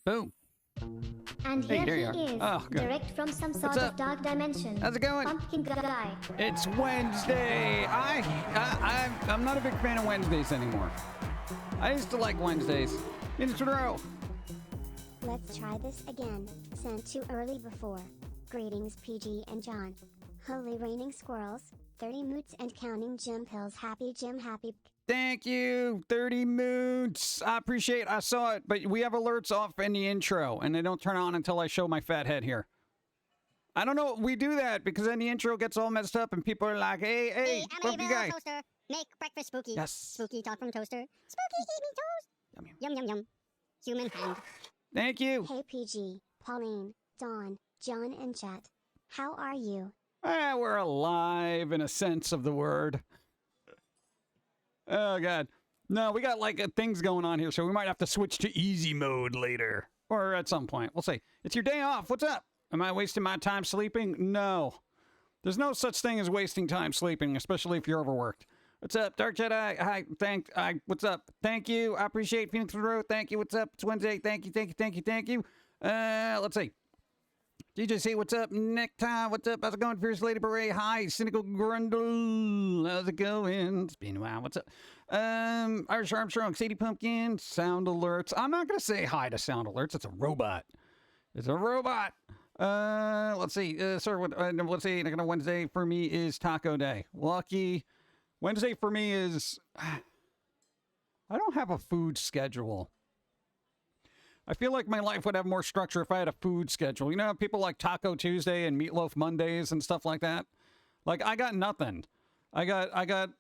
Boom. And Hey, here there he you are. is, Oh, good. direct from some sort What's of up? dark dimension. How's it going? Pumpkin guy. It's Wednesday. I'm not a big fan of Wednesdays anymore. I used to like Wednesdays. It's a row. Let's try this again. Sent too early before. Greetings PG and John. Holy raining squirrels, 30 moots and counting Jim Pills. Happy Jim, happy. Thank you, 30 moods. I appreciate it. I saw it, but we have alerts off in the intro, and they don't turn on until I show my fat head here. I don't know. We do that because then the intro gets all messed up, and people are like, hey, I'm funky a guy. toaster. Make breakfast spooky. Yes. Spooky talk from toaster. Spooky eat me toast. Yum, yum. Yum, yum, yum. Human hand. Thank you. Hey PG, Pauline, Dawn, John and chat. How are you? We're alive in a sense of the word. Oh, God. No, we got like things going on here, so we might have to switch to easy mode later. Or at some point. We'll see. It's your day off. What's up? Am I wasting my time sleeping? No. There's no such thing as wasting time sleeping, especially if you're overworked. What's up, Dark Jedi? Hi, what's up? Thank you. I appreciate Phoenix Road. Thank you. What's up? It's Wednesday. Thank you. Let's see. DJC, what's up? Necktie, what's up? How's it going? Fierce Lady Beret, hi. Cynical Grundle, how's it going? It's been a while, what's up? Irish Armstrong, Sadie Pum'Kin, Sound Alerts. I'm not going to say hi to Sound Alerts. It's a robot. Let's see. Let's see. Wednesday for me is Taco Day. Lucky. Wednesday for me is... I don't have a food schedule. I feel like my life would have more structure if I had a food schedule. You know, people like Taco Tuesday and Meatloaf Mondays and stuff like that. Like, I got nothing. I got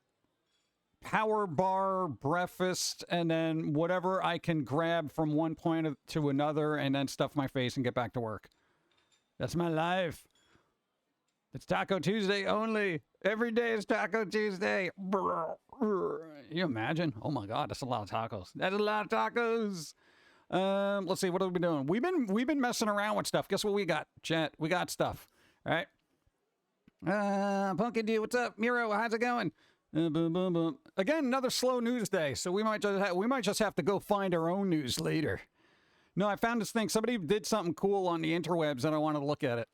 power bar breakfast and then whatever I can grab from one point to another and then stuff my face and get back to work. That's my life. It's Taco Tuesday only. Every day is Taco Tuesday. You imagine? Oh my God, that's a lot of tacos. That's a lot of tacos. Let's see, what have we been doing? We've been messing around with stuff. Guess what we got, chat? We got stuff. All right. Pumpkin Dude, what's up? Miro, how's it going? Boom, boom, boom. Again, another slow news day, so we might just have to go find our own news later. No, I found this thing. Somebody did something cool on the interwebs, and I wanted to look at it.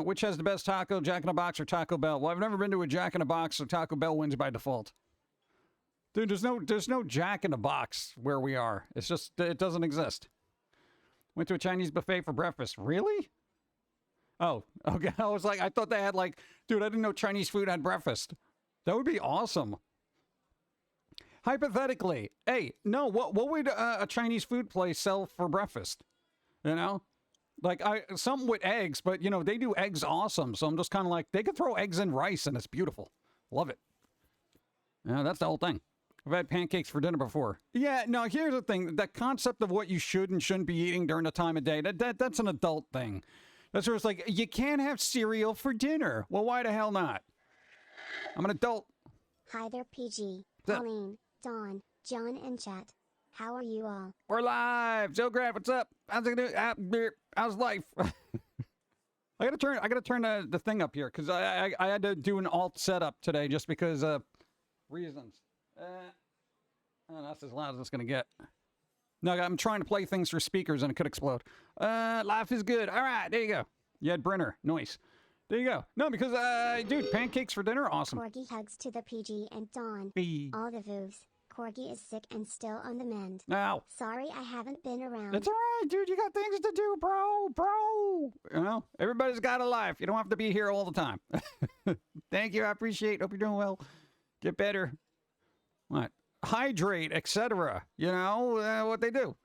Which has the best taco, Jack in the Box or Taco Bell? Well, I've never been to a Jack in the Box, so Taco Bell wins by default. Dude, there's no Jack in the Box where we are. It's just, it doesn't exist. Went to a Chinese buffet for breakfast. Really? Oh, okay. I was like, I thought they had like, dude, I didn't know Chinese food had breakfast. That would be awesome. Hypothetically, hey, no, what would a Chinese food place sell for breakfast? You know? Like, something with eggs, but, you know, they do eggs awesome. So I'm just kind of like, they could throw eggs in rice and it's beautiful. Love it. Yeah, that's the whole thing. I've had pancakes for dinner before. Yeah, no, here's the thing. That concept of what you should and shouldn't be eating during the time of day, that's an adult thing. That's where it's like, you can't have cereal for dinner. Well, why the hell not? I'm an adult. Hi there PG, Pauline, Dawn, John and chat. How are you all? We're live. Joe Grant, what's up? How's it doing? How's life? I gotta turn the thing up here because I had to do an alt setup today just because reasons. That's as loud as it's gonna get. No, I'm trying to play things through speakers and it could explode. Life is good. All right, there you go. You had Brenner. Nice. There you go. No, because, dude, pancakes for dinner, awesome. Corgi hugs to the PG and Dawn. All the voos. Corgi is sick and still on the mend. Ow. Sorry I haven't been around. It's all right, dude. You got things to do, bro. You know, everybody's got a life. You don't have to be here all the time. Thank you. I appreciate it. Hope you're doing well. Get better. What? Hydrate, etc. You know, what they do.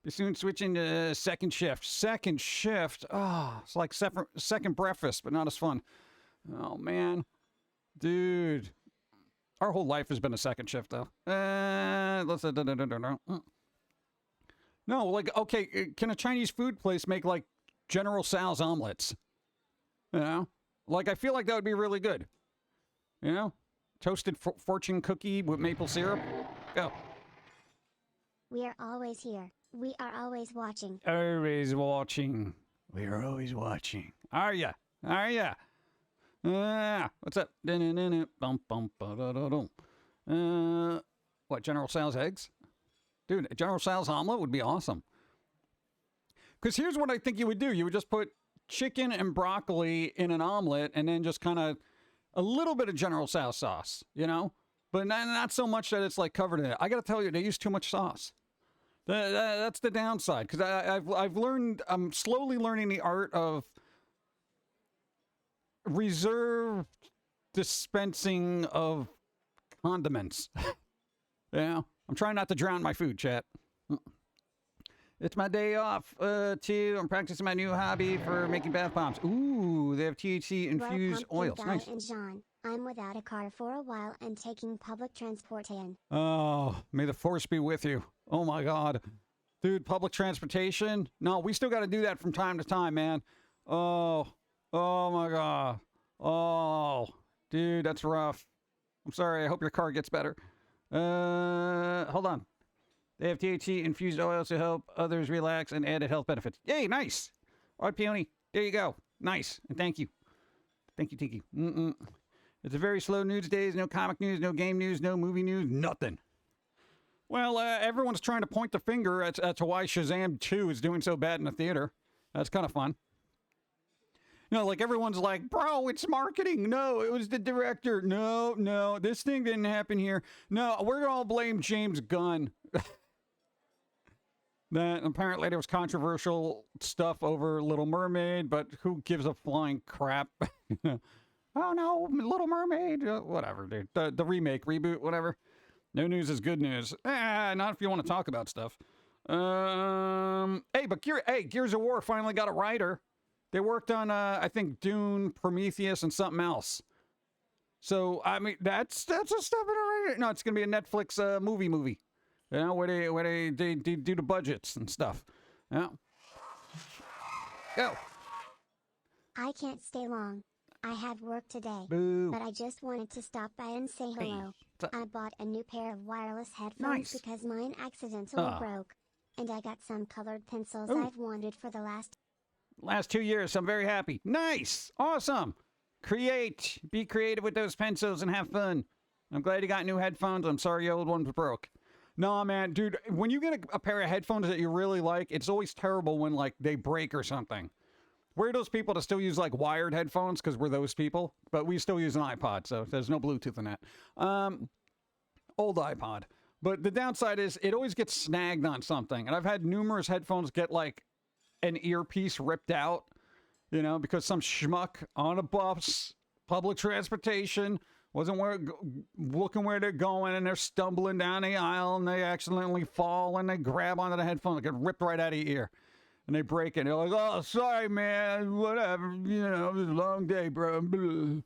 Be soon switching to second shift. Second shift. Oh, it's like second breakfast, but not as fun. Oh, man. Dude. Our whole life has been a second shift, though. Let's... No, like, okay, can a Chinese food place make, like, General Tso's omelets? You know? Like, I feel like that would be really good. You know? Toasted fortune cookie with maple syrup. Go. We are always here. We are always watching. Always watching. We are always watching. Are ya? What's up? What, General Tso's eggs? Dude, a General Tso's omelet would be awesome. Because here's what I think you would do. You would just put chicken and broccoli in an omelet and then just kind of a little bit of General Tso sauce, you know? But not so much that it's like covered in it. I got to tell you, they use too much sauce. That's the downside. Because I've learned, I'm slowly learning the art of reserve dispensing of condiments. Yeah, I'm trying not to drown my food, chat. It's my day off, too. I'm practicing my new hobby for making bath bombs. Ooh, they have THC-infused oils. Guy Nice. and John, I'm without a car for a while and taking public transport in. Oh, may the force be with you. Oh, my God. Dude, public transportation? No, we still got to do that from time to time, man. Oh, my God. Oh, dude, that's rough. I'm sorry. I hope your car gets better. Hold on. They have THC-infused oils to help others relax and added health benefits. Yay, nice. All right, Peony, there you go. Nice, and thank you. Thank you, Tiki. It's a very slow news days. No comic news, no game news, no movie news, nothing. Well, everyone's trying to point the finger at to why Shazam 2 is doing so bad in the theater. That's kind of fun. You know, like everyone's like, bro, it's marketing. No, it was the director. No, this thing didn't happen here. No, we're going to all blame James Gunn. That apparently there was controversial stuff over Little Mermaid, but who gives a flying crap? Oh no, Little Mermaid, whatever, dude. The remake, reboot, whatever. No news is good news. Not if you want to talk about stuff. Hey, but Gears of War finally got a writer. They worked on, I think, Dune, Prometheus, and something else. So I mean, that's a step in the right. No, it's gonna be a Netflix movie. You know, where they do the budgets and stuff. Yeah. Go. I can't stay long. I have work today. Boo. But I just wanted to stop by and say hello. I bought a new pair of wireless headphones Nice. because mine accidentally broke. And I got some colored pencils I've wanted for the last 2 years. I'm very happy. Nice. Awesome. Be creative with those pencils and have fun. I'm glad you got new headphones. I'm sorry your old ones broke. No, man, dude, when you get a pair of headphones that you really like, it's always terrible when, like, they break or something. We're those people that still use, like, wired headphones because we're those people, but we still use an iPod, so there's no Bluetooth in that. Old iPod. But the downside is it always gets snagged on something, and I've had numerous headphones get, like, an earpiece ripped out, you know, because some schmuck on a bus, public transportation, wasn't looking where they're going, and they're stumbling down the aisle, and they accidentally fall, and they grab onto the headphone, they get ripped right out of your ear, and they break it. They're like, "Oh, sorry, man, whatever, you know, it was a long day, bro." You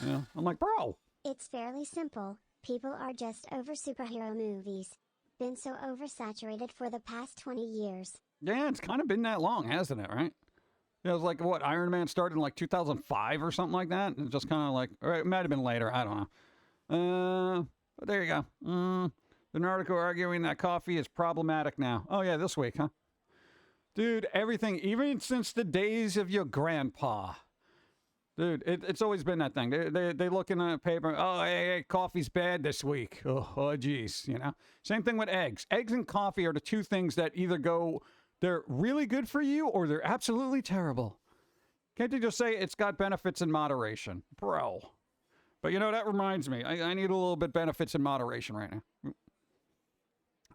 know, I'm like, bro. It's fairly simple. People are just over superhero movies. Been so oversaturated for the past 20 years. Yeah, it's kind of been that long, hasn't it, right? Yeah, it was like, what, Iron Man started in like 2005 or something like that? It's just kind of like, or it might have been later, I don't know. But there you go. An article arguing that coffee is problematic now. Oh yeah, this week, huh? Dude, everything, even since the days of your grandpa. Dude, it's always been that thing. They look in the paper, oh, hey, coffee's bad this week. Oh, geez, you know? Same thing with eggs. Eggs and coffee are the two things that either go, they're really good for you or they're absolutely terrible. Can't you just say it's got benefits in moderation? Bro. But you know, that reminds me. I need a little bit benefits in moderation right now.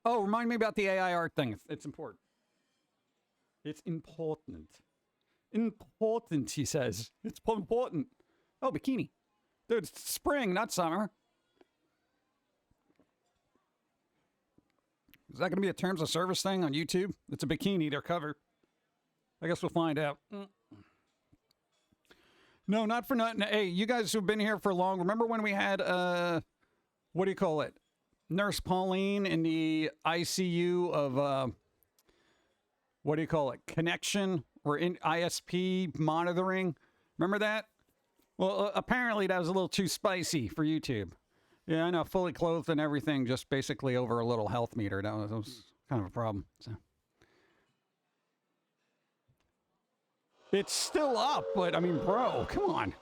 Oh, remind me about the AI art thing. It's important. It's important. Important, he says. It's important. Oh, bikini. Dude, it's spring, not summer. Is that going to be a terms of service thing on YouTube? It's a bikini, they're covered. I guess we'll find out. No, not for nothing. Hey, you guys who've been here for long, remember when we had, what do you call it? Nurse Pauline in the ICU of, what do you call it? Connection or in ISP monitoring. Remember that? Well, apparently that was a little too spicy for YouTube. Yeah, I know, fully clothed and everything, just basically over a little health meter. That was kind of a problem. So. It's still up, but I mean, bro, come on.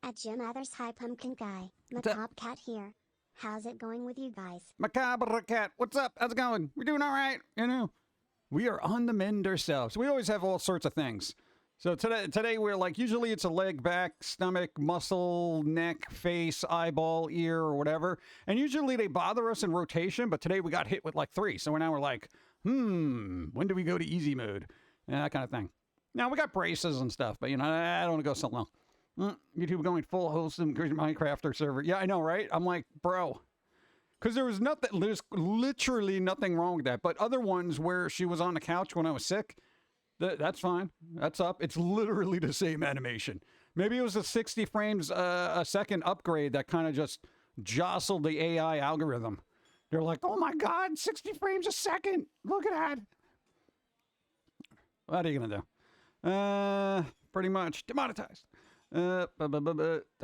At Jim Others, hi Pumpkin Guy. Macabre Cat here. How's it going with you guys? Macabre cat, what's up? How's it going? We're doing all right, you know. We are on the mend ourselves. We always have all sorts of things. So today we're like, usually it's a leg, back, stomach, muscle, neck, face, eyeball, ear, or whatever. And usually they bother us in rotation, but today we got hit with like 3. So now we're like, when do we go to easy mode? And that kind of thing. Now we got braces and stuff, but you know, I don't want to go so long. YouTube going full wholesome Minecrafter server. Yeah, I know, right? I'm like, bro. Because there's literally nothing wrong with that. But other ones where she was on the couch when I was sick, that's fine. That's up. It's literally the same animation. Maybe it was a 60 frames a second upgrade that kind of just jostled the AI algorithm. They're like, oh my God, 60 frames a second. Look at that. What are you going to do? Pretty much demonetized. Don't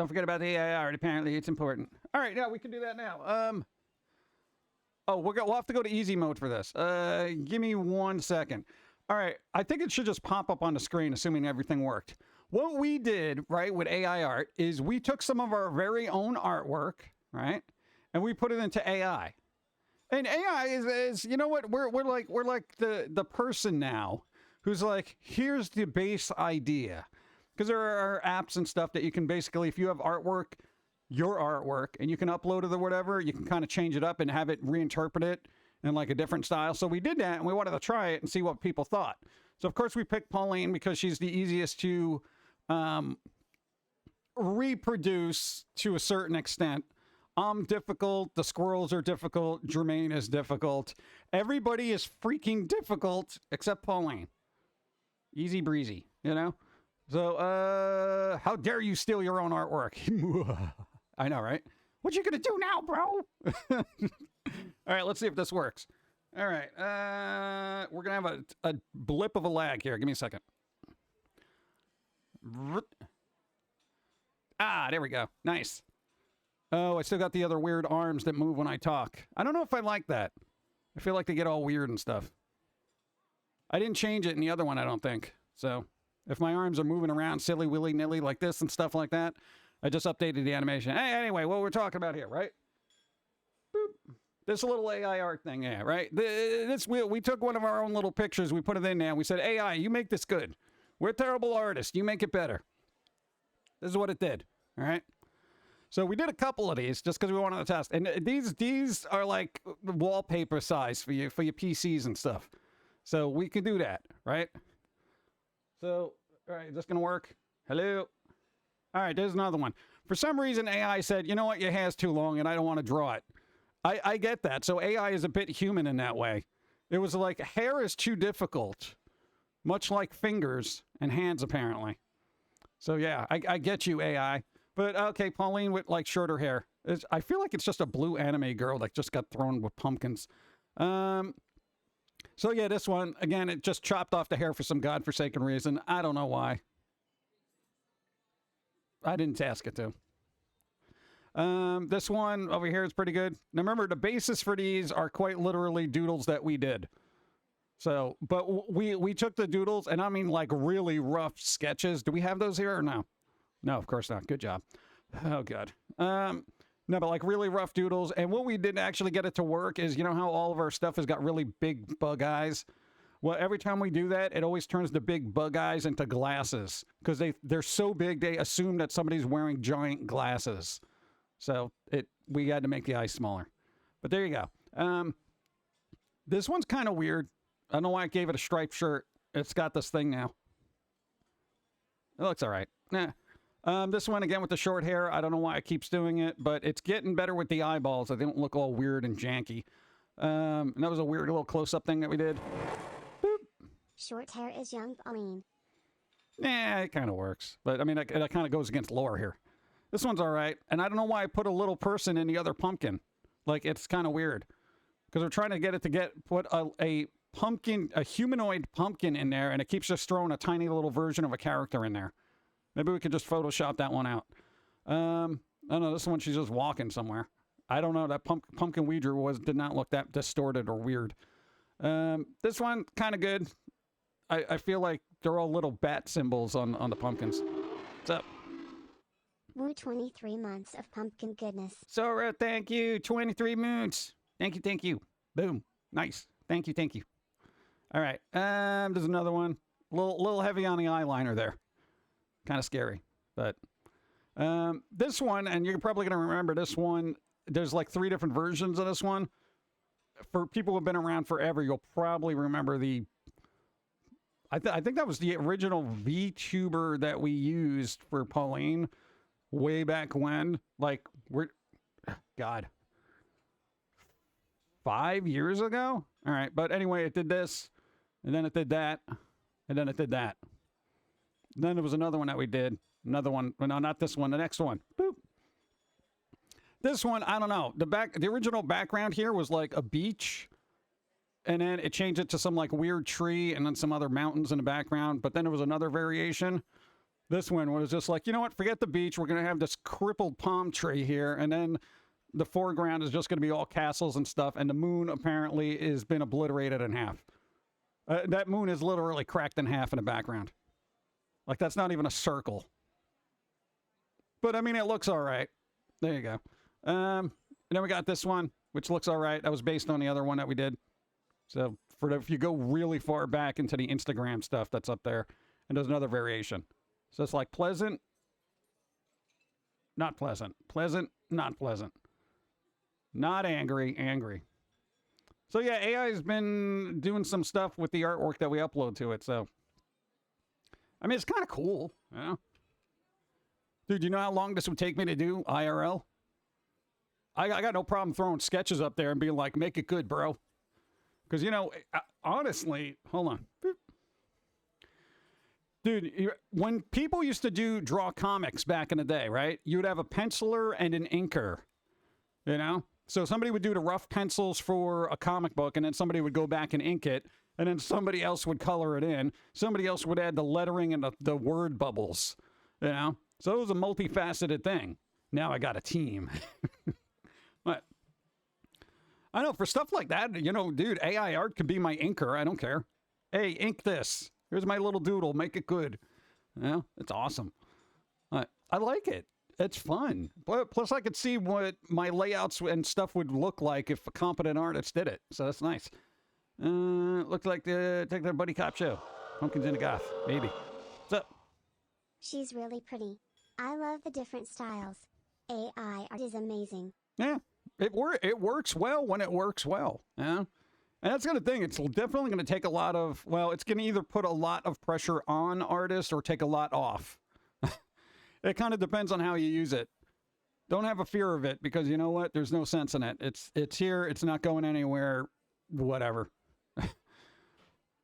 forget about the AI art. Apparently, it's important. All right, now we can do that now. We'll have to go to easy mode for this. Give me 1 second. All right, I think it should just pop up on the screen, assuming everything worked. What we did, right, with AI art is we took some of our very own artwork, right, and we put it into AI. And AI is you know what? We're like the person now who's like, here's the base idea. Because there are apps and stuff that you can basically, if you have artwork, your artwork, and you can upload it or whatever, you can kind of change it up and have it reinterpret it in like a different style. So we did that, and we wanted to try it and see what people thought. So of course we picked Pauline because she's the easiest to reproduce to a certain extent. I'm difficult. The squirrels are difficult. Jermaine is difficult. Everybody is freaking difficult except Pauline. Easy breezy, you know? So, how dare you steal your own artwork? I know, right? What you gonna do now, bro? All right, let's see if this works. All right, we're gonna have a blip of a lag here. Give me a second. There we go. Nice. Oh, I still got the other weird arms that move when I talk. I don't know if I like that. I feel like they get all weird and stuff. I didn't change it in the other one, I don't think. So, if my arms are moving around silly willy-nilly like this and stuff like that, I just updated the animation. Hey, anyway, what we're talking about here, right? Boop. This little AI art thing, yeah, right? We took one of our own little pictures, we put it in there, and we said, AI, you make this good. We're terrible artists. You make it better. This is what it did, all right? So we did a couple of these just because we wanted to test. And these are like wallpaper size for your PCs and stuff. So we can do that, right? So, all right, is this going to work? Hello? All right, there's another one. For some reason, AI said, you know what, your hair's too long and I don't want to draw it. I get that. So AI is a bit human in that way. It was like, hair is too difficult, much like fingers and hands, apparently. So, yeah, I get you, AI. But, okay, Pauline with, like, shorter hair. I feel like it's just a blue anime girl that just got thrown with pumpkins. So, yeah, this one, again, it just chopped off the hair for some godforsaken reason. I don't know why. I didn't ask it to. This one over here is pretty good. Now, remember, the basis for these are quite literally doodles that we did. So, but we took the doodles, and I mean, like, really rough sketches. Do we have those here or no? No, of course not. Good job. Oh, God. No, but like really rough doodles. And what we did to actually get it to work is, you know how all of our stuff has got really big bug eyes? Well, every time we do that, it always turns the big bug eyes into glasses. Because they're so big, they assume that somebody's wearing giant glasses. So we had to make the eyes smaller. But there you go. This one's kind of weird. I don't know why I gave it a striped shirt. It's got this thing now. It looks all right. Nah. This one, again, with the short hair, I don't know why it keeps doing it, but it's getting better with the eyeballs. They don't look all weird and janky. And that was a weird little close-up thing that we did. Boop. Short hair is young Pauline. Nah, it kind of works. But, I mean, that kind of goes against lore here. This one's all right. And I don't know why I put a little person in the other pumpkin. Like, it's kind of weird. Because we're trying to get it to put a pumpkin, a humanoid pumpkin in there, and it keeps just throwing a tiny little version of a character in there. Maybe we could just Photoshop that one out. I don't know. This one, she's just walking somewhere. I don't know. That pumpkin Ouija did not look that distorted or weird. This one, kind of good. I feel like they're all little bat symbols on the pumpkins. What's up? Woo 23 months of pumpkin goodness. Sora, thank you. 23 moons. Thank you, thank you. Boom. Nice. Thank you, thank you. All right. There's another one. Little heavy on the eyeliner there. Kind of scary. But this one, and you're probably going to remember this one. There's like 3 different versions of this one. For people who've been around forever, you'll probably remember the... I think that was the original VTuber that we used for Pauline way back when. Like, God. 5 years ago? All right. But anyway, it did this, and then it did that, and then it did that. Then there was another one that we did. Another one. No, not this one. The next one. Boop. This one, I don't know. The original background here was like a beach, and then it changed it to some like weird tree and then some other mountains in the background. But then there was another variation. This one was just like, you know what? Forget the beach. We're going to have this crippled palm tree here. And then the foreground is just going to be all castles and stuff. And the moon apparently has been obliterated in half. That moon is literally cracked in half in the background. Like, that's not even a circle. But, I mean, it looks all right. There you go. And then we got this one, which looks all right. That was based on the other one that we did. So if you go really far back into the Instagram stuff that's up there, and there's another variation. So it's like pleasant, not pleasant, pleasant, not pleasant, not angry, angry. So yeah, AI has been doing some stuff with the artwork that we upload to it. So, I mean, it's kind of cool, you know? Dude, you know how long this would take me to do IRL? I got no problem throwing sketches up there and being like, make it good, bro. Because, you know, honestly, hold on. Dude, when people used to draw comics back in the day, right? You would have a penciler and an inker, you know? So somebody would do the rough pencils for a comic book, and then somebody would go back and ink it, and then somebody else would color it in. Somebody else would add the lettering and the word bubbles, you know? So it was a multifaceted thing. Now I got a team. What? I know, for stuff like that, you know, dude, AI art could be my inker. I don't care. Hey, ink this. Here's my little doodle. Make it good. You know, it's awesome. I like it. It's fun. Plus, I could see what my layouts and stuff would look like if a competent artist did it. So that's nice. Looks like take the Buddy Cop show. Pumpkin's in a goth. Maybe. What's up? She's really pretty. I love the different styles. AI art is amazing. Yeah. It works well when it works well. Yeah. And that's the kind of thing. It's definitely going to take a lot of, well, it's going to either put a lot of pressure on artists or take a lot off. It kind of depends on how you use it. Don't have a fear of it, because you know what? There's no sense in it. It's here. It's not going anywhere. Whatever.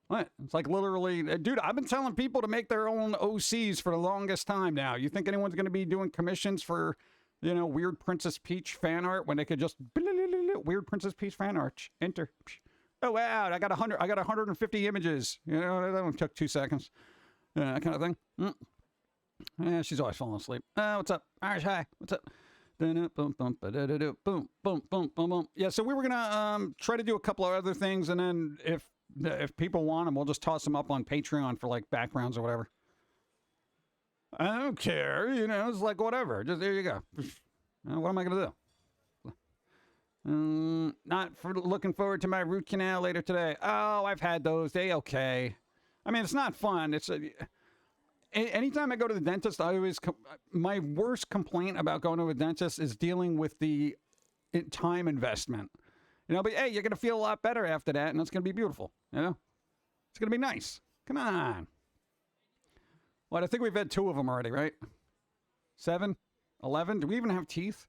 What? It's like literally, dude, I've been telling people to make their own OCs for the longest time now. You think anyone's going to be doing commissions for, you know, Weird Princess Peach fan art when they could just Weird Princess Peach fan art, enter. Oh wow, I got 150 images. You know, that one took 2 seconds. That kind of thing. Yeah, she's always falling asleep. What's up? Irish, hi. What's up? Boom, boom, boom, boom, boom, boom. Yeah, so we were gonna try to do a couple of other things, and then if people want them, we'll just toss them up on Patreon for like backgrounds or whatever. I don't care, you know, it's like whatever. Just there you go. What am I gonna do? Not for looking forward to my root canal later today. Oh, I've had those. They okay. I mean, it's not fun. It's anytime I go to the dentist, I always my worst complaint about going to a dentist is dealing with the time investment. You know, but hey, you're gonna feel a lot better after that, and it's gonna be beautiful. You know, it's gonna be nice. Come on. What? I think we've had 2 of them already, right? 7, 11. Do we even have teeth?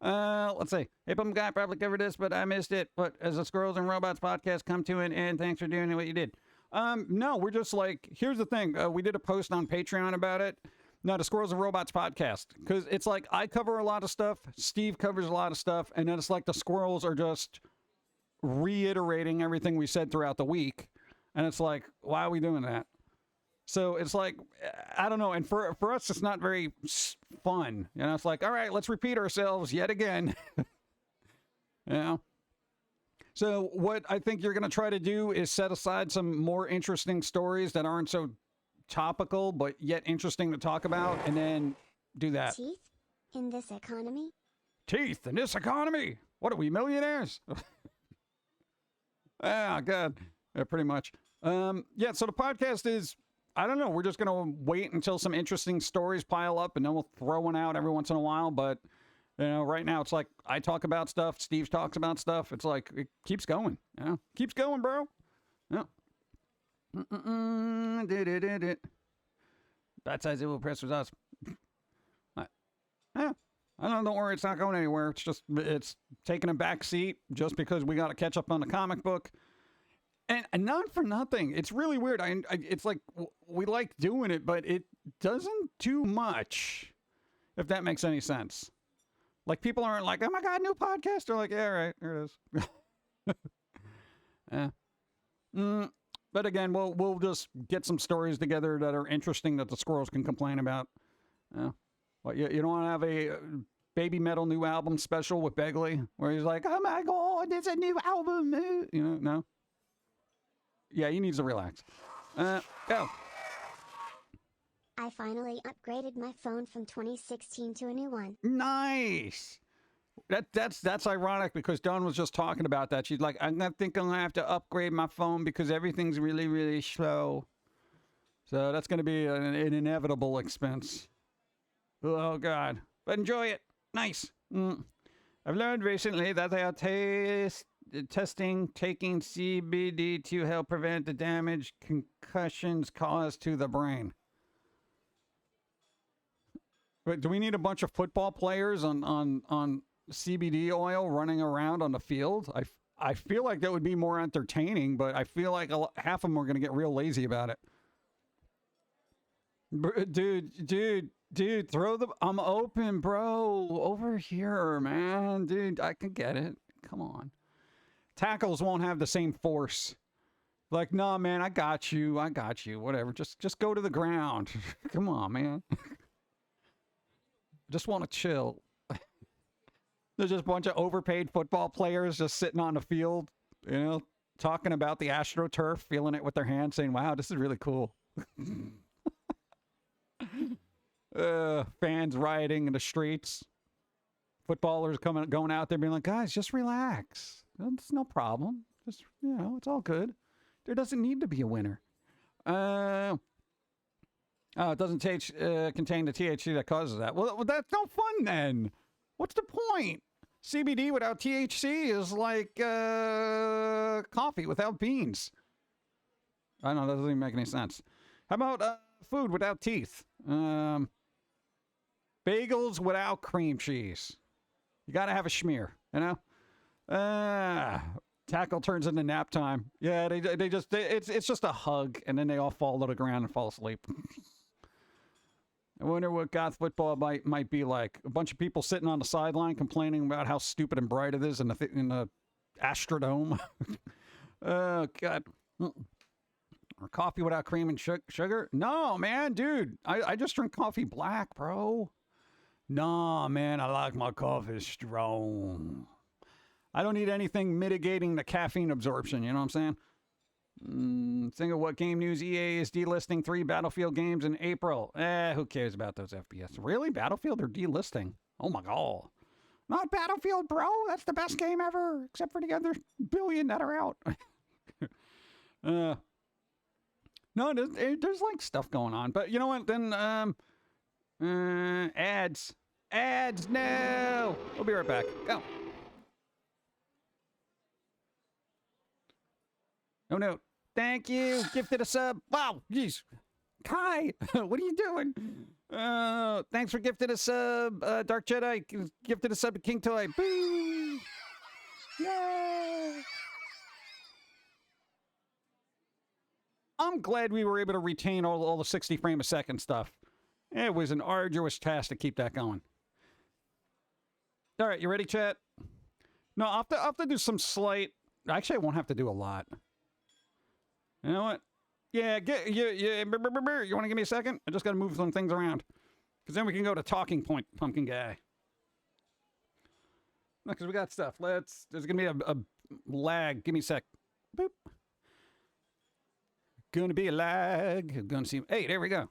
Let's see. Hey, Pump'Kin guy probably covered this, but I missed it. But as the Squirrels and Robots podcast come to an end, thanks for doing what you did. No, we're just like, here's the thing. We did a post on Patreon about it. No, the Squirrels and Robots podcast. Because it's like, I cover a lot of stuff. Steve covers a lot of stuff. And then it's like the Squirrels are just reiterating everything we said throughout the week. And it's like, why are we doing that? So it's like, I don't know. And for us, it's not very fun. You know, it's like, all right, let's repeat ourselves yet again. You know? So what I think you're going to try to do is set aside some more interesting stories that aren't so topical, but yet interesting to talk about. And then do that. Teeth? In this economy? Teeth in this economy? What are we, millionaires? Ah, God. Yeah, pretty much. Yeah, so the podcast is, I don't know, we're just going to wait until some interesting stories pile up, and then we'll throw one out every once in a while. But, you know, right now it's like I talk about stuff, Steve talks about stuff. It's like, it keeps going. You know? Keeps going, bro. Yeah. That size it will press was us. Yeah. I don't worry, it's not going anywhere. It's taking a back seat just because we got to catch up on the comic book. And not for nothing. It's really weird. It's like we like doing it, but it doesn't do much, if that makes any sense. Like, people aren't like, oh my God, new podcast. They're like, yeah, right, here it is. Yeah. But again, we'll just get some stories together that are interesting that the squirrels can complain about. Well, you don't want to have a Baby Metal new album special with Begley where he's like, oh my God, there's a new album. You know, no. Yeah, he needs to relax. Go. I finally upgraded my phone from 2016 to a new one. Nice. That's ironic because Dawn was just talking about that. She's like, I think I'm going to have to upgrade my phone because everything's really, really slow. So that's going to be an inevitable expense. Oh, God. But enjoy it. Nice. I've learned recently that they are testing taking CBD to help prevent the damage concussions caused to the brain. But do we need a bunch of football players on CBD oil running around on the field? I feel like that would be more entertaining, but I feel like half of them are going to get real lazy about it. Dude, throw the... I'm open, bro. Over here, man. Dude, I can get it. Come on. Tackles won't have the same force. Like, nah, man, I got you. Whatever. Just go to the ground. Come on, man. Just want to chill. There's just a bunch of overpaid football players just sitting on the field, you know, talking about the AstroTurf, feeling it with their hands, saying, wow, this is really cool. Fans rioting in the streets. Footballers going out there being like, guys, just relax. It's no problem. Just, you know, it's all good. There doesn't need to be a winner. It doesn't contain the THC that causes that. Well, that's no fun then. What's the point? CBD without THC is like coffee without beans. I don't know, that doesn't even make any sense. How about food without teeth? Bagels without cream cheese. You gotta have a schmear, you know? Tackle turns into nap time. Yeah, it's just a hug, and then they all fall to the ground and fall asleep. I wonder what goth football might be like. A bunch of people sitting on the sideline complaining about how stupid and bright it is in the Astrodome. Oh, God. Or coffee without cream and sugar? No, man, dude. I just drink coffee black, bro. Nah, man, I like my coffee strong. I don't need anything mitigating the caffeine absorption, you know what I'm saying? Think of what game news. EA is delisting 3 Battlefield games in April. Who cares about those FPS? Really? Battlefield? They're delisting. Oh my God. Not Battlefield, bro. That's the best game ever, except for the other billion that are out. No, there's like stuff going on. But you know what? Then, ads. Ads, no! We'll be right back. Go. Oh, no. Thank you. Gifted a sub. Wow. Jeez. Kai, what are you doing? Thanks for gifting a sub. Dark Jedi gifted a sub to King Toy. Boo! Yay! I'm glad we were able to retain all the 60 frame a second stuff. It was an arduous task to keep that going. All right, you ready, chat? No, I'll have to do some slight... Actually, I won't have to do a lot. You know what? Yeah, you want to give me a second? I just got to move some things around. Because then we can go to talking point, pumpkin guy. No, because we got stuff. There's going to be a lag. Give me a sec. Boop. Gonna be a lag. Gonna see. Hey, there we go.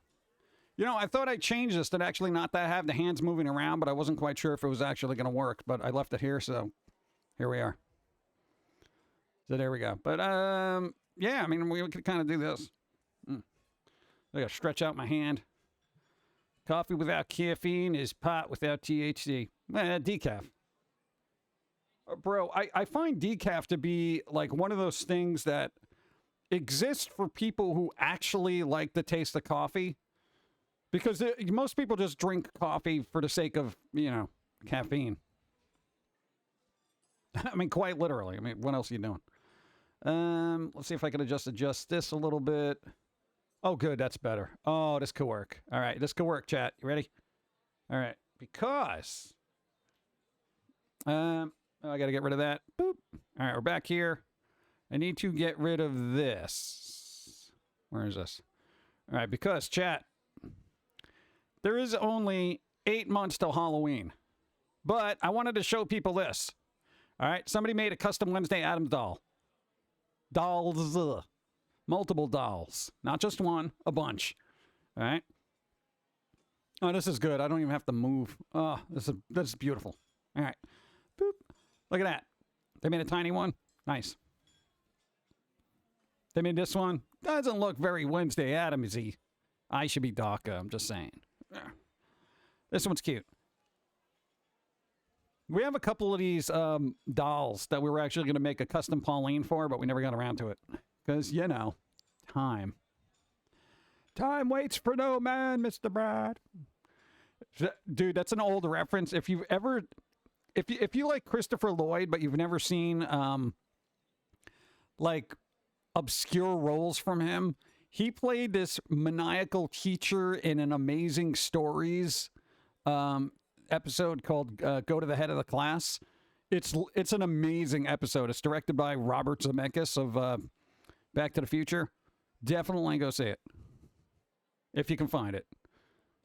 You know, I thought I'd change this to actually not that have the hands moving around, but I wasn't quite sure if it was actually going to work. But I left it here, so here we are. So there we go. But yeah, I mean, we could kind of do this. I gotta stretch out my hand. Coffee without caffeine is pot without THC. Decaf. Bro, I find decaf to be like one of those things that exists for people who actually like the taste of coffee. Because most people just drink coffee for the sake of, you know, caffeine. I mean, quite literally. I mean, what else are you doing? Let's see if I can adjust this a little bit. Oh, good. That's better. Oh, this could work. All right. This could work, chat. You ready? All right. Because I got to get rid of that. Boop. All right. We're back here. I need to get rid of this. Where is this? All right. Because, chat, there is only 8 months till Halloween. But I wanted to show people this. All right. Somebody made a custom Wednesday Addams doll. Dolls. Multiple dolls. Not just one, a bunch. All right. Oh, this is good. I don't even have to move. Oh, this is beautiful. All right. Boop. Look at that. They made a tiny one. Nice. They made this one. Doesn't look very Wednesday Addams-y. I should be DACA. I'm just saying. This one's cute. We have a couple of these dolls that we were actually going to make a custom Pauline for, but we never got around to it. Because, you know, time. Time waits for no man, Mr. Brad. Dude, that's an old reference. If you've ever... If you like Christopher Lloyd, but you've never seen, like, obscure roles from him, he played this maniacal teacher in an Amazing Stories episode called Go to the Head of the Class. It's an amazing episode. It's directed by Robert Zemeckis of Back to the Future. Definitely go see it. If you can find it.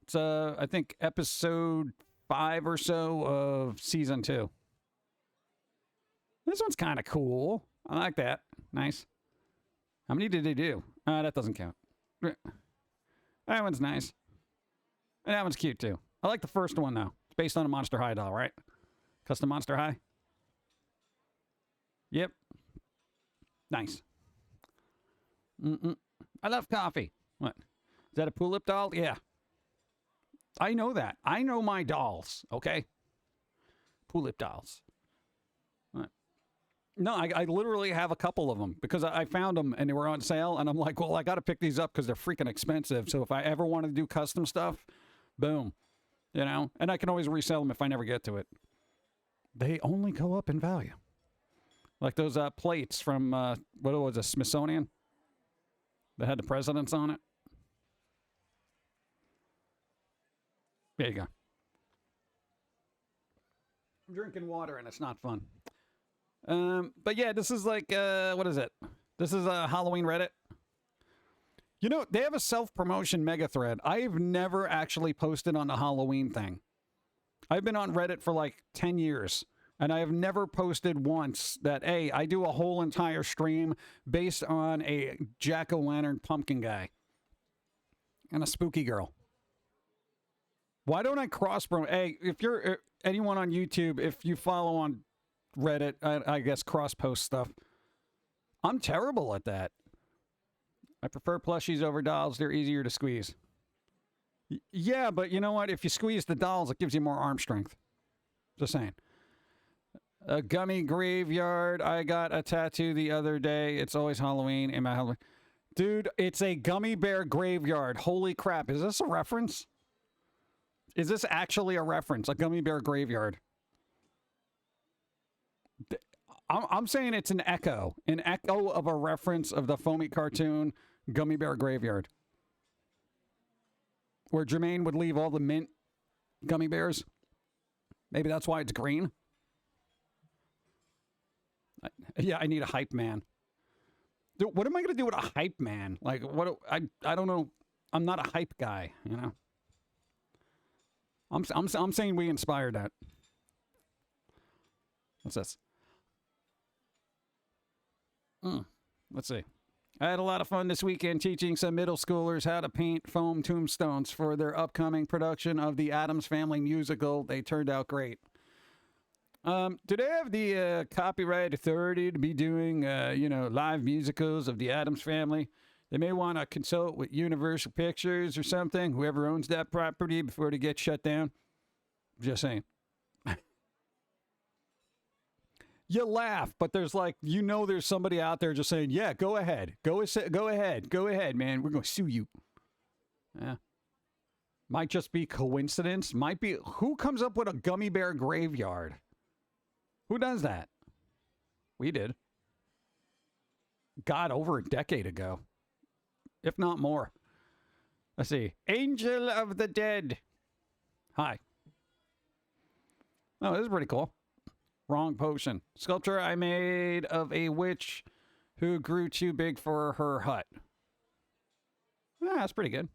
It's, I think, episode 5 or so of season 2. This one's kind of cool. I like that. Nice. How many did they do? That doesn't count. That one's nice. And that one's cute, too. I like the first one, though. It's based on a Monster High doll, right? Custom Monster High? Yep. Nice. I love coffee. What? Is that a Pulip doll? Yeah. I know that. I know my dolls, okay? Pulip dolls. What? No, I literally have a couple of them because I found them and they were on sale. And I'm like, well, I got to pick these up because they're freaking expensive. So if I ever want to do custom stuff, boom. You know? And I can always resell them if I never get to it. They only go up in value. Like those plates from, what was it, Smithsonian? That had the presidents on it. There you go. I'm drinking water and it's not fun. But yeah, this is like, what is it? This is a Halloween Reddit. You know, they have a self-promotion mega thread. I've never actually posted on the Halloween thing. I've been on Reddit for like 10 years. And I have never posted once that, hey, I do a whole entire stream based on a jack-o'-lantern pumpkin guy. And a spooky girl. Why don't I cross-promote? Hey, if you're anyone on YouTube, if you follow on Reddit, I guess cross-post stuff. I'm terrible at that. I prefer plushies over dolls. They're easier to squeeze. Yeah, but you know what? If you squeeze the dolls, it gives you more arm strength. Just saying. A gummy graveyard. I got a tattoo the other day. It's always Halloween. Am I Halloween? Dude, it's a gummy bear graveyard. Holy crap. Is this a reference? Is this actually a reference? A gummy bear graveyard? I'm saying it's an echo of a reference of the Foamy cartoon Gummy Bear Graveyard, where Jermaine would leave all the mint gummy bears. Maybe that's why it's green. Yeah, I need a hype man. Dude, what am I going to do with a hype man? Like, what? I don't know. I'm not a hype guy, you know. I'm saying we inspired that. What's this? Let's see. I had a lot of fun this weekend teaching some middle schoolers how to paint foam tombstones for their upcoming production of the Addams Family musical. They turned out great. Do they have the copyright authority to be doing, live musicals of the Addams Family? They may want to consult with Universal Pictures or something, whoever owns that property, before they get shut down. Just saying. You laugh, but there's there's somebody out there just saying, yeah, go ahead. Go ahead, man. We're going to sue you. Yeah. Might just be coincidence. Might be. Who comes up with a gummy bear graveyard? Who does that? We did. God, over a decade ago. If not more. Let's see. Angel of the Dead. Hi. Oh, this is pretty cool. Wrong potion. Sculpture I made of a witch who grew too big for her hut. That's pretty good.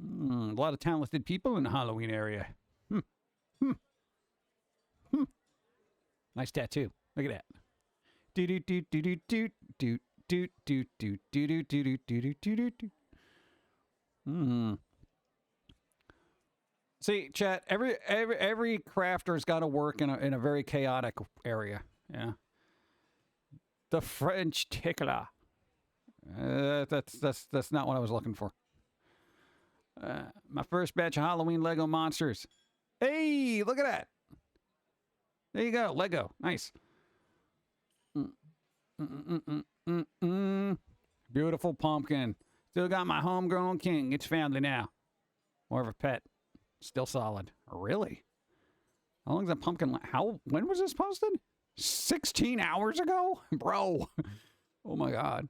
A lot of talented people in the Halloween area. Nice tattoo. Look at that. Do do do do do do do do do do do do do do do do. See, chat. Every crafter's got to work in a very chaotic area. Yeah. The French tickler. That's not what I was looking for. My first batch of Halloween Lego monsters. Hey, look at that. There you go, Lego. Nice. Beautiful pumpkin. Still got my homegrown king. It's family now. More of a pet. Still solid. Really? How long is that pumpkin? When was this posted? 16 hours ago? Bro. Oh my God.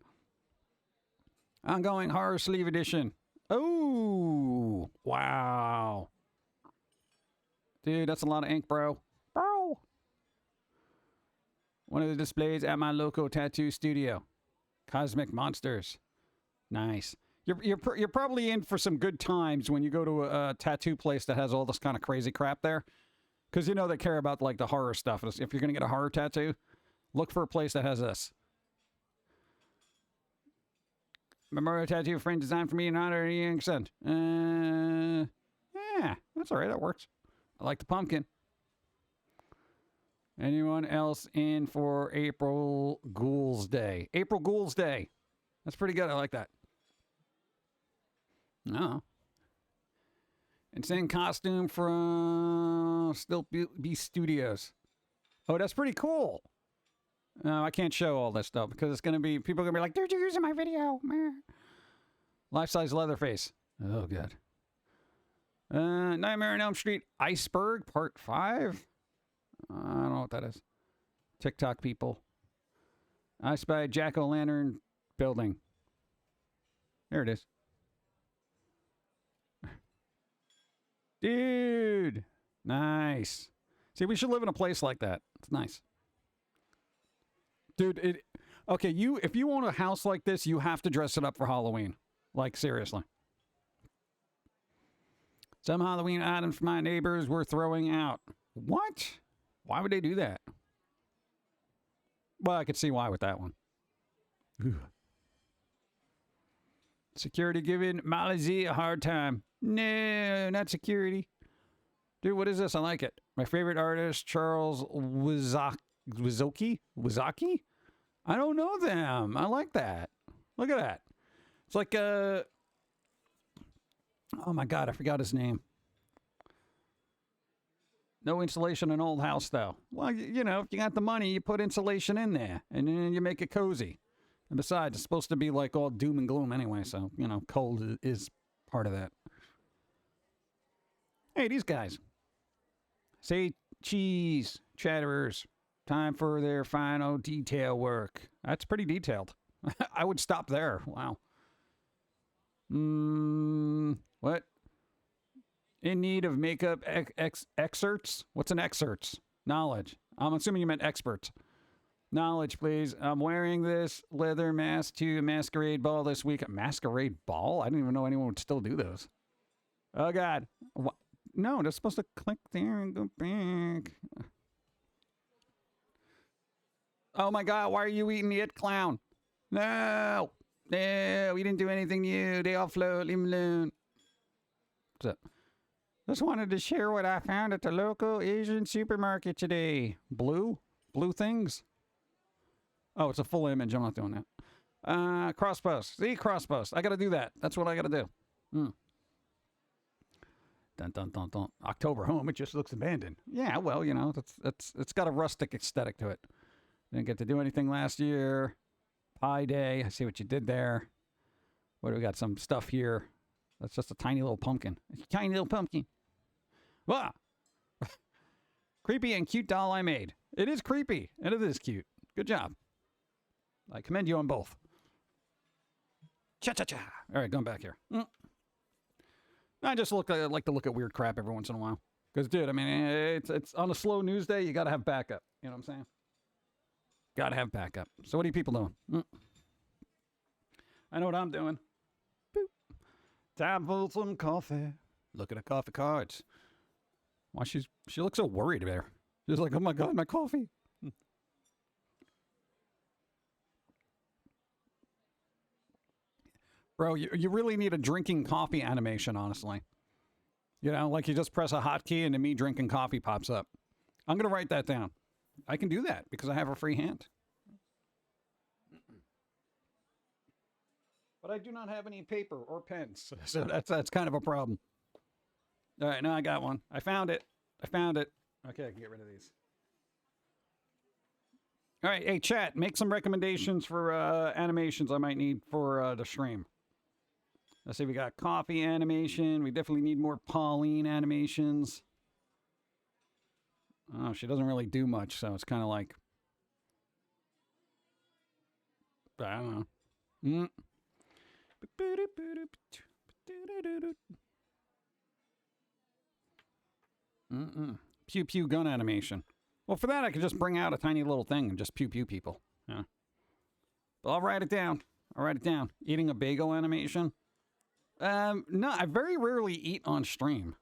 Ongoing horror sleeve edition. Oh, wow. Dude, that's a lot of ink, bro. Bro. One of the displays at my local tattoo studio. Cosmic Monsters. Nice. You're probably in for some good times when you go to a tattoo place that has all this kind of crazy crap there. Because they care about the horror stuff. If you're going to get a horror tattoo, look for a place that has this. Memorial tattoo friend designed for me in honor of your son. Yeah, that's all right. That works. I like the pumpkin. Anyone else in for April Ghouls Day? April Ghouls Day. That's pretty good. I like that. No. Insane costume from Still Be Studios. Oh, that's pretty cool. No, I can't show all this stuff because it's going to be, people are going to be like, they're using my video. Life-size Leatherface. Oh, God. Nightmare on Elm Street Iceberg Part 5. I don't know what that is. TikTok people. I spy Jack-o'-lantern building. There it is. Dude. Nice. See, we should live in a place like that. It's nice. Dude, okay, if you own a house like this, you have to dress it up for Halloween. Like, seriously. Some Halloween items for my neighbors we're throwing out. What? Why would they do that? Well, I could see why with that one. Ugh. Security giving Malazi a hard time. No, not security. Dude, what is this? I like it. My favorite artist, Charles Wizocki? I don't know them. I like that. Look at that. It's like oh my God, I forgot his name. No insulation in old house, though. Well, if you got the money, you put insulation in there, and then you make it cozy. And besides, it's supposed to be like all doom and gloom anyway, so, cold is part of that. Hey, these guys. Say cheese, chatterers. Time for their final detail work. That's pretty detailed. I would stop there. Wow. What? In need of makeup excerpts? What's an excerpts? Knowledge. I'm assuming you meant experts. Knowledge, please. I'm wearing this leather mask to a masquerade ball this week. A masquerade ball? I didn't even know anyone would still do those. Oh, God. What? No, they're supposed to click there and go back. Oh my God, why are you eating the it clown? No, no, we didn't do anything to you. They all float, leave 'em alone. What's up? Just wanted to share what I found at the local Asian supermarket today. Blue things? Oh, it's a full image. I'm not doing that. Cross post. See, cross post. I got to do that. That's what I got to do. Dun, dun, dun, dun. October home. It just looks abandoned. Yeah, well, you know, it's got a rustic aesthetic to it. Didn't get to do anything last year. Pie Day. I see what you did there. What do we got? Some stuff here. That's just a tiny little pumpkin. It's a tiny little pumpkin. Wow. Creepy and cute doll I made. It is creepy, and it is cute. Good job. I commend you on both. Cha-cha-cha. All right, going back here. I just like to look at weird crap every once in a while. Because, dude, I mean, it's on a slow news day, you got to have backup. You know what I'm saying? Got to have backup. So what are you people doing? I know what I'm doing. Boop. Time for some coffee. Look at the coffee cards. Why she looks so worried there. She's like, oh my God, my coffee. Bro, you really need a drinking coffee animation, honestly. You know, like you just press a hotkey and then me drinking coffee pops up. I'm going to write that down. I can do that because I have a free hand. But I do not have any paper or pens, so that's kind of a problem. All right, now I got one. I found it. Okay, I can get rid of these. All right, hey, chat, make some recommendations for animations I might need for the stream. Let's see, we got coffee animation. We definitely need more Pauline animations. Oh, she doesn't really do much, so it's kind of like... I don't know. Pew pew gun animation. Well, for that, I could just bring out a tiny little thing and just pew pew people. Yeah. But I'll write it down. Eating a bagel animation. No, I very rarely eat on stream.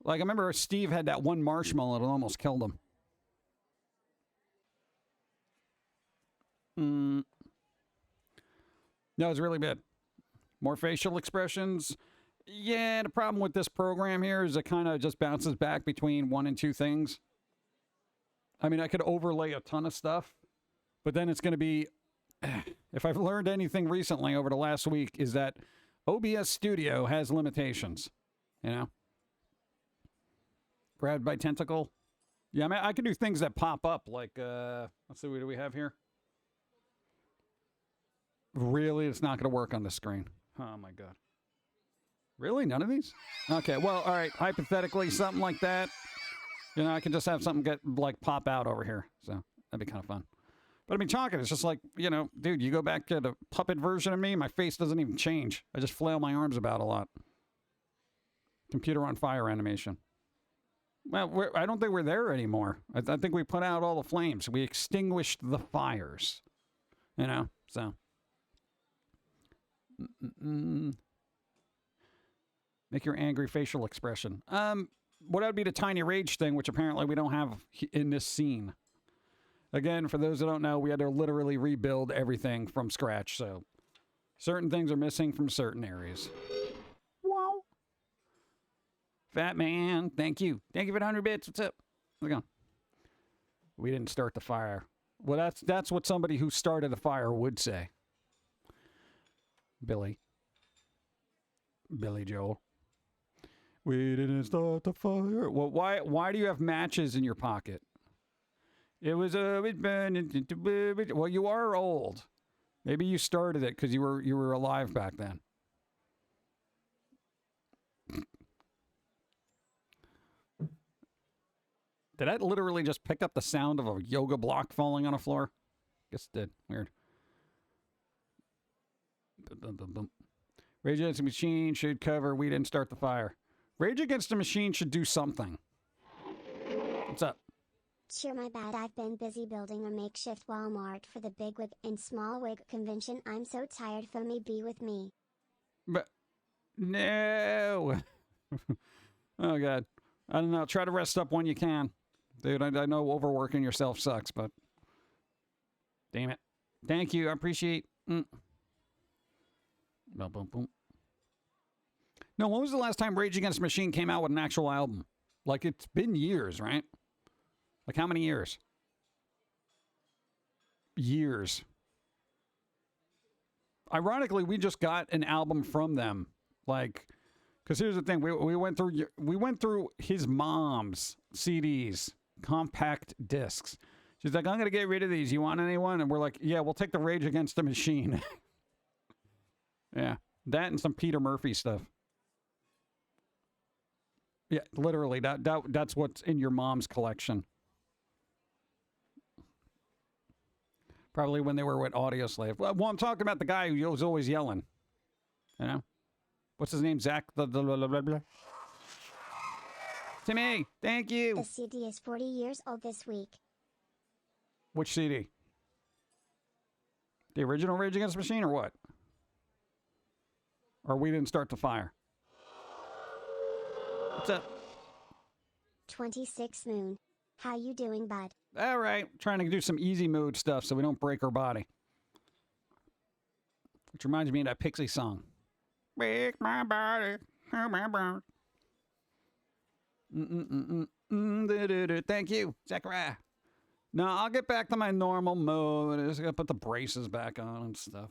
Like, I remember Steve had that one marshmallow that almost killed him. No, it's really bad. More facial expressions. Yeah, the problem with this program here is it kind of just bounces back between 1 and 2 things. I mean, I could overlay a ton of stuff, but then it's going to be... If I've learned anything recently over the last week is that OBS Studio has limitations, you know? Grabbed by tentacle. Yeah, I mean, I can do things that pop up, like, let's see, what do we have here? Really? It's not going to work on the screen. Oh, my God. Really? None of these? Okay, well, all right, hypothetically, something like that. You know, I can just have something get, like, pop out over here, so that'd be kind of fun. But I mean, talking, it's just like, you know, dude, you go back to the puppet version of me, my face doesn't even change. I just flail my arms about a lot. Computer on fire animation. Well, I don't think we're there anymore. I think we put out all the flames. We extinguished the fires. You know, so. Make your angry facial expression. What would be the tiny rage thing, which apparently we don't have in this scene. Again, for those that don't know, we had to literally rebuild everything from scratch, so certain things are missing from certain areas. Wow. Fat man, thank you. Thank you for the 100 bits. What's up? How's it going? We didn't start the fire. Well, that's what somebody who started a fire would say. Billy Joel. We didn't start the fire. Well, why do you have matches in your pocket? It was burning. Well, you are old. Maybe you started it because you were alive back then. Did that literally just pick up the sound of a yoga block falling on a floor? Guess it did. Weird. Rage Against the Machine should cover We Didn't Start the Fire. Rage Against the Machine should do something. What's up? Sure, my bad. I've been busy building a makeshift Walmart for the Big Wig and Small Wig convention. I'm so tired. Foamy, be with me. But no. Oh God. I don't know. Try to rest up when you can. Dude, I know overworking yourself sucks, but damn it. Thank you. I appreciate. Boom, boom, boom. No, when was the last time Rage Against the Machine came out with an actual album? Like, it's been years, right? Like, how many years? Years. Ironically, we just got an album from them. Like, because here's the thing. We went through his mom's CDs, compact discs. She's like, I'm going to get rid of these. You want anyone? And we're like, yeah, we'll take the Rage Against the Machine. Yeah. That and some Peter Murphy stuff. Yeah, literally. That's what's in your mom's collection. Probably when they were with Audio Slave. Well, I'm talking about the guy who was always yelling. You know? What's his name? Zach? Timmy, thank you. The CD is 40 years old this week. Which CD? The original Rage Against the Machine or what? Or we didn't start the fire? What's up? 26 Moon. How you doing, bud? All right. Trying to do some easy mode stuff so we don't break our body. Which reminds me of that Pixie song. Break my body. Thank you, Zachariah. No, I'll get back to my normal mode. I just gotta put the braces back on and stuff.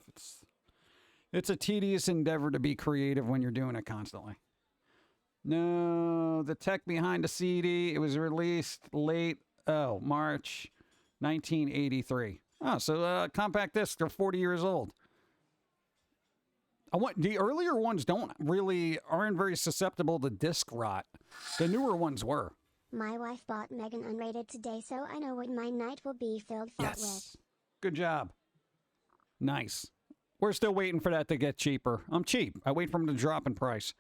It's a tedious endeavor to be creative when you're doing it constantly. No, the tech behind the CD, it was released March 1983. Oh, so compact discs are 40 years old. The earlier ones aren't very susceptible to disc rot. The newer ones were. My wife bought Megan Unrated today, so I know what my night will be filled with. Good job. Nice. We're still waiting for that to get cheaper. I'm cheap. I wait for them to drop in price.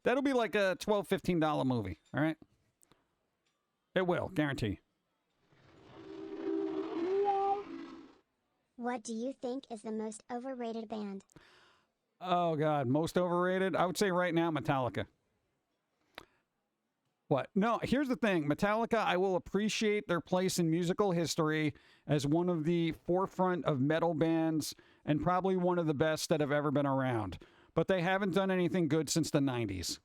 That'll be like a $12, $15 movie, all right? It will, guarantee. What do you think is the most overrated band? Oh, God, most overrated? I would say right now, Metallica. What? No, here's the thing. Metallica, I will appreciate their place in musical history as one of the forefront of metal bands and probably one of the best that have ever been around. But they haven't done anything good since the 90s.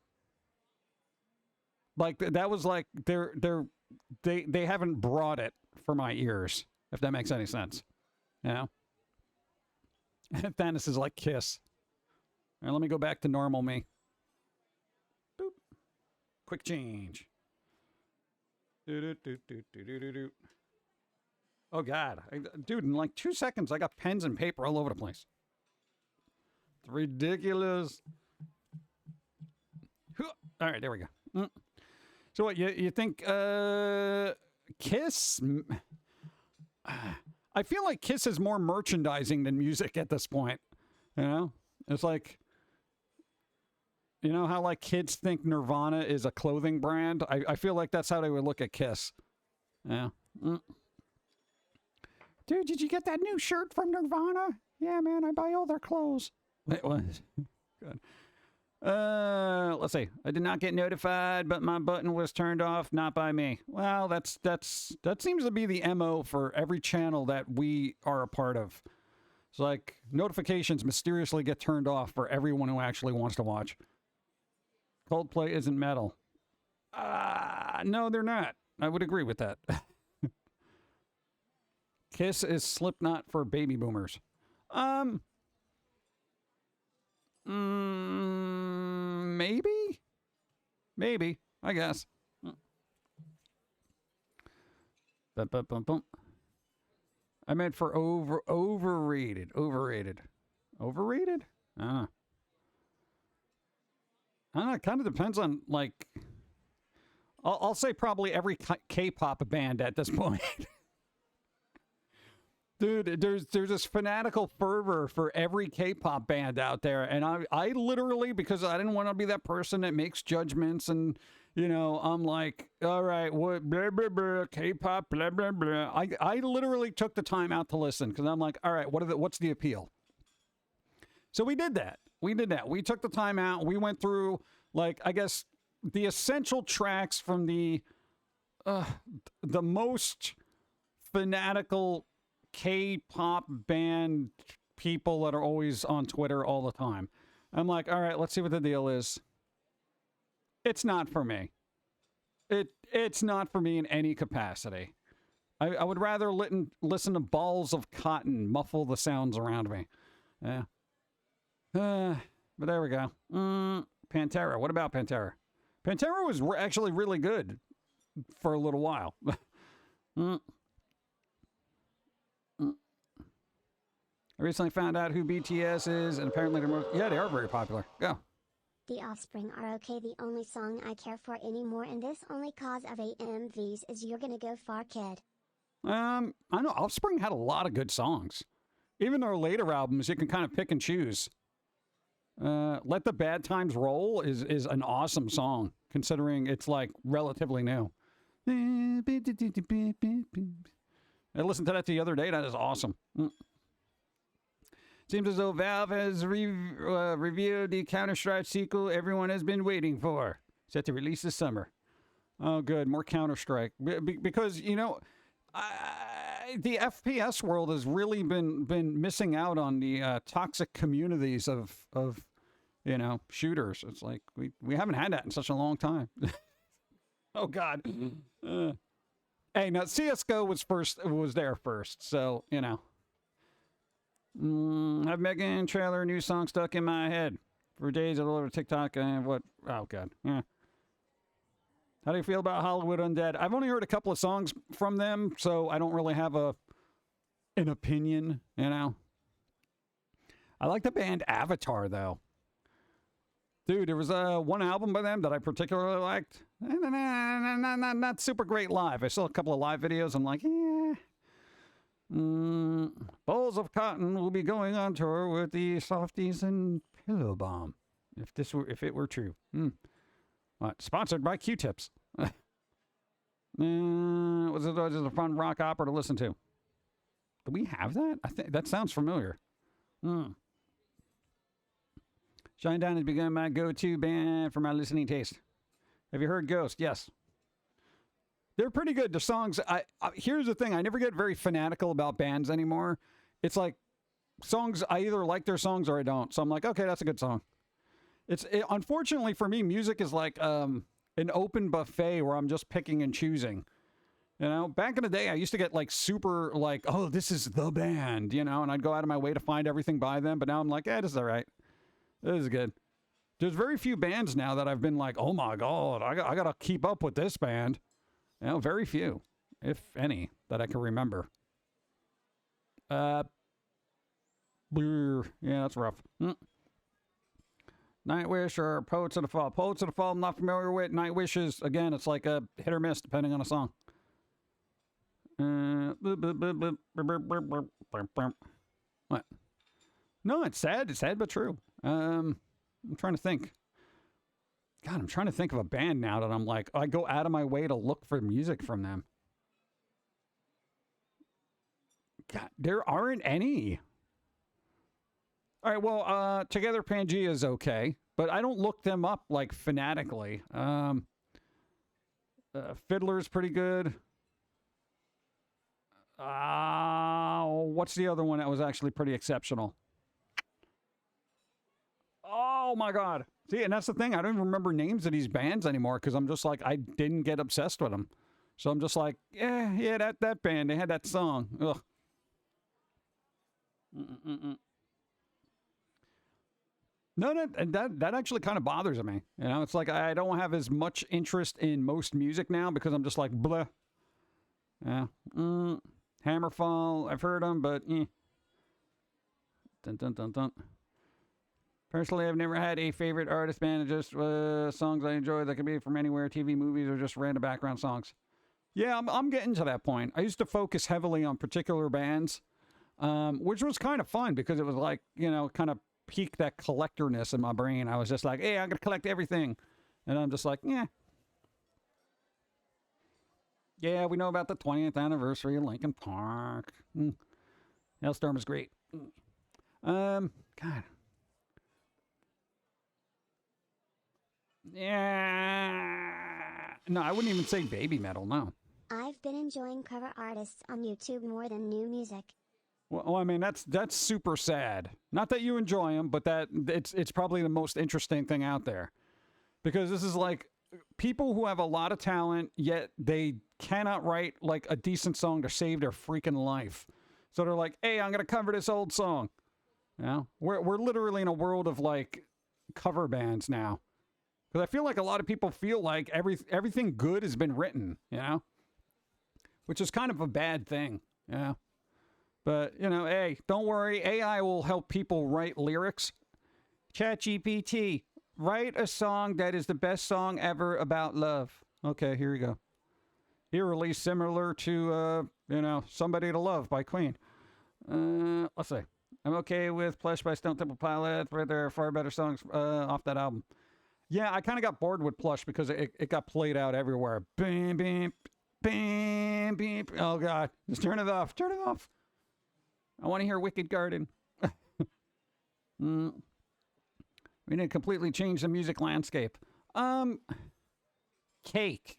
Like, that was like, they haven't brought it for my ears, if that makes any sense. You know? Thanos is like Kiss. All right, let me go back to normal me. Boop. Quick change. Oh, God. Dude, in like 2 seconds, I got pens and paper all over the place. It's ridiculous. All right, there we go. So what, you think Kiss? I feel like Kiss is more merchandising than music at this point. You know? It's like, you know how like kids think Nirvana is a clothing brand? I feel like that's how they would look at Kiss. Yeah. Dude, did you get that new shirt from Nirvana? Yeah, man, I buy all their clothes. Wait, what? Good. Let's see. I did not get notified, but my button was turned off, not by me. Well, that seems to be the MO for every channel that we are a part of. It's like notifications mysteriously get turned off for everyone who actually wants to watch. Coldplay isn't metal. No, they're not. I would agree with that. Kiss is Slipknot for baby boomers. Maybe, I guess. Bum, bum, bum, bum. I meant for overrated. Overrated? I don't know. It kind of depends on, like, I'll say probably every K-pop band at this point. Dude, there's this fanatical fervor for every K-pop band out there. And I literally, because I didn't want to be that person that makes judgments and, you know, I'm like, all right, what, blah, blah, blah, K-pop, blah, blah, blah. I literally took the time out to listen because I'm like, all right, what's the appeal? So we did that. We took the time out. We went through, like, I guess, the essential tracks from the the most fanatical K-pop band people that are always on Twitter all the time. I'm like, all right, let's see what the deal is. It's not for me. It's not for me in any capacity. I would rather listen to balls of cotton muffle the sounds around me. Yeah. But there we go. Pantera. What about Pantera? Pantera was actually really good for a little while. I recently found out who BTS is, and apparently they're they are very popular. Go. The Offspring are okay. The only song I care for anymore, and this only cause of AMVs, is You're Gonna Go Far, Kid. I know Offspring had a lot of good songs. Even their later albums, you can kind of pick and choose. Let the Bad Times Roll is an awesome song, considering it's like relatively new. I listened to that the other day. That is awesome. Seems as though Valve has reviewed the Counter-Strike sequel everyone has been waiting for. Set to release this summer. Oh, good. More Counter-Strike. Because, you know, the FPS world has really been missing out on the toxic communities of you know, shooters. It's like we haven't had that in such a long time. Oh, God. Hey, now, CSGO was there first, so, you know. Have Megan trailer new song stuck in my head for days all over TikTok and what? Oh God, yeah. How do you feel about Hollywood Undead? I've only heard a couple of songs from them, so I don't really have an opinion. You know, I like the band Avatar though. Dude, there was one album by them that I particularly liked. Not super great live. I saw a couple of live videos. I'm like, yeah. Balls of Cotton will be going on tour with the Softies and Pillow Bomb. If it were true. What? Sponsored by Q-Tips. Was it just a fun rock opera to listen to? Do we have that? I think that sounds familiar. Shinedown has become my go-to band for my listening taste. Have you heard Ghost? Yes. They're pretty good. The songs, here's the thing. I never get very fanatical about bands anymore. It's like songs, I either like their songs or I don't. So I'm like, okay, that's a good song. Unfortunately for me, music is like an open buffet where I'm just picking and choosing. You know, back in the day, I used to get like super like, oh, this is the band, you know, and I'd go out of my way to find everything by them. But now I'm like, this is all right. This is good. There's very few bands now that I've been like, oh my God, I got to keep up with this band. You know, very few, if any, that I can remember. Yeah, that's rough. Nightwish or Poets of the Fall. Poets of the Fall, I'm not familiar with. Nightwish is, again, it's like a hit or miss depending on a song. What? No, it's sad. It's sad but true. I'm trying to think. God, I'm trying to think of a band now that I'm like, I go out of my way to look for music from them. God, there aren't any. All right, well, Together Pangea is okay, but I don't look them up like fanatically. Fiddler's pretty good. What's the other one that was actually pretty exceptional? Oh my God. See, and that's the thing. I don't even remember names of these bands anymore because I'm just like, I didn't get obsessed with them. So I'm just like, yeah, that band, they had that song. Ugh. No, that actually kind of bothers me. You know, it's like I don't have as much interest in most music now because I'm just like, bleh. Yeah. Hammerfall, I've heard them, but Dun, dun, dun, dun. Personally, I've never had a favorite artist band. Just songs I enjoy that can be from anywhere, TV, movies, or just random background songs. Yeah, I'm getting to that point. I used to focus heavily on particular bands, which was kind of fun because it was like, you know, kind of piqued that collectorness in my brain. I was just like, hey, I'm going to collect everything. And I'm just like, yeah. Yeah, we know about the 20th anniversary of Linkin Park. Hailstorm is great. God. Yeah. No, I wouldn't even say baby metal. No. I've been enjoying cover artists on YouTube more than new music. Well, I mean, that's super sad. Not that you enjoy them, but that it's probably the most interesting thing out there, because this is like people who have a lot of talent, yet they cannot write like a decent song to save their freaking life. So they're like, "Hey, I'm gonna cover this old song." You know, we're literally in a world of like cover bands now, because I feel like a lot of people feel like everything good has been written. You know, which is kind of a bad thing. You know. But, you know, hey, don't worry. AI will help people write lyrics. ChatGPT, write a song that is the best song ever about love. Okay, here you go. Here, released similar to, you know, Somebody to Love by Queen. Let's see. I'm okay with Plush by Stone Temple Pilots, but there are far better songs off that album. Yeah, I kind of got bored with Plush because it got played out everywhere. Bam, bam, bam, bam. Oh, God. Just turn it off. Turn it off. I want to hear Wicked Garden. We didn't completely change the music landscape. Cake.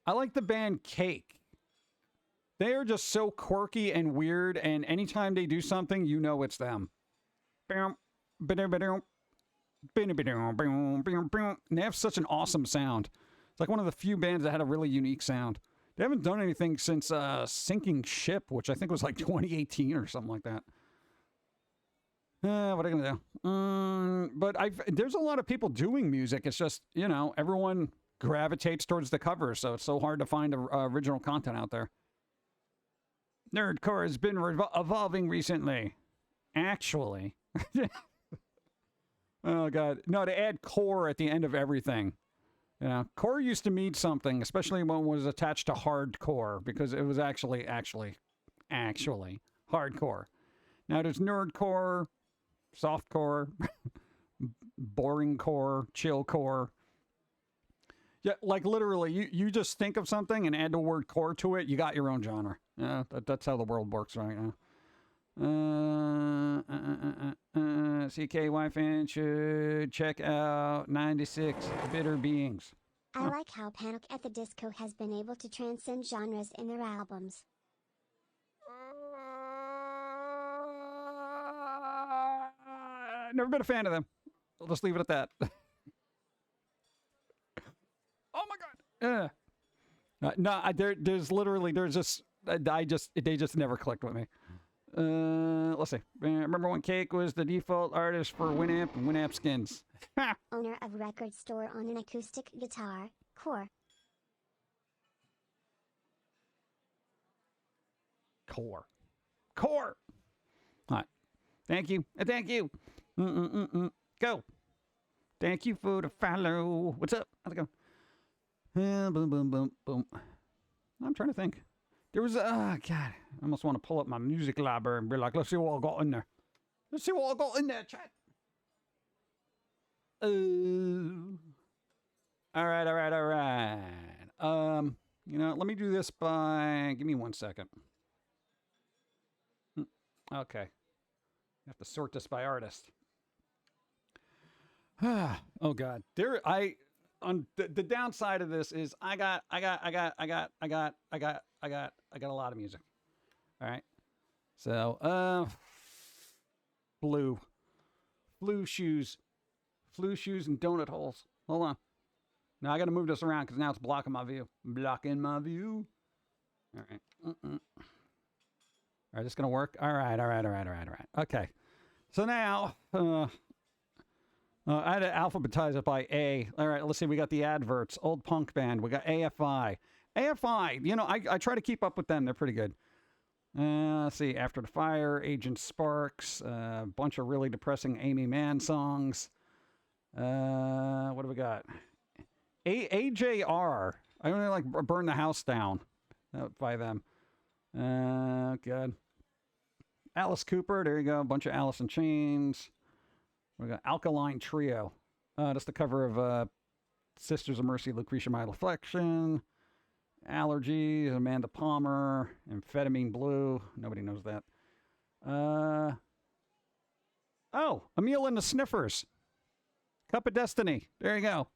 I like the band Cake. They are just so quirky and weird, and anytime they do something, you know it's them. And they have such an awesome sound. It's like one of the few bands that had a really unique sound. They haven't done anything since Sinking Ship, which I think was like 2018 or something like that. What are you going to do? But there's a lot of people doing music. It's just, you know, everyone gravitates towards the cover, so it's so hard to find original content out there. Nerdcore has been evolving recently. Actually. Oh, God. No, to add core at the end of everything. You know, core used to mean something, especially when it was attached to hardcore, because it was actually hardcore. Now there's nerdcore, softcore, boring core, chill core. Yeah, like literally, you just think of something and add the word core to it, you got your own genre. Yeah, that's how the world works right now. CKY fan should check out 96 Bitter Beings. I like how Panic at the Disco has been able to transcend genres in their albums. Never been a fan of them. I'll just leave it at that. Oh my God. No, they just never clicked with me. Let's see. Remember when Cake was the default artist for Winamp and Winamp skins? Owner of record store on an acoustic guitar, Core. Core. All right. Thank you. Thank you. Go. Thank you for the follow. What's up? How's it going? Boom, boom, boom, boom. I'm trying to think. There was God, I almost want to pull up my music library and be like, let's see what I got in there. Let's see what I got in there, chat. All right. You know, let me do this by, give me 1 second. Okay. I have to sort this by artist. Oh God. On the downside of this is I got a lot of music. All right. So, flu shoes and donut holes. Hold on. Now I got to move this around because now it's blocking my view. All right. All right. This going to work. All right. Okay. So now, I had to alphabetize it by A. All right, let's see. We got the adverts. Old punk band. We got AFI. AFI, you know, I try to keep up with them. They're pretty good. Let's see. After the Fire, Agent Sparks, a bunch of really depressing Amy Mann songs. What do we got? AJR. I only like Burn the House Down by them. Good. Alice Cooper. There you go. A bunch of Alice in Chains. We got Alkaline Trio. That's the cover of Sisters of Mercy, Lucretia My Reflection. Allergies, Amanda Palmer. Amphetamine Blue. Nobody knows that. Oh, Emil and the Sniffers. Cup of Destiny. There you go.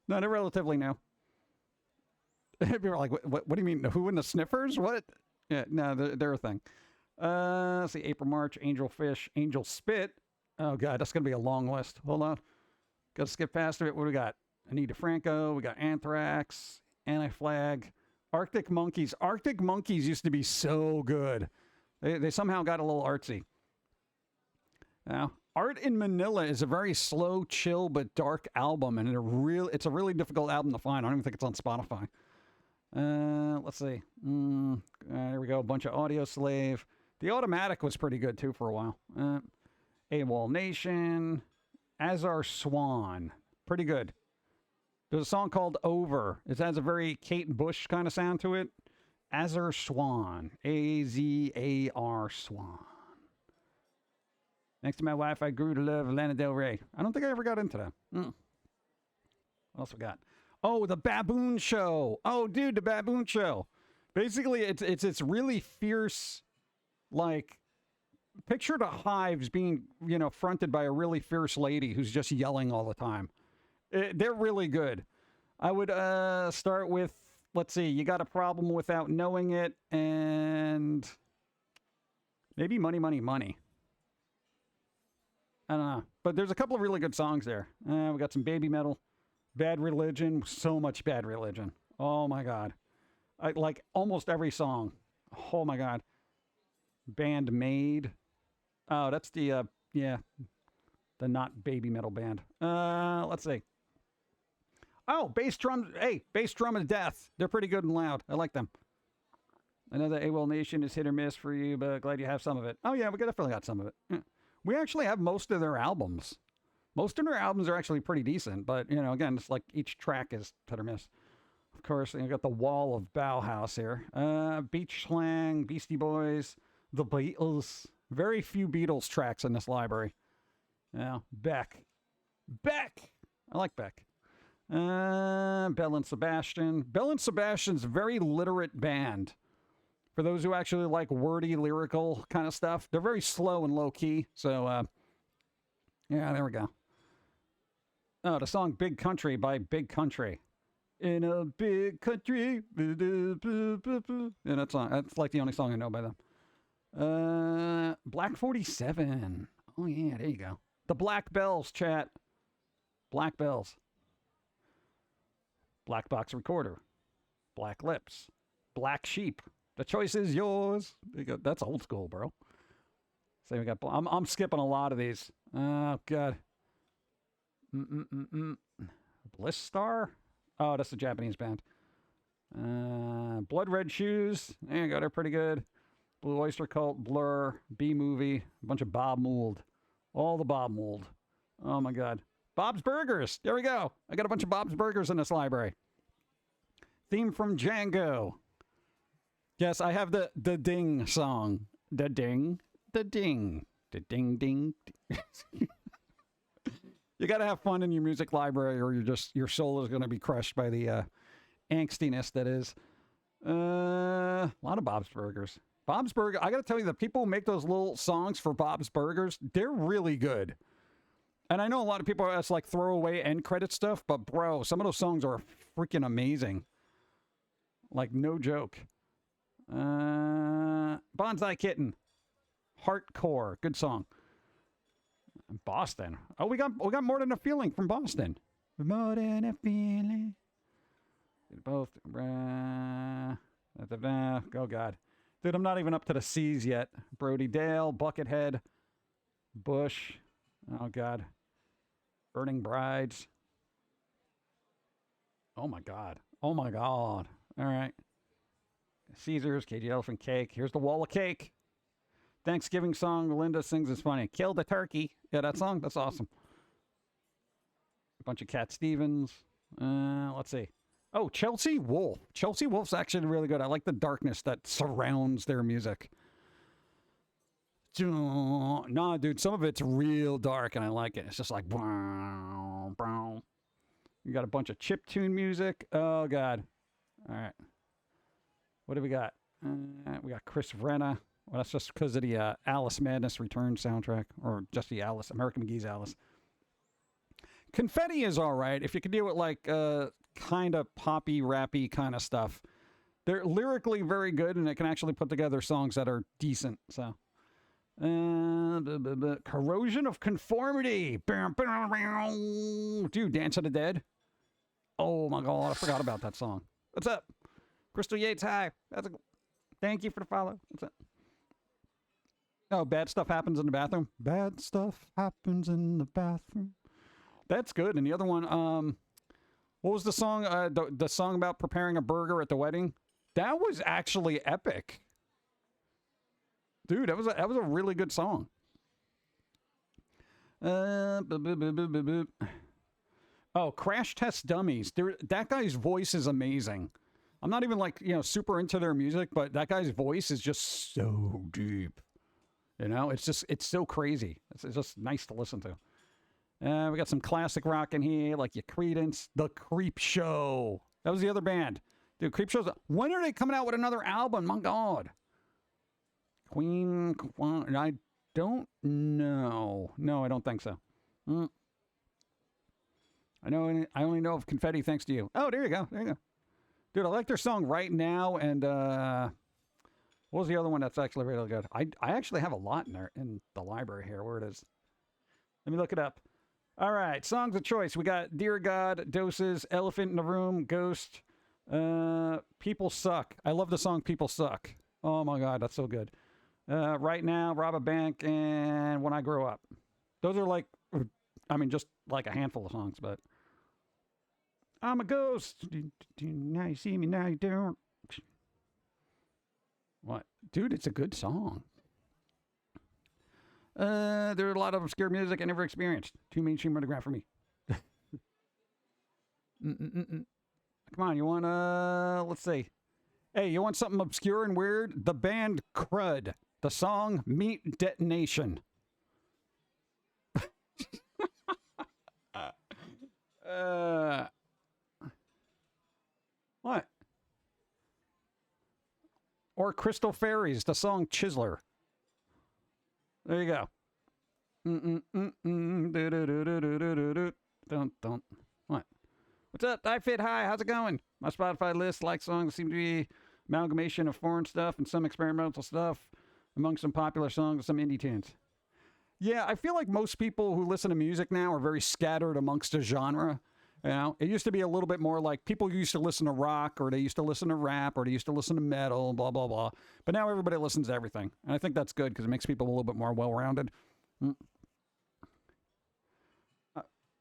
No, they're relatively new. People are like, what do you mean? Who in the Sniffers? What? Yeah, no, they're a thing. Let's see, April, March, Angel Fish, Angel Spit. Oh, God, that's going to be a long list. Hold on. Got to skip past it. What do we got? Anita Franco. We got Anthrax, Anti-Flag, Arctic Monkeys. Arctic Monkeys used to be so good. They somehow got a little artsy. Now, Art in Manila is a very slow, chill, but dark album, and it's a really difficult album to find. I don't even think it's on Spotify. Let's see. Here we go. A bunch of Audio Slave. The Automatic was pretty good, too, for a while. AWOL Nation. Azar Swan. Pretty good. There's a song called Over. It has a very Kate Bush kind of sound to it. Azar Swan. A-Z-A-R Swan. Next to my wife, I grew to love Lana Del Rey. I don't think I ever got into that. What else we got? Oh, the Baboon Show. Oh, dude, the Baboon Show. Basically, it's really fierce, like, picture the Hives being, fronted by a really fierce lady who's just yelling all the time. They're really good. I would start with, let's see, You Got a Problem Without Knowing It, and maybe Money, Money, Money. I don't know. But there's a couple of really good songs there. We got some Baby Metal. Bad Religion. So much Bad Religion. Oh, my God. I like almost every song. Oh, my God. Band Made. Oh, that's the not Baby Metal band. Let's see. Oh, Bass Drum. Hey, Bass Drum of Death. They're pretty good and loud. I like them. I know that AWOL Nation is hit or miss for you, but glad you have some of it. Oh, yeah, we definitely got some of it. Yeah. We actually have most of their albums. Most of their albums are actually pretty decent, but, again, it's like each track is hit or miss. Of course, you got the Wall of Bauhaus here. Beach Slang, Beastie Boys, The Beatles. Very few Beatles tracks in this library. Yeah, Beck. I like Beck. Belle and Sebastian. Belle and Sebastian's a very literate band. For those who actually like wordy, lyrical kind of stuff. They're very slow and low-key. So, yeah, there we go. Oh, the song Big Country by Big Country. In a big country. Yeah, that's like the only song I know by them. Black 47. Oh, yeah, there you go. The Black Bells, chat. Black Bells. Black Box Recorder. Black Lips. Black Sheep. The choice is yours. That's old school, bro. So we got. I'm skipping a lot of these. Oh God. Bliss Star. Oh, that's a Japanese band. Blood Red Shoes. There you go. They're pretty good. Blue Oyster Cult. Blur. B Movie. A bunch of Bob Mould. All the Bob Mould. Oh my God. Bob's Burgers. There we go. I got a bunch of Bob's Burgers in this library. Theme from Django. Yes, I have the ding song. The ding. The ding. The ding ding. You got to have fun in your music library or your soul is going to be crushed by the angstiness that is. A lot of Bob's Burgers. Bob's Burgers. I got to tell you, the people who make those little songs for Bob's Burgers, they're really good. And I know a lot of people that's like throwaway end credit stuff, but bro, some of those songs are freaking amazing. Like no joke. Bonsai Kitten. Heartcore. Good song. Boston. Oh, we got More Than a Feeling from Boston. More Than a Feeling. Both. Oh, God. Dude, I'm not even up to the C's yet. Brody Dale. Buckethead. Bush. Oh, God. Burning Brides. Oh, my God. Oh, my God. All right. Caesars, KG Elephant Cake. Here's the Wall of Cake. Thanksgiving song Linda sings is funny. Kill the Turkey. Yeah, that song, that's awesome. A bunch of Cat Stevens. Let's see. Oh, Chelsea Wolfe. Chelsea Wolfe's actually really good. I like the darkness that surrounds their music. Nah, dude, some of it's real dark and I like it. It's just like, brown, brown. You got a bunch of chiptune music. Oh, God. All right. What do we got? We got Chris Vrenna. Well, that's just because of the Alice Madness Return soundtrack, or just the Alice, American McGee's Alice. Confetti is all right if you can deal with like kind of poppy, rappy kind of stuff. They're lyrically very good, and it can actually put together songs that are decent. So, Corrosion of Conformity. Dude, Dance of the Dead. Oh my God, I forgot about that song. What's up? Crystal Yates, hi. Thank you for the follow. What's up? Oh, Bad Stuff Happens in the Bathroom. Bad stuff happens in the bathroom. That's good. And the other one, what was the song? The song about preparing a burger at the wedding? That was actually epic. Dude, that was a really good song. Oh, Crash Test Dummies. That guy's voice is amazing. I'm not even like, super into their music, but that guy's voice is just so deep. It's so crazy. It's just nice to listen to. We got some classic rock in here, like your Creedence, The Creep Show. That was the other band. Dude, Creep Show's... When are they coming out with another album? My God. Queen... I don't know. No, I don't think so. I only know of Confetti thanks to you. Oh, there you go. There you go. Dude, I like their song Right Now, and what was the other one that's actually really good? I actually have a lot in the library here. Where it is. Let me look it up. All right, songs of choice. We got Dear God, Doses, Elephant in the Room, Ghost, People Suck. I love the song People Suck. Oh my God, that's so good. Right Now, Rob a Bank, and When I Grow Up. Those are like, just like a handful of songs, but I'm a ghost. Now you see me, now you don't. What? Dude, it's a good song. There are a lot of obscure music I never experienced. Too mainstream underground for me. Come on, you want, let's see. Hey, you want something obscure and weird? The band Crud. The song Meat Detonation. What? Or Crystal Fairies, the song Chiseler. There you go. Don't. What? What's up? I Fit High. How's it going? My Spotify list, like songs, seem to be amalgamation of foreign stuff and some experimental stuff among some popular songs and some indie tunes. Yeah, I feel like most people who listen to music now are very scattered amongst a genre. It used to be a little bit more like people used to listen to rock, or they used to listen to rap, or they used to listen to metal, blah, blah, blah. But now everybody listens to everything. And I think that's good because it makes people a little bit more well-rounded.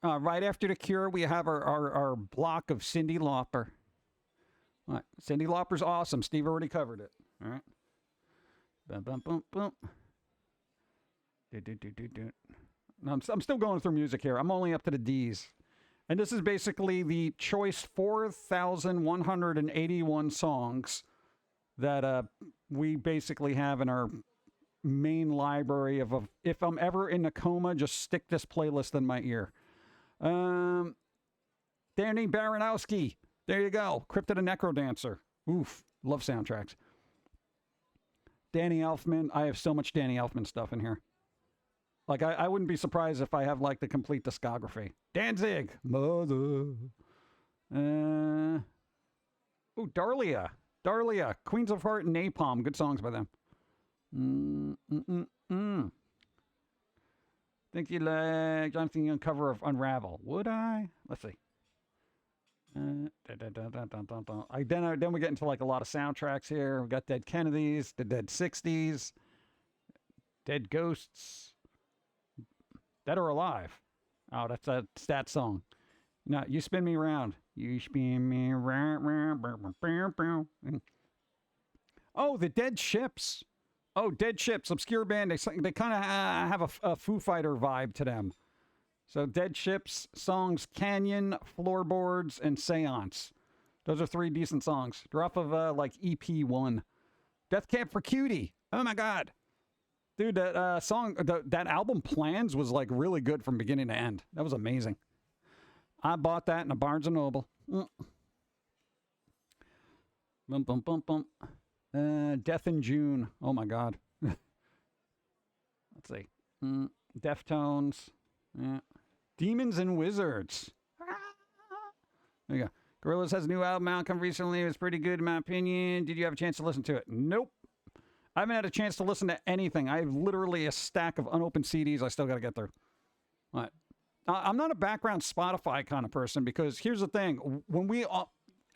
Right after The Cure, we have our block of Cyndi Lauper. All right. Cyndi Lauper's awesome. Steve already covered it. All right. Bum, bum, bum, bum. No, I'm still going through music here. I'm only up to the D's. And this is basically the choice 4,181 songs that we basically have in our main library of if I'm ever in a coma, just stick this playlist in my ear. Danny Baranowski. There you go. Crypt of the Necrodancer. Oof. Love soundtracks. Danny Elfman. I have so much Danny Elfman stuff in here. Like, I wouldn't be surprised if I have, like, the complete discography. Danzig. Mother. Darlia. Darlia. Queens of Heart and Napalm. Good songs by them. Think you like Jonathan Young cover of Unravel. Would I? Let's see. Then we get into, like, a lot of soundtracks here. We got Dead Kennedys, the Dead 60s, Dead Ghosts. Dead or Alive. Oh, that's that song. No, You Spin Me Round. You spin me round. Oh, the Dead Ships. Oh, Dead Ships, obscure band. They kind of have a Foo Fighter vibe to them. So Dead Ships, songs Canyon, Floorboards, and Seance. Those are 3 decent songs. They're off of like EP1. Death Camp for Cutie. Oh my God. Dude, that song, that album Plans was like really good from beginning to end. That was amazing. I bought that in a Barnes & Noble. Bum, bum, bum, bum. Death in June. Oh my God. Let's see. Deftones. Yeah. Demons and Wizards. There you go. Gorillaz has a new album out come recently. It was pretty good in my opinion. Did you have a chance to listen to it? Nope. I haven't had a chance to listen to anything. I have literally a stack of unopened CDs I still got to get through. What? I'm not a background Spotify kind of person because here's the thing. When we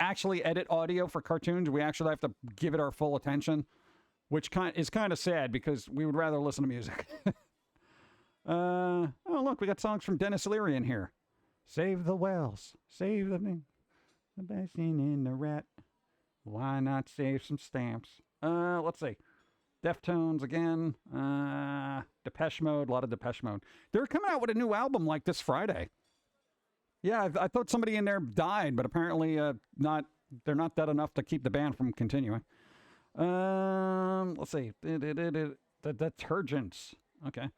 actually edit audio for cartoons, we actually have to give it our full attention, which is kind of sad because we would rather listen to music. Oh, look, we got songs from Dennis Leary in here. Save the whales. Save the thing. The basin in the rat. Why not save some stamps? Let's see. Deftones again. Depeche Mode. A lot of Depeche Mode. They're coming out with a new album like this Friday. Yeah, I thought somebody in there died, but apparently not. They're not dead enough to keep the band from continuing. Let's see. The Detergents. Okay.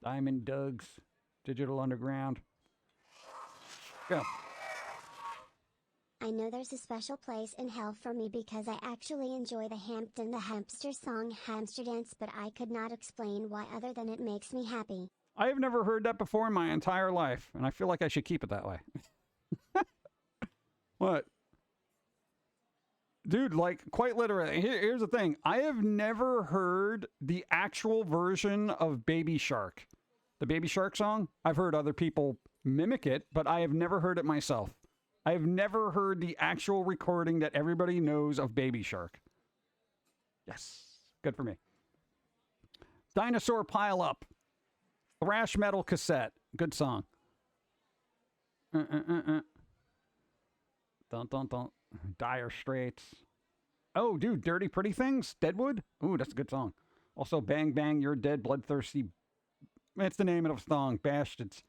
Diamond Dogs. Digital Underground. Go. I know there's a special place in hell for me because I actually enjoy the Hampton the Hamster song Hamster Dance, but I could not explain why other than it makes me happy. I have never heard that before in my entire life, and I feel like I should keep it that way. What? Dude, like, quite literally, here's the thing. I have never heard the actual version of Baby Shark. The Baby Shark song. I've heard other people mimic it, but I have never heard it myself. I have never heard the actual recording that everybody knows of Baby Shark. Yes. Good for me. Dinosaur Pile Up. Thrash Metal Cassette. Good song. Dun, dun, dun. Dire Straits. Oh, dude. Dirty Pretty Things. Deadwood. Ooh, that's a good song. Also, Bang Bang, You're Dead, Bloodthirsty. That's the name of the song. Bastards.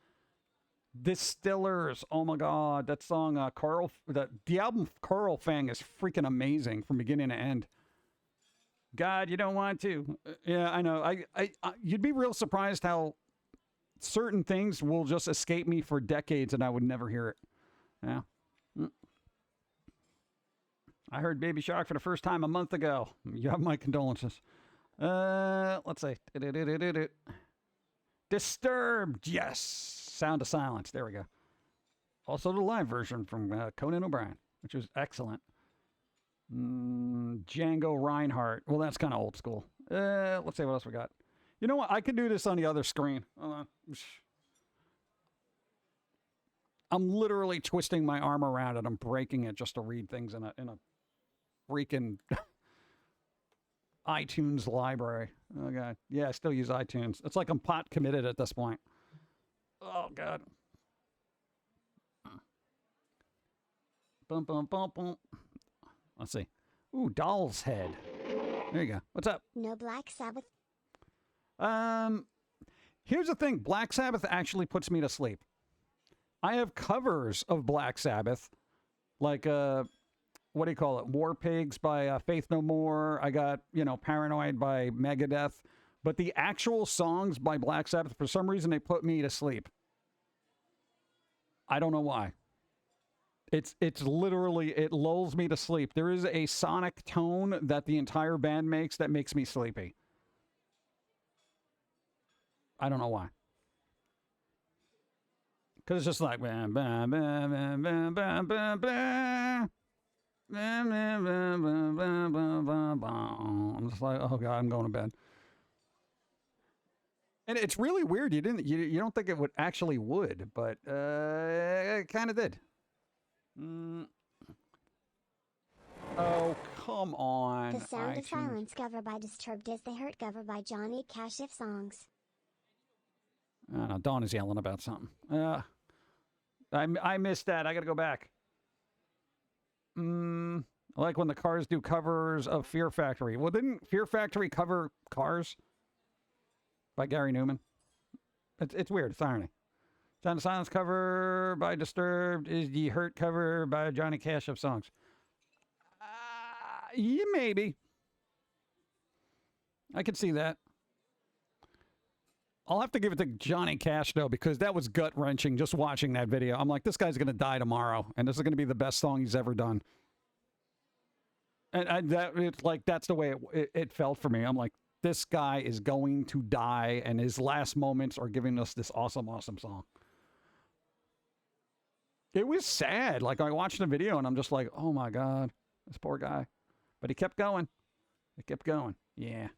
Distillers. Oh my God, that song. The album Coral Fang is freaking amazing from beginning to end. God, you don't want to. Yeah, I know. I you'd be real surprised how certain things will just escape me for decades and I would never hear it. Yeah. I heard Baby Shark for the first time a month ago. You have my condolences. Let's see. Disturbed. Yes. Sound of Silence. There we go. Also the live version from Conan O'Brien, which was excellent. Django Reinhardt. Well, that's kind of old school. Let's see what else we got. You know what? I could do this on the other screen. Hold on. I'm literally twisting my arm around and I'm breaking it just to read things in a freaking iTunes library. Oh God. Yeah, I still use iTunes. It's like I'm pot committed at this point. Oh God. Bum, bum, bum, bum. Let's see. Ooh, Doll's Head. There you go. What's up? No Black Sabbath. Here's the thing. Black Sabbath actually puts me to sleep. I have covers of Black Sabbath, like what do you call it? War Pigs by Faith No More. I got, Paranoid by Megadeth. But the actual songs by Black Sabbath, for some reason, they put me to sleep. I don't know why. It's literally, it lulls me to sleep. There is a sonic tone that the entire band makes that makes me sleepy. I don't know why. Because it's just like, I'm just like, oh God, I'm going to bed. And it's really weird. You don't think it would actually would, but it kind of did. Oh, come on. The Sound of iTunes. Silence cover by Disturbed is the Hurt cover by Johnny Cash if songs. I don't know. Dawn is yelling about something. I missed that. I got to go back. I like when the Cars do covers of Fear Factory. Well, didn't Fear Factory cover Cars by Gary Newman? It's weird. It's irony. Sound of Silence cover by Disturbed is the Hurt cover by Johnny Cash of songs. Yeah, maybe. I could see that. I'll have to give it to Johnny Cash, though, because that was gut-wrenching just watching that video. I'm like, this guy's going to die tomorrow, and this is going to be the best song he's ever done. And it's like, that's the way it felt for me. I'm like, this guy is going to die, and his last moments are giving us this awesome, awesome song. It was sad. Like, I watched the video, and I'm just like, oh, my God, this poor guy. But he kept going. It kept going. Yeah.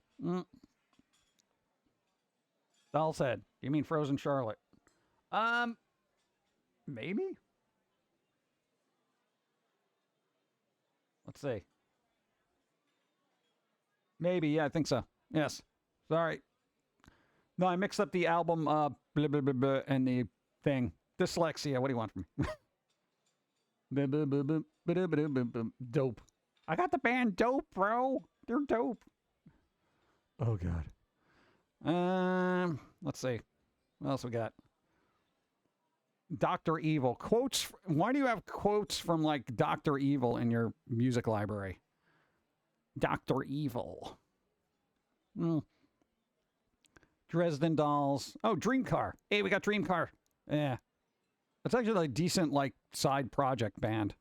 Doll's Head. You mean Frozen Charlotte? Maybe? Let's see. Maybe, yeah, I think so. Yes. Sorry. No, I mixed up the album, blah, blah, blah, blah, and the thing. Dyslexia. What do you want from me? Dope. I got the band Dope, bro. They're dope. Oh, God. Let's see. What else we got? Dr. Evil. Quotes. Why do you have quotes from, like, Dr. Evil in your music library? Dr. Evil. Dresden Dolls. Oh, Dream Car. Hey, we got Dream Car. Yeah. It's actually a decent, like, side project band.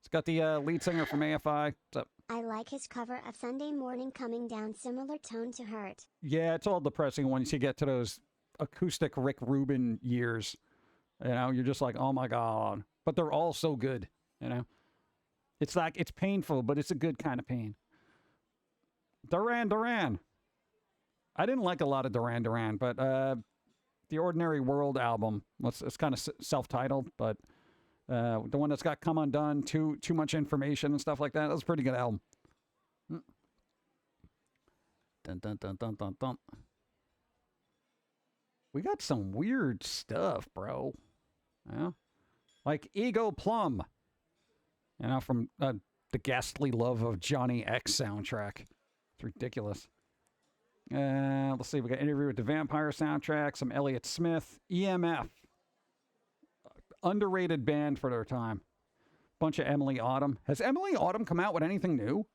It's got the lead singer from AFI. What's up? I like his cover of Sunday Morning Coming Down, similar tone to Hurt. Yeah, it's all depressing once you get to those acoustic Rick Rubin years. You know, you're just like, oh my God. But they're all so good, you know? It's like, it's painful, but it's a good kind of pain. Duran Duran. I didn't like a lot of Duran Duran, but the Ordinary World album, it's kind of self-titled, but the one that's got Come Undone, too much information and stuff like that, that was a pretty good album. Dun, dun, dun, dun, dun, dun. We got some weird stuff, bro. Yeah? Like Ego Plum. You know, from the Ghastly Love of Johnny X soundtrack. It's ridiculous. Let's see. We got Interview with the Vampire soundtrack, some Elliott Smith, EMF. Underrated band for their time. Bunch of Emily Autumn. Has Emily Autumn come out with anything new?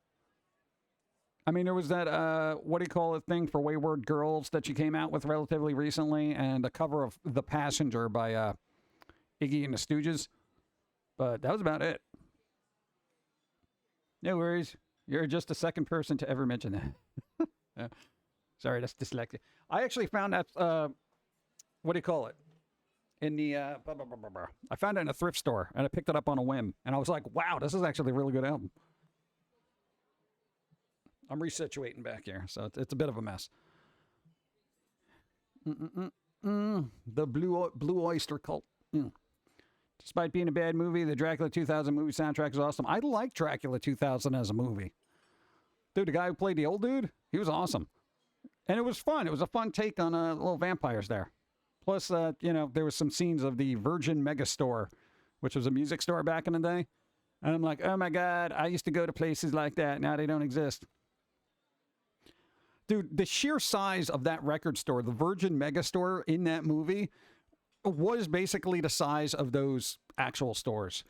I mean, there was that, what do you call it, thing for Wayward Girls that she came out with relatively recently, and a cover of The Passenger by Iggy and the Stooges. But that was about it. No worries. You're just the second person to ever mention that. Yeah. Sorry, that's dyslexia. I actually found that, what do you call it? In the, I found it in a thrift store, and I picked it up on a whim. And I was like, wow, this is actually a really good album. I'm resituating back here, so it's a bit of a mess. The Blue Oyster Cult. Despite being a bad movie, the Dracula 2000 movie soundtrack is awesome. I like Dracula 2000 as a movie. Dude, the guy who played the old dude, he was awesome. And it was fun. It was a fun take on little vampires there. Plus, you know, there was some scenes of the Virgin Megastore, which was a music store back in the day. And I'm like, oh my God, I used to go to places like that. Now they don't exist. Dude, the sheer size of that record store, the Virgin Megastore in that movie, was basically the size of those actual stores.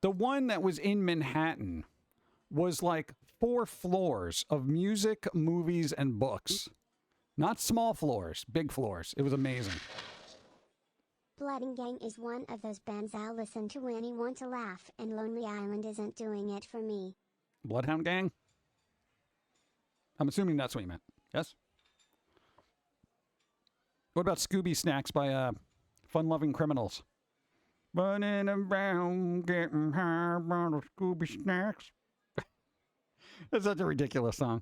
The one that was in Manhattan was like 4 floors of music, movies, and books. Not small floors, big floors. It was amazing. Blood and Gang is one of those bands I'll listen to when I want to laugh, and Lonely Island isn't doing it for me. Bloodhound Gang? I'm assuming that's what you meant. Yes? What about Scooby Snacks by Fun Loving Criminals? Running around, getting high on the Scooby Snacks. That's such a ridiculous song.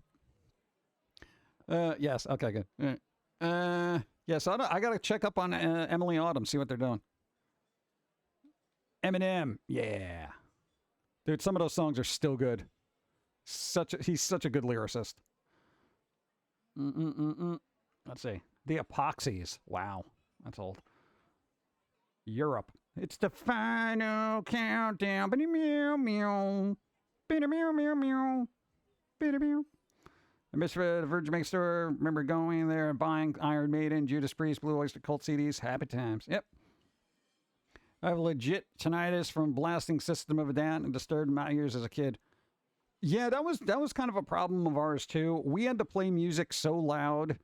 Yes, okay, good. Yeah, so I got to check up on Emily Autumn, see what they're doing. Eminem, yeah. Dude, some of those songs are still good. He's such a good lyricist. Let's see. The Epoxies. Wow, that's old. Europe. It's the final countdown. Meow meow. Meow meow meow. Meow. I miss the Virgin Megastore. Remember going there and buying Iron Maiden, Judas Priest, Blue Oyster Cult CDs. Happy times. Yep. I have legit tinnitus from blasting System of a Down and disturbed my ears as a kid. Yeah, that was kind of a problem of ours too. We had to play music so loud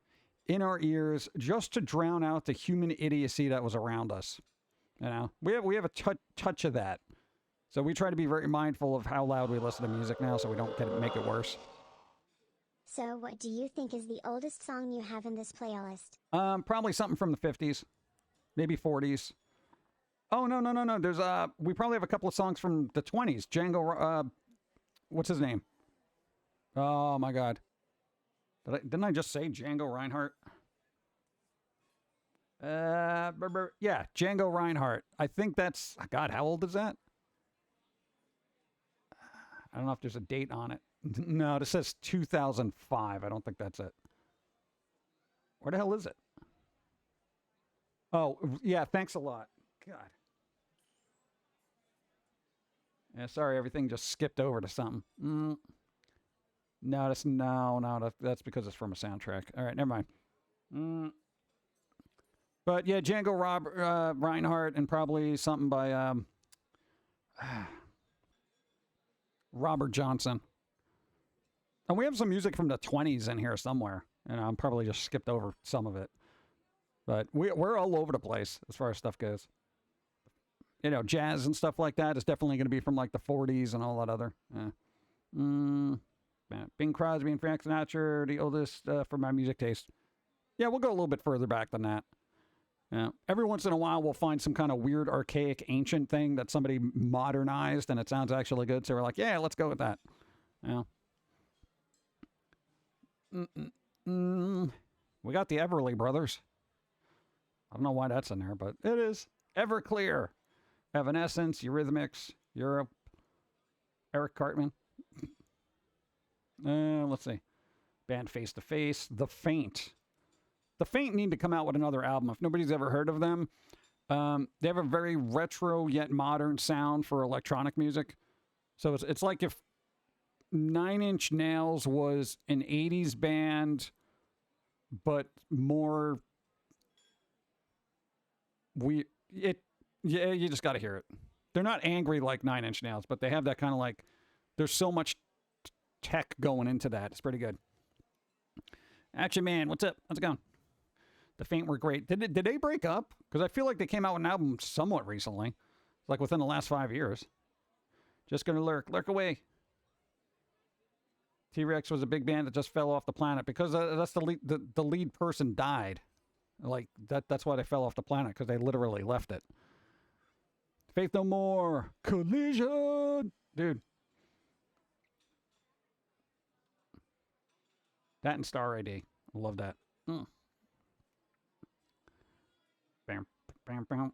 in our ears just to drown out the human idiocy that was around us. You know, we have a touch of that. So we try to be very mindful of how loud we listen to music now so we don't make it worse. So what do you think is the oldest song you have in this playlist? Probably something from the 50s, maybe 40s. Oh, no, no, no, no. There's we probably have a couple of songs from the 20s. Django, what's his name? Oh my God. Didn't I just say Django Reinhardt? Yeah, Django Reinhardt. I think that's, God, how old is that? I don't know if there's a date on it. No, this says 2005. I don't think that's it. Where the hell is it? Oh, yeah, thanks a lot. God. Yeah, sorry, everything just skipped over to something. No, that's because it's from a soundtrack. All right, never mind. But yeah, Django Reinhardt and probably something by Robert Johnson. And we have some music from the 20s in here somewhere. And I'm probably just skipped over some of it. But we're all over the place as far as stuff goes. You know, jazz and stuff like that is definitely going to be from like the 40s and all that other. Bing Crosby and Frank Sinatra are the oldest for my music taste. Yeah, we'll go a little bit further back than that. Yeah. Every once in a while, we'll find some kind of weird, archaic, ancient thing that somebody modernized, and it sounds actually good. So we're like, yeah, let's go with that. Yeah. We got the Everly Brothers. I don't know why that's in there, but it is. Everclear, Evanescence, Eurythmics, Europe, Eric Cartman. Let's see. Band Face to Face, The Faint. The Faint need to come out with another album. If nobody's ever heard of them, they have a very retro yet modern sound for electronic music. So it's like if Nine Inch Nails was an 80s band, but more... Yeah, you just got to hear it. They're not angry like Nine Inch Nails, but they have that kind of like... There's so much tech going into that. It's pretty good. Action Man, what's up? How's it going? The Faint were great. Did they break up? Because I feel like they came out with an album somewhat recently. Like within the last 5 years. Just gonna lurk away. T-Rex was a big band that just fell off the planet because that's the lead person died. Like that's why they fell off the planet, because they literally left it. Faith No More. Collision. Dude. That and Star ID. I love that. Bam, bam, bam.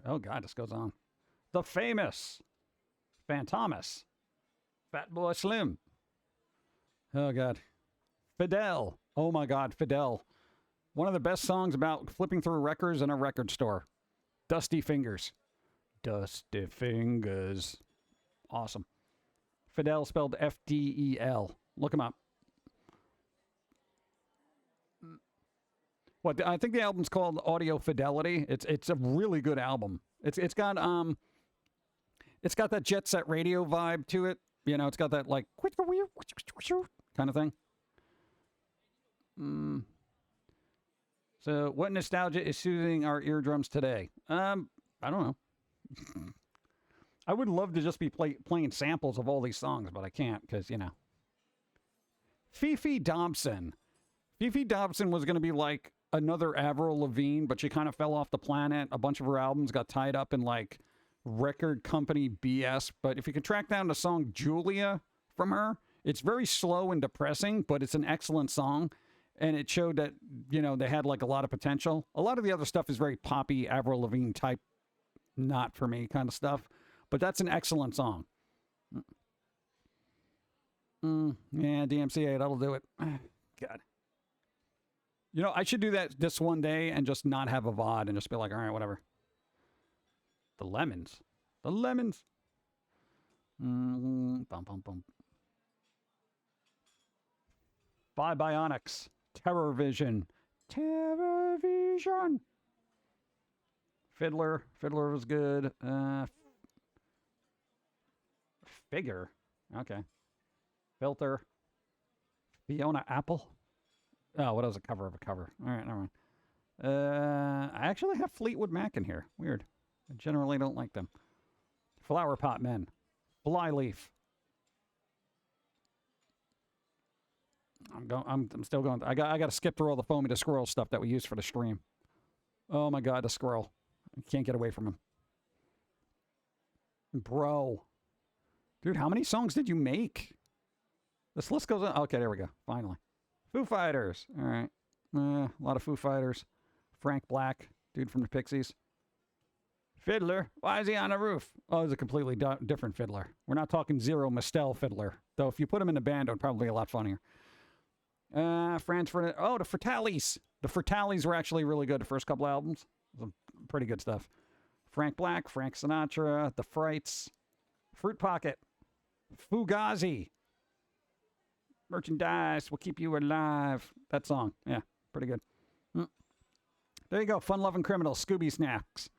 Oh God, this goes on. The Famous. Fantomas. Fatboy Slim. Oh God. Fidel. Oh my God, Fidel. One of the best songs about flipping through records in a record store. Dusty Fingers. Dusty Fingers. Awesome. Fidel spelled F-D-E-L. Look him up. What I think the album's called Audio Fidelity. It's a really good album. It's got that Jet Set Radio vibe to it. You know, it's got that like kind of thing. So, what nostalgia is soothing our eardrums today? I don't know. I would love to just be playing samples of all these songs, but I can't because, you know. Fifi Dobson. Fifi Dobson was going to be like another Avril Lavigne, but she kind of fell off the planet. A bunch of her albums got tied up in like record company BS. But if you can track down the song Julia from her, it's very slow and depressing, but it's an excellent song. And it showed that, you know, they had like a lot of potential. A lot of the other stuff is very poppy, Avril Lavigne type, not for me kind of stuff. But that's an excellent song. Yeah, DMCA, that'll do it. God. You know, I should do that this one day and just not have a VOD and just be like, all right, whatever. The Lemons. The Lemons. Bum, bum, bum. By Bionics. Terror Vision. Terror Vision. Fiddler. Fiddler was good. Figure. Okay. Filter. Fiona Apple. Oh, what was a cover of a cover? All right, never mind. I actually have Fleetwood Mac in here. Weird. I generally don't like them. Flower Pot Men. Flyleaf. I'm still going. I got to skip through all the Foamy the Squirrel stuff that we used for the stream. Oh my God, the squirrel! I can't get away from him, bro. Dude, how many songs did you make? This list goes on. Okay, there we go. Finally, Foo Fighters. All right, a lot of Foo Fighters. Frank Black, dude from the Pixies. Fiddler. Why is he on the roof? Oh, it's a completely different fiddler. We're not talking Zero Mistel fiddler. Though if you put him in a band, it would probably be a lot funnier. The Fratellis. The Fratellis were actually really good. The first couple albums. Some pretty good stuff. Frank Black, Frank Sinatra, The Frights, Fruit Pocket, Fugazi. Merchandise will keep you alive. That song. Yeah, pretty good. There you go. Fun-loving criminals. Scooby Snacks.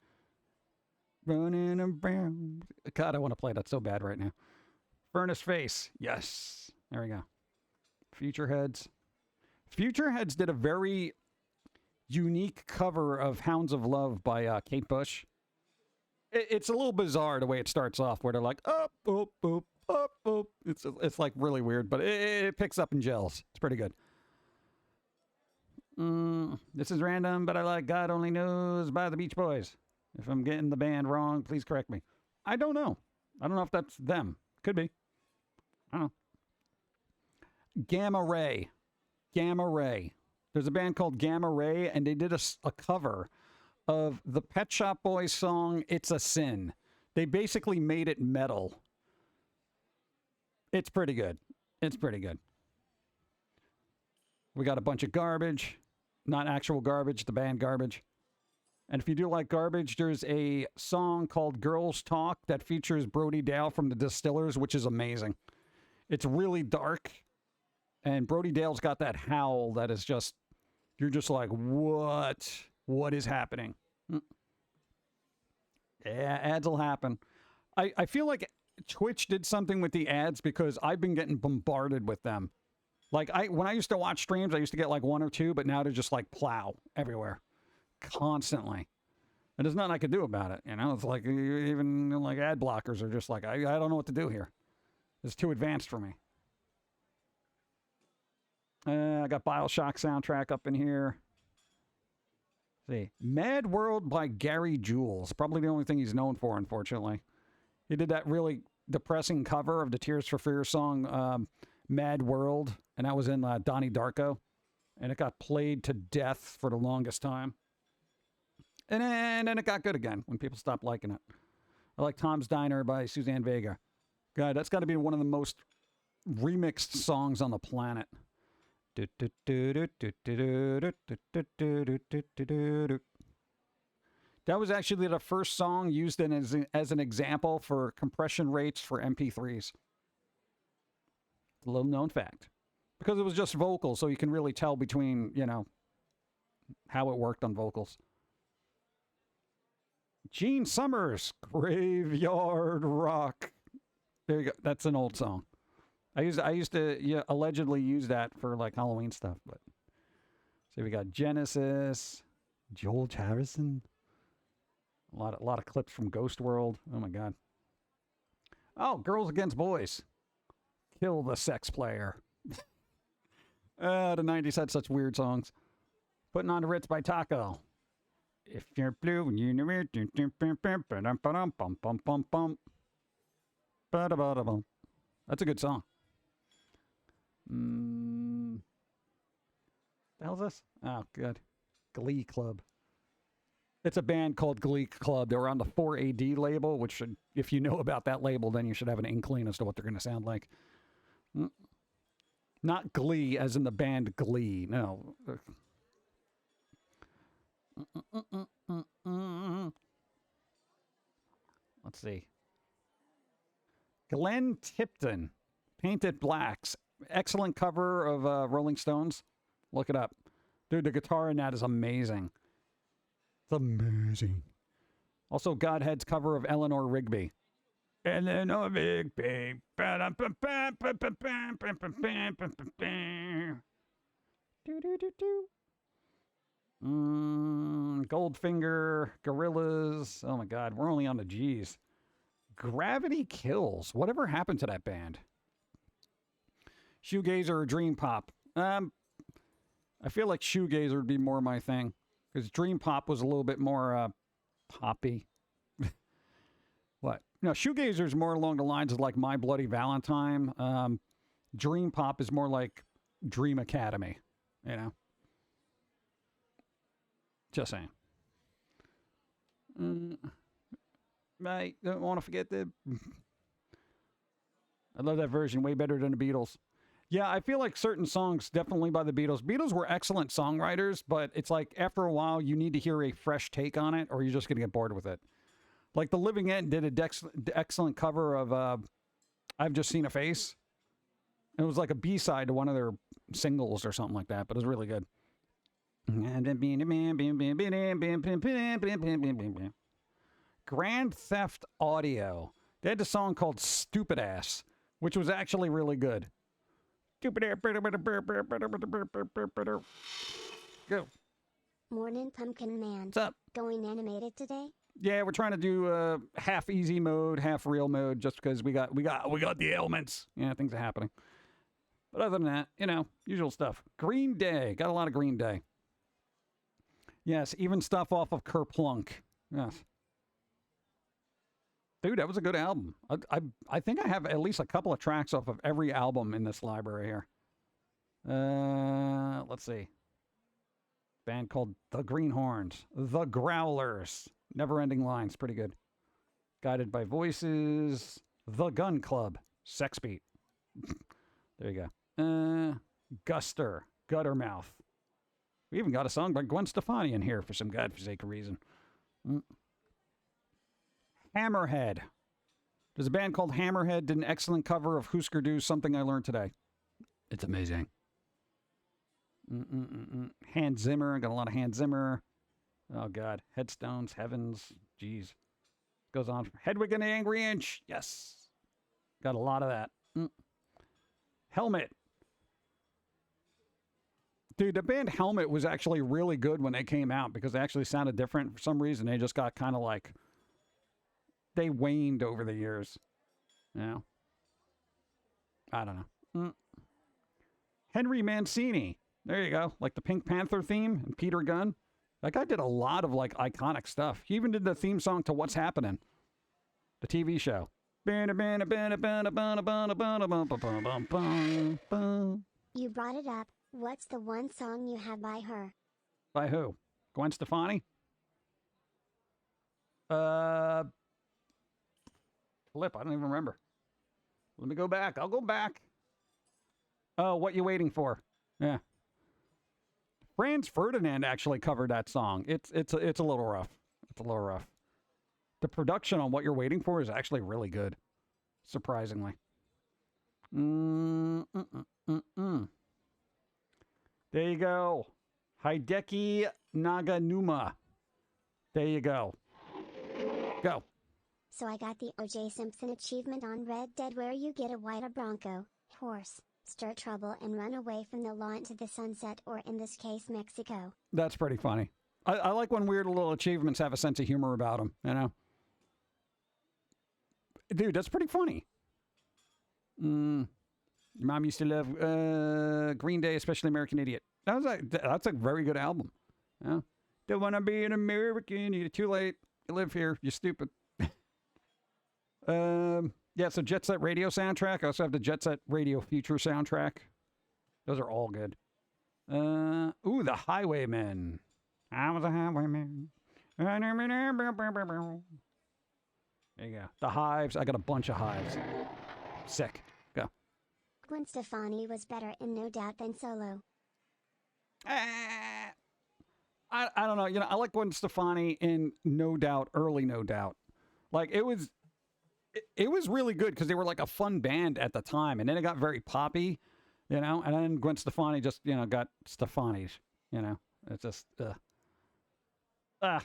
Running around. God, I want to play that so bad right now. Furnace Face. Yes. There we go. Future Heads. Future Heads did a very unique cover of Hounds of Love by Kate Bush. It's a little bizarre the way it starts off, where they're like, up, up, up, up, up. It's like really weird, but it picks up and gels. It's pretty good. This is random, but I like God Only Knows by the Beach Boys. If I'm getting the band wrong, please correct me. I don't know. I don't know if that's them. Could be. I don't know. Gamma Ray. Gamma Ray. There's a band called Gamma Ray, and they did a cover of the Pet Shop Boys song, It's a Sin. They basically made it metal. It's pretty good. It's pretty good. We got a bunch of garbage. Not actual garbage, the band Garbage. And if you do like Garbage, there's a song called Girls Talk that features Brody Dale from the Distillers, which is amazing. It's really dark. And Brody Dale's got that howl that is just, you're just like, what? What is happening? Yeah, ads will happen. I feel like Twitch did something with the ads because I've been getting bombarded with them. Like, when I used to watch streams, I used to get like one or two, but now they're just like plow everywhere. Constantly. And there's nothing I could do about it, you know? It's like, even like ad blockers are just like, I don't know what to do here. It's too advanced for me. I got BioShock soundtrack up in here. Let's see. Mad World by Gary Jules. Probably the only thing he's known for, unfortunately. He did that really depressing cover of the Tears for Fears song, Mad World. And that was in Donnie Darko. And it got played to death for the longest time. And then it got good again when people stopped liking it. I like Tom's Diner by Suzanne Vega. God, that's got to be one of the most remixed songs on the planet. That was actually the first song used as an example for compression rates for MP3s. A little known fact. Because it was just vocals, so you can really tell between, you know, how it worked on vocals. Gene Summers, Graveyard Rock. There you go. That's an old song. I used to allegedly use that for like Halloween stuff. But see, we got Genesis, George Harrison. A lot of clips from Ghost World. Oh my God. Oh, Girls Against Boys. Kill the Sex Player. The 90s had such weird songs. Putting on the Ritz by Taco. If you're blue and you know it, that's a good song. The hell's this? Oh, good. Glee Club. It's a band called Glee Club. They're on the 4AD label, which should, if you know about that label, then you should have an inkling as to what they're going to sound like. Not Glee as in the band Glee. No. Let's see. Glenn Tipton, Painted Blacks. Excellent cover of Rolling Stones. Look it up. Dude, the guitar in that is amazing. It's amazing. Also, Godhead's cover of Eleanor Rigby. Eleanor Rigby. Goldfinger, Gorillaz. Oh my God, we're only on the G's. Gravity Kills. Whatever happened to that band? Shoegazer or Dream Pop? I feel like shoegazer would be more my thing because dream pop was a little bit more poppy. What? No, shoegazer is more along the lines of like My Bloody Valentine. Dream pop is more like Dream Academy. You know. Just saying. Mate, don't want to forget the. I love that version way better than the Beatles. Yeah, I feel like certain songs definitely by the Beatles. Beatles were excellent songwriters, but it's like after a while you need to hear a fresh take on it or you're just going to get bored with it. Like The Living End did an excellent cover of I've Just Seen a Face. It was like a B-side to one of their singles or something like that, but it was really good. Grand Theft Audio. They had a song called Stupid Ass, which was actually really good. Go. Morning, Pumpkin Man. What's up? Going animated today? Yeah, we're trying to do half easy mode, half real mode, just because we got the ailments. Yeah, things are happening. But other than that, you know, usual stuff. Green Day. Got a lot of Green Day. Yes, even stuff off of Kerplunk. Yes. Dude, that was a good album. I think I have at least a couple of tracks off of every album in this library here. Let's see. Band called The Greenhorns. The Growlers. Never Ending Lines. Pretty good. Guided by Voices. The Gun Club. Sex Beat. There you go. Guster. Guttermouth. We even got a song by Gwen Stefani in here for some godforsaken reason. Hammerhead. There's a band called Hammerhead, did an excellent cover of Husker Du's Something I Learned Today. It's amazing. Hans Zimmer. Got a lot of Hans Zimmer. Oh, God. Headstones, Heavens. Jeez. Goes on. Hedwig and the Angry Inch. Yes. Got a lot of that. Helmet. Dude, the band Helmet was actually really good when they came out because they actually sounded different. For some reason, they just got kind of like... They waned over the years. You know? I don't know. Henry Mancini. There you go. Like the Pink Panther theme and Peter Gunn. That guy did a lot of like iconic stuff. He even did the theme song to What's Happening, the TV show. You brought it up. What's the one song you have by her? By who? Gwen Stefani? Flip, I don't even remember. Let me go back. I'll go back. Oh, What You Waiting For? Yeah. Franz Ferdinand actually covered that song. It's a little rough. It's a little rough. The production on What You're Waiting For is actually really good. Surprisingly. There you go. Hideki Naganuma. There you go. Go. So I got the O.J. Simpson achievement on Red Dead where you get a white Bronco, horse, stir trouble and run away from the law into the sunset or in this case Mexico. That's pretty funny. I like when weird little achievements have a sense of humor about them, you know? Dude, that's pretty funny. Your mom used to love Green Day, especially American Idiot. That's a very good album. Yeah. Don't want to be an American. You're too late. You live here. You're stupid. Yeah, so Jet Set Radio soundtrack. I also have the Jet Set Radio Future soundtrack. Those are all good. Ooh, The Highwaymen. I was a highwayman. There you go. The Hives. I got a bunch of Hives. Sick. Go. Gwen Stefani was better in No Doubt than solo. I don't know. You know, I like Gwen Stefani in No Doubt, early No Doubt. Like, it was really good because they were like a fun band at the time. And then it got very poppy, you know. And then Gwen Stefani just, you know, got Stefani's, you know. It's just, No,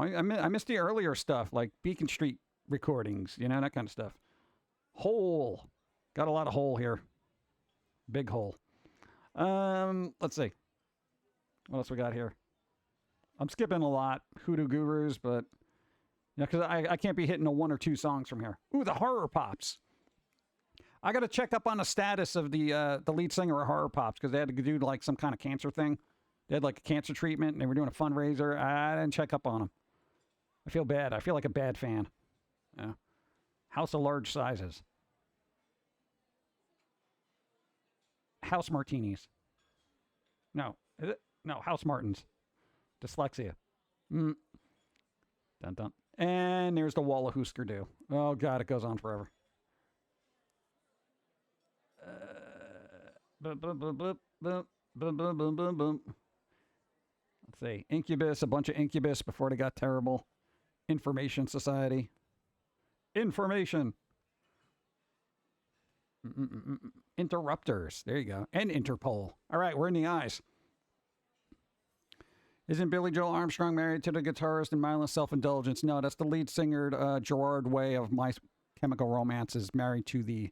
I missed the earlier stuff, like Beacon Street recordings, you know, that kind of stuff. Hole. Got a lot of Hole here. Big Hole. Let's see. What else we got here? I'm skipping a lot. Hoodoo Gurus, but... Yeah, because I can't be hitting a one or two songs from here. Ooh, the Horror Pops. I got to check up on the status of the lead singer of Horror Pops because they had to do like some kind of cancer thing. They had like a cancer treatment and they were doing a fundraiser. I didn't check up on them. I feel bad. I feel like a bad fan. Yeah. House of Large Sizes. House Martinis. No. Is it? No, House Martins. Dyslexia. Dun dun. And there's the Wall of Husker Du. Oh, God, it goes on forever. Boom, boom, boom, boom, boom, boom, boom, boom, boom, boom. Let's see. Incubus, a bunch of Incubus before they got terrible. Information Society. Information. Interrupters. There you go. And Interpol. All right, we're in the eyes. Isn't Billy Joel Armstrong married to the guitarist in Mindless Self-Indulgence? No, that's the lead singer, Gerard Way of My Chemical Romance, is married to the...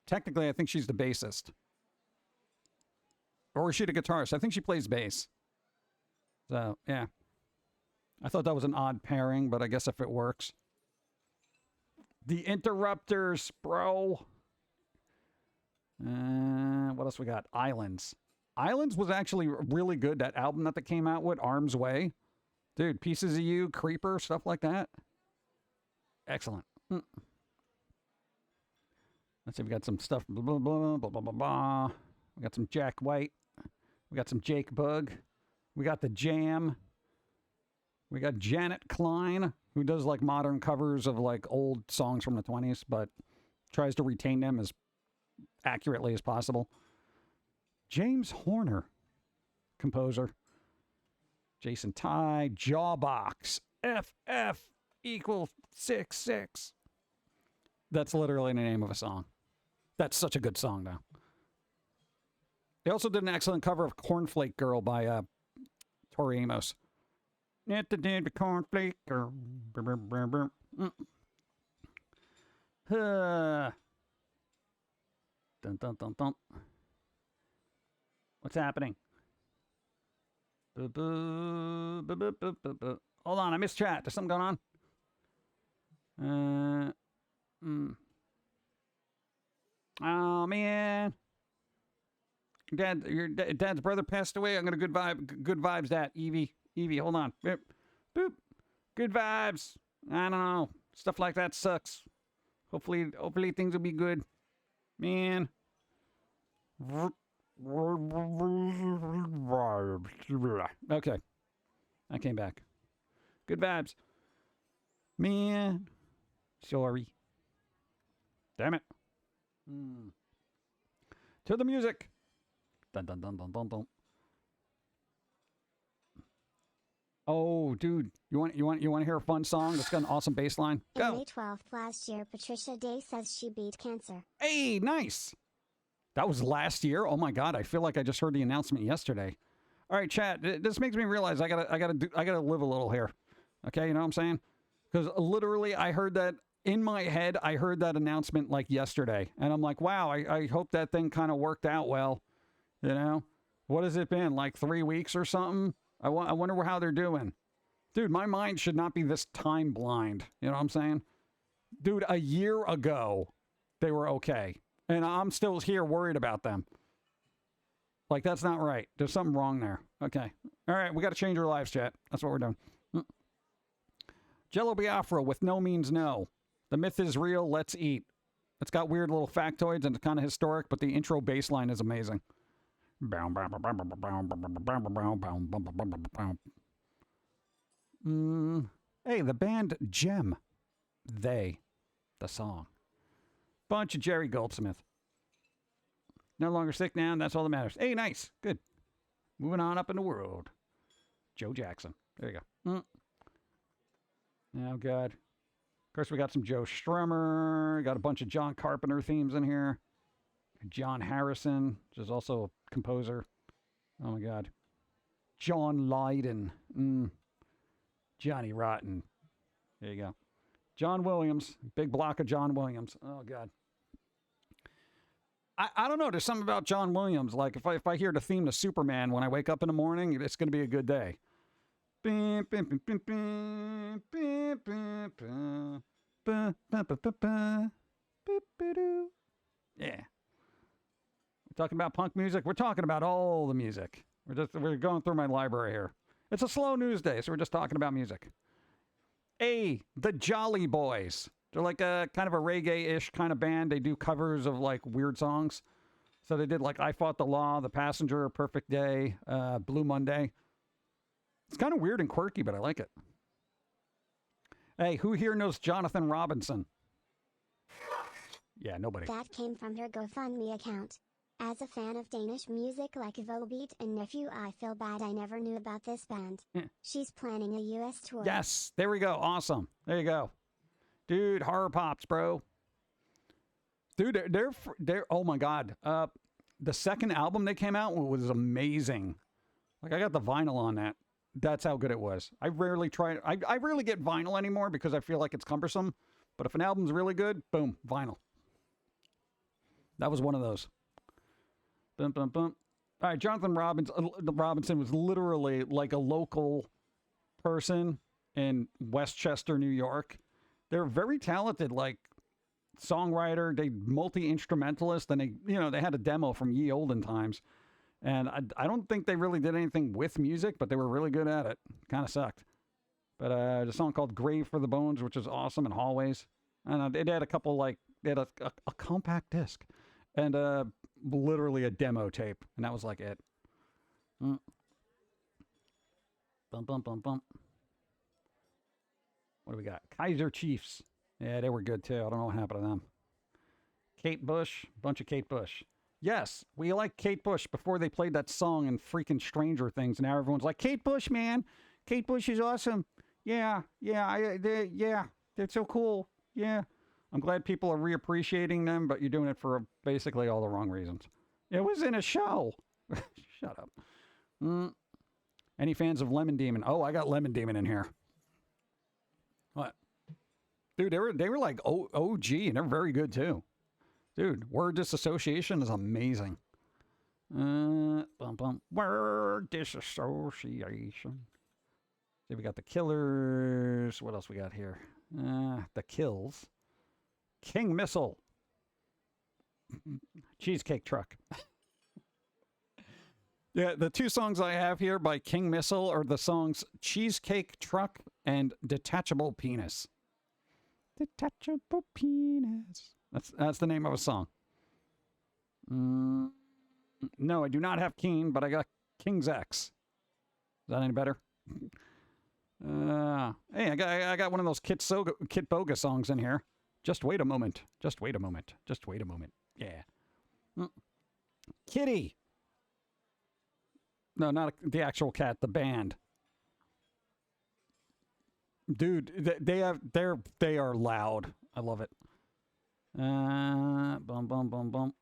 Technically, I think she's the bassist. Or is she the guitarist? I think she plays bass. So, yeah. I thought that was an odd pairing, but I guess if it works. The Interrupters, bro. What else we got? Islands. Islands was actually really good. That album that they came out with, Arm's Way. Dude, Pieces of You, Creeper, stuff like that. Excellent. Let's see, we got some stuff. Blah, blah, blah, blah, blah, blah, blah. We got some Jack White. We got some Jake Bugg. We got the J.i.M. We got Janet Klein, who does like modern covers of like old songs from the 20s, but tries to retain them as accurately as possible. James Horner, composer. Jason Ty, Jawbox, FF equals 66. That's literally the name of a song. That's such a good song, though. They also did an excellent cover of Cornflake Girl by Tori Amos. At the dead Cornflake Girl. Dun, dun, dun, dun. What's happening? Hold on, I missed chat. There's something going on. Oh man, your dad's brother passed away. I'm gonna good vibes that Evie, hold on. Boop, boop. Good vibes. I don't know, stuff like that sucks. Hopefully things will be good, man. Okay, I came back. Good vibes, man. Sorry. Damn it. To the music. Dun dun dun dun dun dun. Oh, dude, you want to hear a fun song that's got an awesome bass line? Go. On May 12th last year, Patricia Day says she beat cancer. Hey, nice. That was last year. Oh my God, I feel like I just heard the announcement yesterday. All right, chat. This makes me realize I gotta live a little here. Okay, you know what I'm saying? Because literally, I heard that in my head. I heard that announcement like yesterday, and I'm like, wow. I hope that thing kind of worked out well. You know, what has it been, like 3 weeks or something? I wonder how they're doing. Dude, my mind should not be this time blind. You know what I'm saying? Dude, a year ago, they were okay. And I'm still here worried about them. Like, that's not right. There's something wrong there. Okay. All right, we got to change our lives, chat. That's what we're doing. Jello Biafra with No Means No. The myth is real. Let's eat. It's got weird little factoids and it's kind of historic, but the intro bass line is amazing. Hey, the band J.i.M. They. The song. Bunch of Jerry Goldsmith. No longer sick now, and that's all that matters. Hey, nice. Good. Moving on up in the world. Joe Jackson. There you go. Oh, God. Of course, we got some Joe Strummer. Got a bunch of John Carpenter themes in here. John Harrison, which is also a composer. Oh, my God. John Lydon. Johnny Rotten. There you go. John Williams. Big block of John Williams. Oh, God. I don't know. There's something about John Williams. Like, if I hear the theme to Superman when I wake up in the morning, it's going to be a good day. Yeah. We're talking about punk music. We're talking about all the music. We're going through my library here. It's a slow news day, so we're just talking about music. A, the Jolly Boys. They're like a kind of a reggae-ish kind of band. They do covers of like weird songs. So they did like I Fought the Law, The Passenger, Perfect Day, Blue Monday. It's kind of weird and quirky, but I like it. Hey, who here knows Jonathan Robinson? Yeah, nobody. That came from her GoFundMe account. As a fan of Danish music like Volbeat and Nephew, I feel bad I never knew about this band. She's planning a US tour. Yes, there we go. Awesome. There you go. Dude, horror pops, bro. Dude, they're oh my God. The second album they came out was amazing. Like, I got the vinyl on that. That's how good it was. I rarely get vinyl anymore because I feel like it's cumbersome. But if an album's really good, boom, vinyl. That was one of those. Bum, bum, bum. All right, Jonathan Robinson was literally like a local person in Westchester, New York. They're very talented, like songwriter. They multi-instrumentalist, and they had a demo from ye olden times. And I don't think they really did anything with music, but they were really good at it. Kind of sucked. But there's a song called "Grave for the Bones," which is awesome, and "Hallways." And it had a couple they had a compact disc, and literally a demo tape, and that was like it. Bum bum bum bum. What do we got? Kaiser Chiefs. Yeah, they were good too. I don't know what happened to them. Kate Bush, bunch of Kate Bush. Yes, we liked Kate Bush before they played that song in freaking Stranger Things. Now everyone's like, Kate Bush, man. Kate Bush is awesome. Yeah, they're so cool. Yeah. I'm glad people are reappreciating them, but you're doing it for basically all the wrong reasons. It was in a show. Shut up. Any fans of Lemon Demon? Oh, I got Lemon Demon in here. What? Dude, they were like OG, and they're very good too. Dude, word disassociation is amazing. Word disassociation. See, we got the Killers. What else we got here? The Kills. King Missile. Cheesecake Truck. Yeah, the two songs I have here by King Missile are the songs Cheesecake Truck and Detachable Penis. Detachable Penis. That's the name of a song. No, I do not have Keen, but I got King's X. Is that any better? Hey, I got one of those Kit Boga songs in here. Just wait a moment. Just wait a moment. Just wait a moment. Yeah. Kitty. No, not the actual cat. The band. Dude, they are loud. I love it. Bum bum bum bum.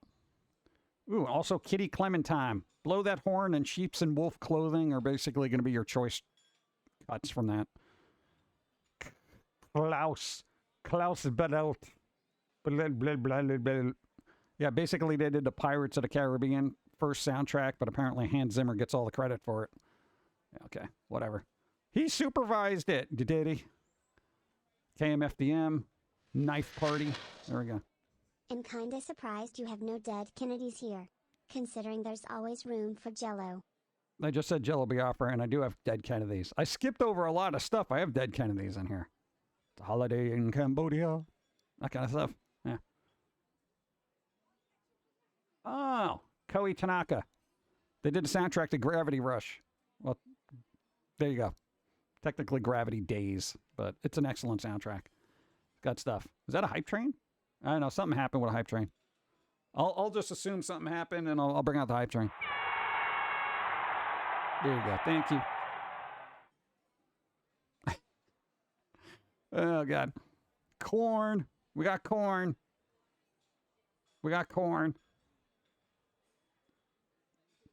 Ooh, also Kitty Clementine. Blow That Horn and Sheep's and Wolf Clothing are basically going to be your choice cuts from that. Klaus Badelt. Yeah, basically they did the Pirates of the Caribbean first soundtrack, but apparently Hans Zimmer gets all the credit for it. Okay, whatever. He supervised it, did he? KMFDM, Knife Party. There we go. I'm kinda surprised you have no dead Kennedys here, considering there's always room for Jello. I just said Jello Biafra, and I do have dead Kennedys. I skipped over a lot of stuff. I have dead Kennedys in here. The Holiday in Cambodia. That kind of stuff. Yeah. Oh, Koei Tanaka. They did a soundtrack to Gravity Rush. Well, there you go. Technically Gravity Days, but it's an excellent soundtrack. Got stuff. Is that a hype train? I don't know. Something happened with a hype train. I'll just assume something happened, and I'll bring out the hype train. There you go. Thank you. Oh, God. Corn. We got corn. We got corn.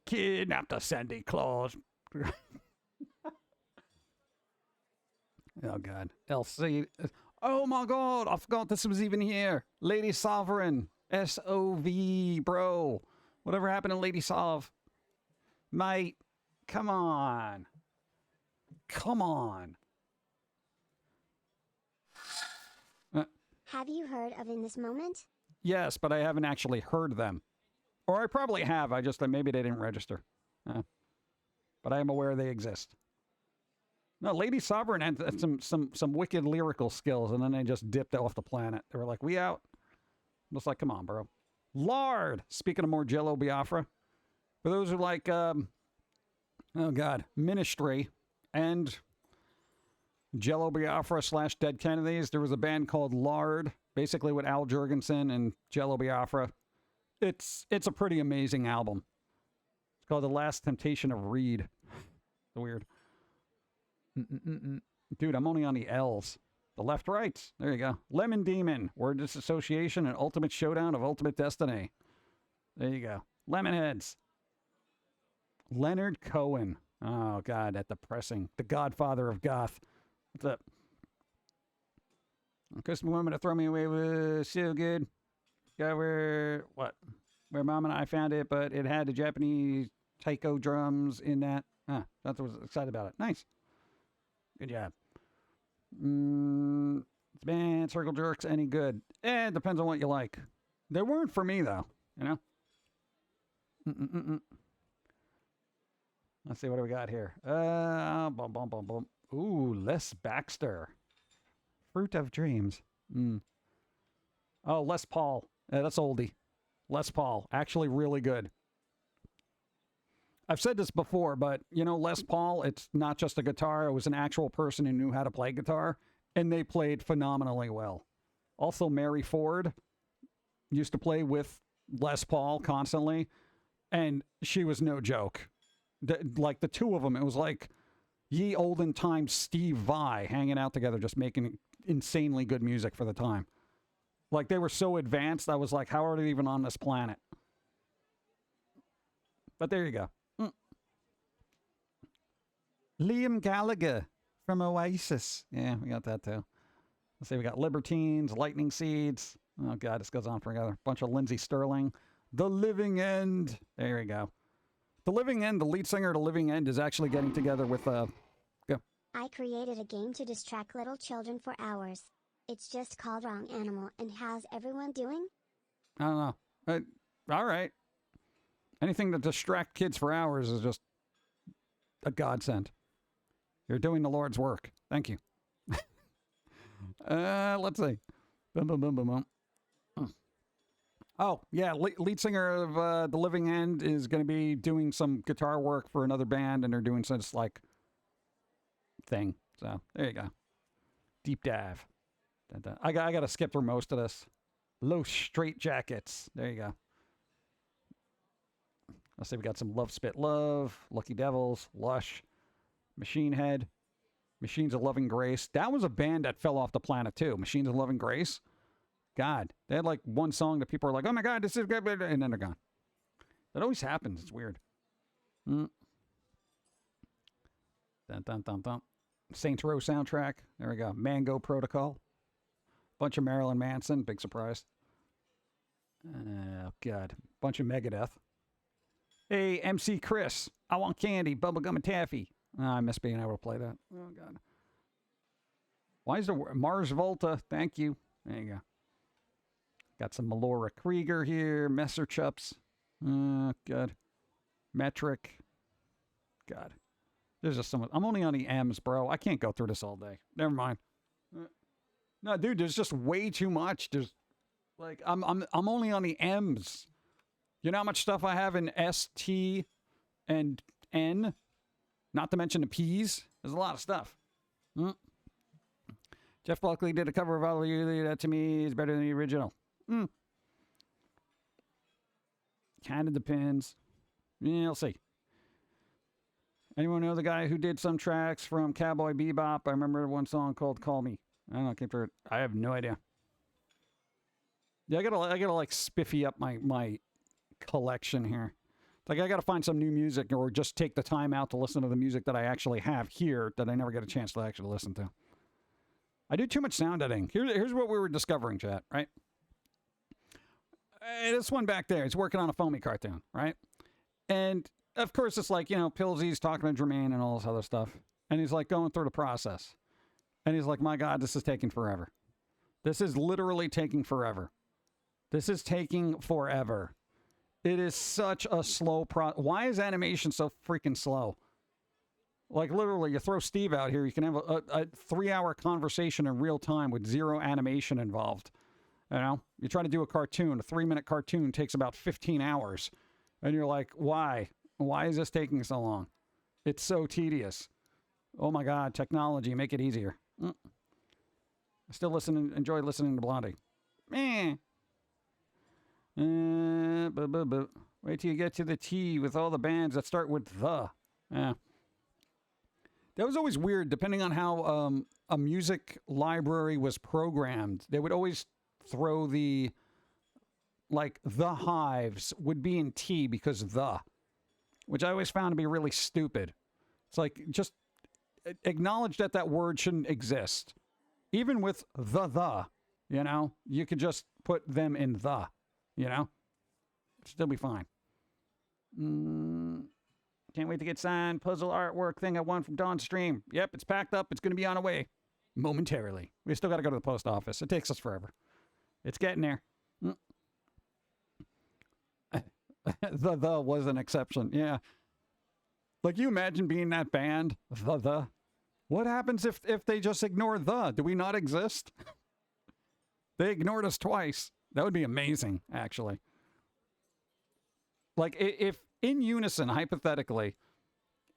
Kidnapped the Santa Claus. Oh, God. LC. Oh, my God. I forgot this was even here. Lady Sovereign. S-O-V, bro. Whatever happened to Lady Sov? Mate, come on. Come on. Have you heard of In This Moment? yes, but I haven't actually heard them. Or I probably have. Maybe they didn't register. But I am aware they exist. No, Lady Sovereign had some wicked lyrical skills, and then they just dipped off the planet. They were like, we out. I'm just like, come on, bro. Lard! Speaking of more Jello Biafra, for those who like, Ministry and Jello Biafra / Dead Kennedys, there was a band called Lard, basically with Al Jurgensen and Jello Biafra. It's a pretty amazing album. It's called The Last Temptation of Reed. Weird. Dude, I'm only on the L's. The left rights. There you go. Lemon Demon. Word Disassociation and Ultimate Showdown of Ultimate Destiny. There you go. Lemonheads. Leonard Cohen. Oh, God, that depressing. The godfather of goth. What's up? Christmas woman to throw me away was so good. Got where Mom and I found it, but it had the Japanese taiko drums in that. That's what I was excited about it. Nice. Good job. Man, Circle Jerks, any good? It depends on what you like. They weren't for me, though. You know? Let's see, what do we got here? Ooh, Les Baxter. Fruit of Dreams. Oh, Les Paul. That's oldie. Les Paul. Actually really good. I've said this before, but, you know, Les Paul, it's not just a guitar. It was an actual person who knew how to play guitar, and they played phenomenally well. Also, Mary Ford used to play with Les Paul constantly, and she was no joke. Like, the two of them, it was like ye olden times Steve Vai hanging out together, just making insanely good music for the time. Like, they were so advanced, I was like, how are they even on this planet? But there you go. Liam Gallagher from Oasis. Yeah, we got that too. Let's see, we got Libertines, Lightning Seeds. Oh, God, this goes on forever. Bunch of Lindsey Sterling. The Living End. There you go. The Living End, the lead singer of The Living End is actually getting together with, go. I created a game to distract little children for hours. It's just called Wrong Animal, and how's everyone doing? I don't know. All right. Anything to distract kids for hours is just a godsend. You're doing the Lord's work. Thank you. Let's see. Boom, boom, boom, boom, boom. Oh, yeah. Lead singer of The Living End is going to be doing some guitar work for another band, and they're doing some like thing. So there you go. Deep dive. Dun, dun. I got to skip through most of this. Low Straight Jackets. There you go. Let's see. We got some Love Spit Love, Lucky Devils, Lush, Machine Head, Machines of Loving Grace. That was a band that fell off the planet too. Machines of Loving Grace. God, they had like one song that people are like, oh my God, this is good, and then they're gone. That always happens. It's weird. Dun, dun, dun, dun. Saints Row soundtrack. There we go. Mango Protocol. Bunch of Marilyn Manson. Big surprise. Oh, God. Bunch of Megadeth. Hey, MC Chris. I want candy, bubblegum, and taffy. Oh, I miss being able to play that. Oh, God. Why is the Mars Volta? Thank you. There you go. Got some Melora Krieger here. Messer Chups. Good. Metric. God. There's just so much. I'm only on the M's, bro. I can't go through this all day. Never mind. No, dude, there's just way too much. There's like I'm only on the M's. You know how much stuff I have in S, T, and N? Not to mention the P's. There's a lot of stuff. Jeff Buckley did a cover of All You. That to me is better than the original. Kind of depends. Yeah, we'll see. Anyone know the guy who did some tracks from Cowboy Bebop? I remember one song called "Call Me." I don't know. I can't remember it. I have no idea. Yeah, I gotta like spiffy up my collection here. Like I gotta find some new music, or just take the time out to listen to the music that I actually have here that I never get a chance to actually listen to. I do too much sound editing. Here's what we were discovering, chat. Right. This one back there, he's working on a Foamy cartoon, right? And of course, it's like, you know, Pilz-E's talking to Jermaine and all this other stuff. And he's like going through the process. And he's like, my God, this is taking forever. This is literally taking forever. This is taking forever. It is such a slow Why is animation so freaking slow? Like, literally, you throw Steve out here, you can have a 3-hour conversation in real time with zero animation involved. You know? You try to do a cartoon, a 3-minute cartoon takes about 15 hours. And you're like, why? Why is this taking so long? It's so tedious. Oh my God, technology, make it easier. I still enjoy listening to Blondie. Meh. Wait till you get to the T with all the bands that start with the. Yeah. That was always weird, depending on how a music library was programmed. They would always throw the Hives would be in T because the, which I always found to be really stupid. It's like, just acknowledge that that word shouldn't exist. Even with the, you know, you could just put them in the, you know, still be fine. Can't wait to get signed. Puzzle artwork thing I won from Dawn's stream. Yep, it's packed up. It's going to be on the way momentarily. We still got to go to the post office. It takes us forever. It's getting there. The was an exception. Yeah. Like, you imagine being that band, the. What happens if they just ignore the? Do we not exist? They ignored us twice. That would be amazing, actually. Like, if in unison, hypothetically,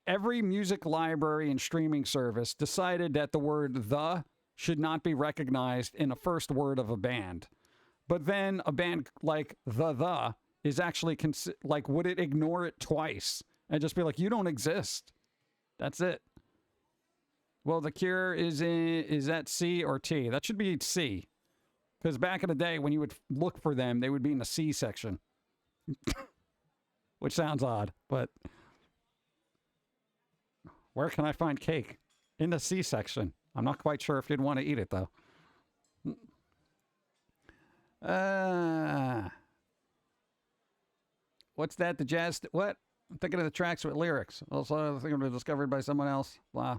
every music library and streaming service decided that the word the should not be recognized in a first word of a band, but then a band like the is actually, like, would it ignore it twice and just be like, you don't exist? That's it. Well, The Cure is that C or T? That should be C. Because back in the day, when you would look for them, they would be in the C section. Which sounds odd, but where can I find cake? In the C section. I'm not quite sure if you'd want to eat it, though. What's that? The jazz? What? I'm thinking of the tracks with lyrics. Also, I think it was discovered by someone else. Blah.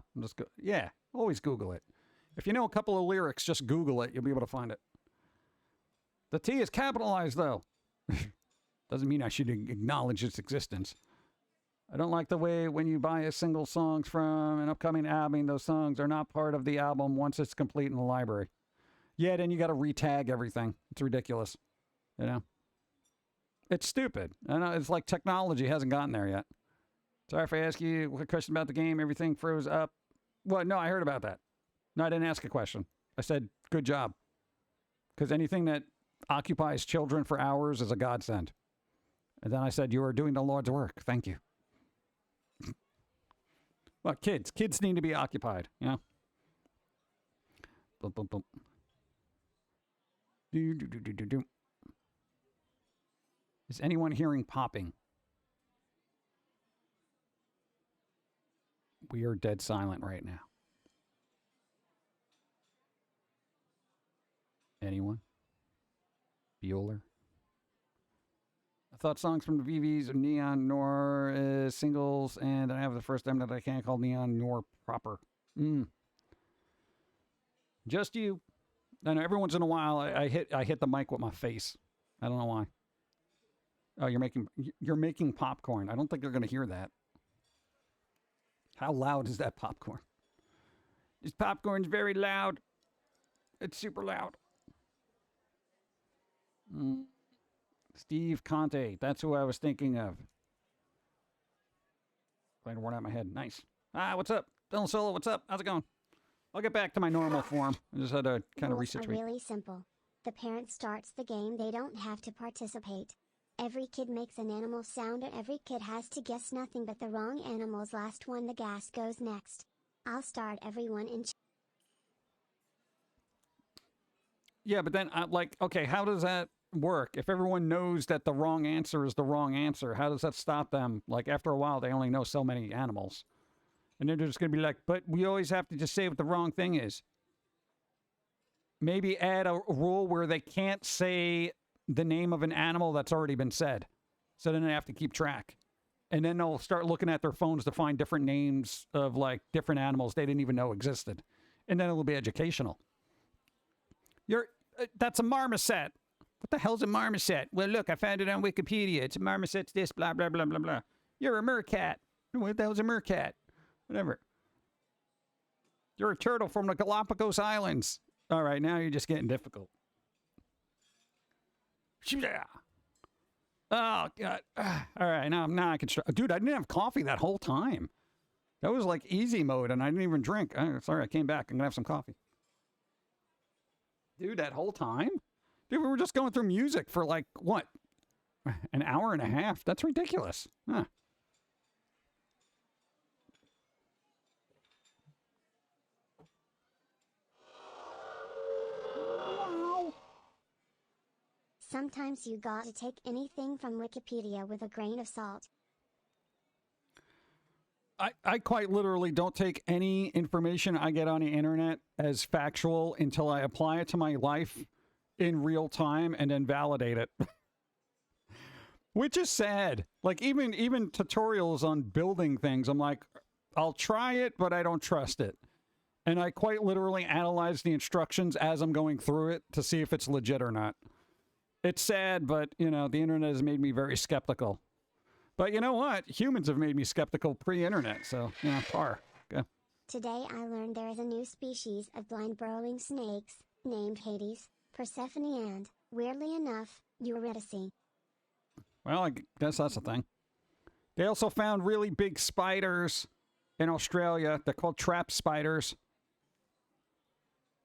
Yeah, always Google it. If you know a couple of lyrics, just Google it. You'll be able to find it. The T is capitalized, though. Doesn't mean I should acknowledge its existence. I don't like the way when you buy a single songs from an upcoming album, those songs are not part of the album once it's complete in the library. Yeah, then you got to retag everything. It's ridiculous. You know? It's stupid. I know, it's like technology hasn't gotten there yet. Sorry if I ask you a question about the game. Everything froze up. Well, no, I heard about that. No, I didn't ask a question. I said, good job. Because anything that occupies children for hours is a godsend. And then I said, you are doing the Lord's work. Thank you. Well, kids need to be occupied, you know? Boom, boom, boom. Do. Is anyone hearing popping? We are dead silent right now. Anyone? Bueller? I thought songs from the VVs of Neon Noir singles, and I have the first time that I can't call Neon Noir proper. Just you. I know every once in a while I hit the mic with my face. I don't know why. Oh, you're making popcorn. I don't think they're going to hear that. How loud is that popcorn? This popcorn's very loud. It's super loud. Steve Conte. That's who I was thinking of. Playing a word out of my head. Nice. What's up? Dylan Solo, what's up? How's it going? I'll get back to my normal form. I just had to kind of resituate. Rules are really simple. The parent starts the game. They don't have to participate. Every kid makes an animal sound and every kid has to guess nothing but the wrong animals. Last one the gas goes next. I'll start everyone in. Yeah, but then, okay, how does that work? If everyone knows that the wrong answer is the wrong answer, how does that stop them? Like, after a while, they only know so many animals. And they're just going to be like, but we always have to just say what the wrong thing is. Maybe add a rule where they can't say the name of an animal that's already been said. So then they have to keep track. And then they'll start looking at their phones to find different names of, like, different animals they didn't even know existed. And then it'll be educational. That's a marmoset. What the hell's a marmoset? Well, look, I found it on Wikipedia. It's a marmoset's this, blah, blah, blah, blah, blah. You're a mercat. What the hell's a mercat? Whatever. You're a turtle from the Galapagos Islands. All right, now you're just getting difficult. Oh, God. All right, now I can... Dude, I didn't have coffee that whole time. That was like easy mode, and I didn't even drink. Sorry, I came back. I'm going to have some coffee. Dude, that whole time? Dude, we were just going through music for like, what? An hour and a half? That's ridiculous. Huh. Sometimes you gotta take anything from Wikipedia with a grain of salt. I quite literally don't take any information I get on the internet as factual until I apply it to my life in real time and then validate it. Which is sad. Like even tutorials on building things, I'm like, I'll try it, but I don't trust it. And I quite literally analyze the instructions as I'm going through it to see if it's legit or not. It's sad, but, you know, the internet has made me very skeptical. But you know what? Humans have made me skeptical pre-internet, so, you know, par. Go. Today I learned there is a new species of blind burrowing snakes, named Hades, Persephone and, weirdly enough, Eurydice. Well, I guess that's a thing. They also found really big spiders in Australia. They're called trap spiders.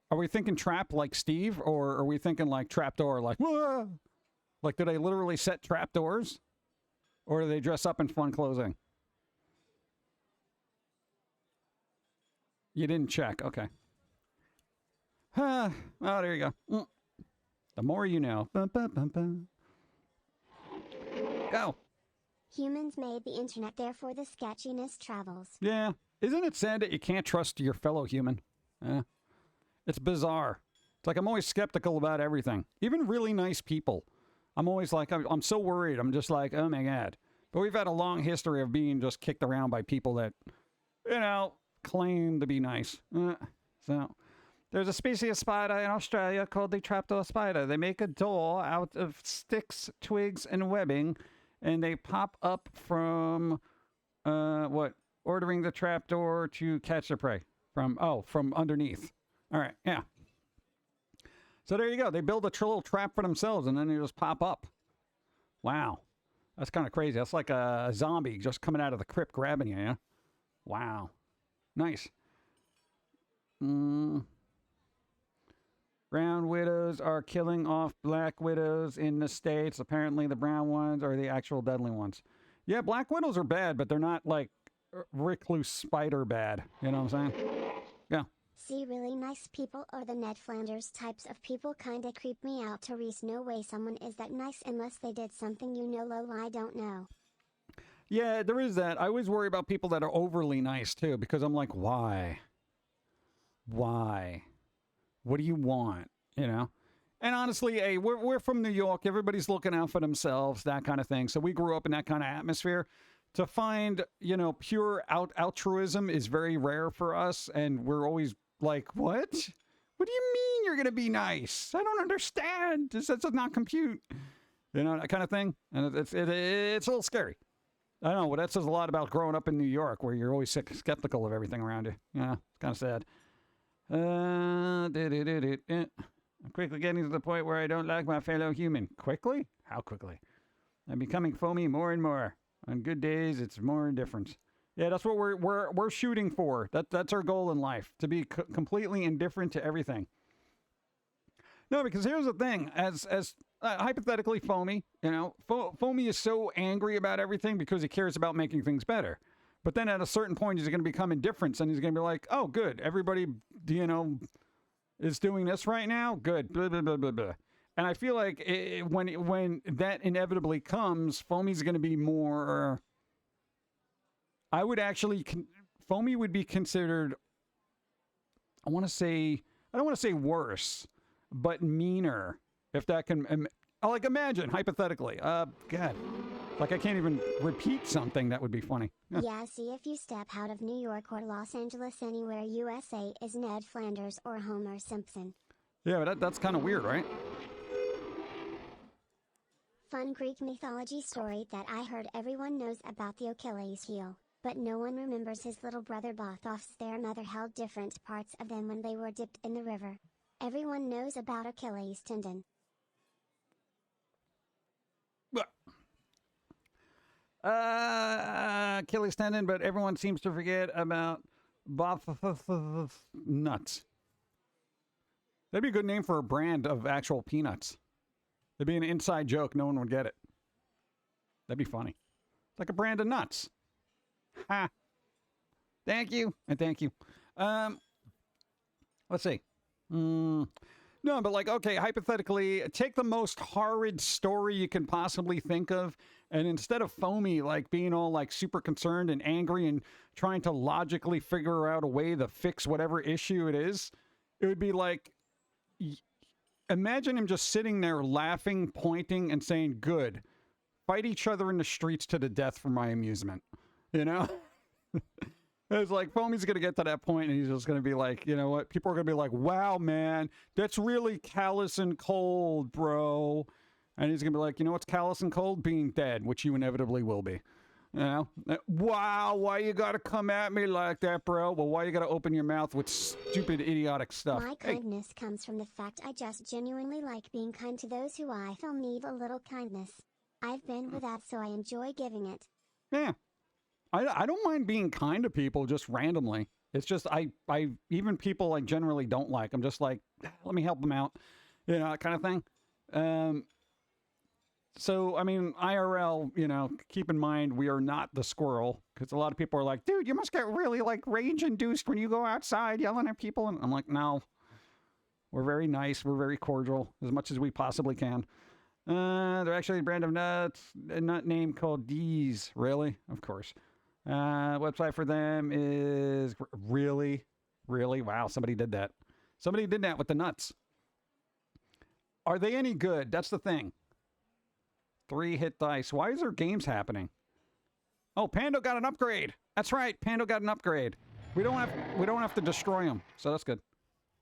Are we thinking trap like Steve, or are we thinking like trapdoor, like, whoa? Like, do they literally set trapdoors? Or do they dress up in fun clothing? You didn't check. Okay. Oh, there you go. The more you know. Bum, bum, bum, bum. Go. Humans made the internet, therefore the sketchiness travels. Yeah. Isn't it sad that you can't trust your fellow human? It's bizarre. It's like I'm always skeptical about everything. Even really nice people. I'm always like, I'm so worried. I'm just like, oh my God. But we've had a long history of being just kicked around by people that, you know, claim to be nice. So, there's a species of spider in Australia called the trapdoor spider. They make a door out of sticks, twigs, and webbing, and they pop up from, ordering the trapdoor to catch their prey. From underneath. All right, yeah. So there you go. They build a little trap for themselves, and then they just pop up. Wow. That's kind of crazy. That's like a zombie just coming out of the crypt grabbing you, yeah? Wow. Nice. Brown widows are killing off black widows in the States. Apparently the brown ones are the actual deadly ones. Yeah, black widows are bad, but they're not like recluse spider bad. You know what I'm saying? Yeah. See, really nice people or the Ned Flanders types of people kinda creep me out. Therese, no way someone is that nice unless they did something low I don't know. Yeah, there is that. I always worry about people that are overly nice too, because I'm like, why? Why? What do you want? You know? And honestly, hey, we're from New York. Everybody's looking out for themselves, that kind of thing. So we grew up in that kind of atmosphere. To find, you know, pure altruism is very rare for us, and we're always like, what? What do you mean you're going to be nice? I don't understand. This does not compute. You know, that kind of thing. And it's a little scary. I don't know. Well, that says a lot about growing up in New York, where you're always skeptical of everything around you. Yeah, it's kind of sad. I'm quickly getting to the point where I don't like my fellow human. Quickly? How quickly? I'm becoming foamy more and more. On good days, it's more indifference. Yeah, that's what we're shooting for. That's our goal in life, to be completely indifferent to everything. No, because here's the thing: as hypothetically, Foamy, you know, Foamy is so angry about everything because he cares about making things better. But then at a certain point, he's going to become indifferent, and he's going to be like, "Oh, good, everybody, you know, is doing this right now. Good, blah blah blah blah blah." And I feel like when that inevitably comes, Foamy's going to be more. I would actually, Foamy would be considered, I don't want to say worse, but meaner, if that can, like imagine, hypothetically, God, like I can't even repeat something that would be funny. Yeah, see, if you step out of New York or Los Angeles, anywhere USA is Ned Flanders or Homer Simpson. Yeah, but that's kind of weird, right? Fun Greek mythology story that I heard everyone knows about the Achilles heel, but no one remembers his little brother Bothos. Their mother held different parts of them when they were dipped in the river. Everyone knows about Achilles tendon. Achilles tendon, but everyone seems to forget about nuts. That'd be a good name for a brand of actual peanuts. It'd be an inside joke. No one would get it. That'd be funny. It's like a brand of nuts. Ha. Thank you. And thank you. Let's see. No, but like, okay, hypothetically, take the most horrid story you can possibly think of, and instead of Foamy, like, being all, like, super concerned and angry and trying to logically figure out a way to fix whatever issue it is, it would be like, imagine him just sitting there laughing, pointing, and saying, good. Fight each other in the streets to the death for my amusement. You know? It's like, Foamy's going to get to that point, and he's just going to be like, you know what? People are going to be like, wow, man, that's really callous and cold, bro. And he's going to be like, you know what's callous and cold? Being dead, which you inevitably will be. You know? Wow, why you got to come at me like that, bro? Well, why you got to open your mouth with stupid, idiotic stuff? My kindness comes from the fact I just genuinely like being kind to those who I feel need a little kindness. I've been without, so I enjoy giving it. Yeah. I don't mind being kind to people just randomly. It's just I even people I generally don't like, I'm just like, let me help them out, you know, that kind of thing. So, I mean, IRL, you know, keep in mind we are not the squirrel, because a lot of people are like, dude, you must get really like rage-induced when you go outside yelling at people. And I'm like, no, we're very nice. We're very cordial as much as we possibly can. They're actually a brand of nuts, a nut name called D's. Really? Of course. Website for them is really, wow, somebody did that. Somebody did that with the nuts. Are they any good? That's the thing. 3-hit dice. Why is there games happening? Oh, Pando got an upgrade. That's right. Pando got an upgrade. We don't have to destroy him. So that's good.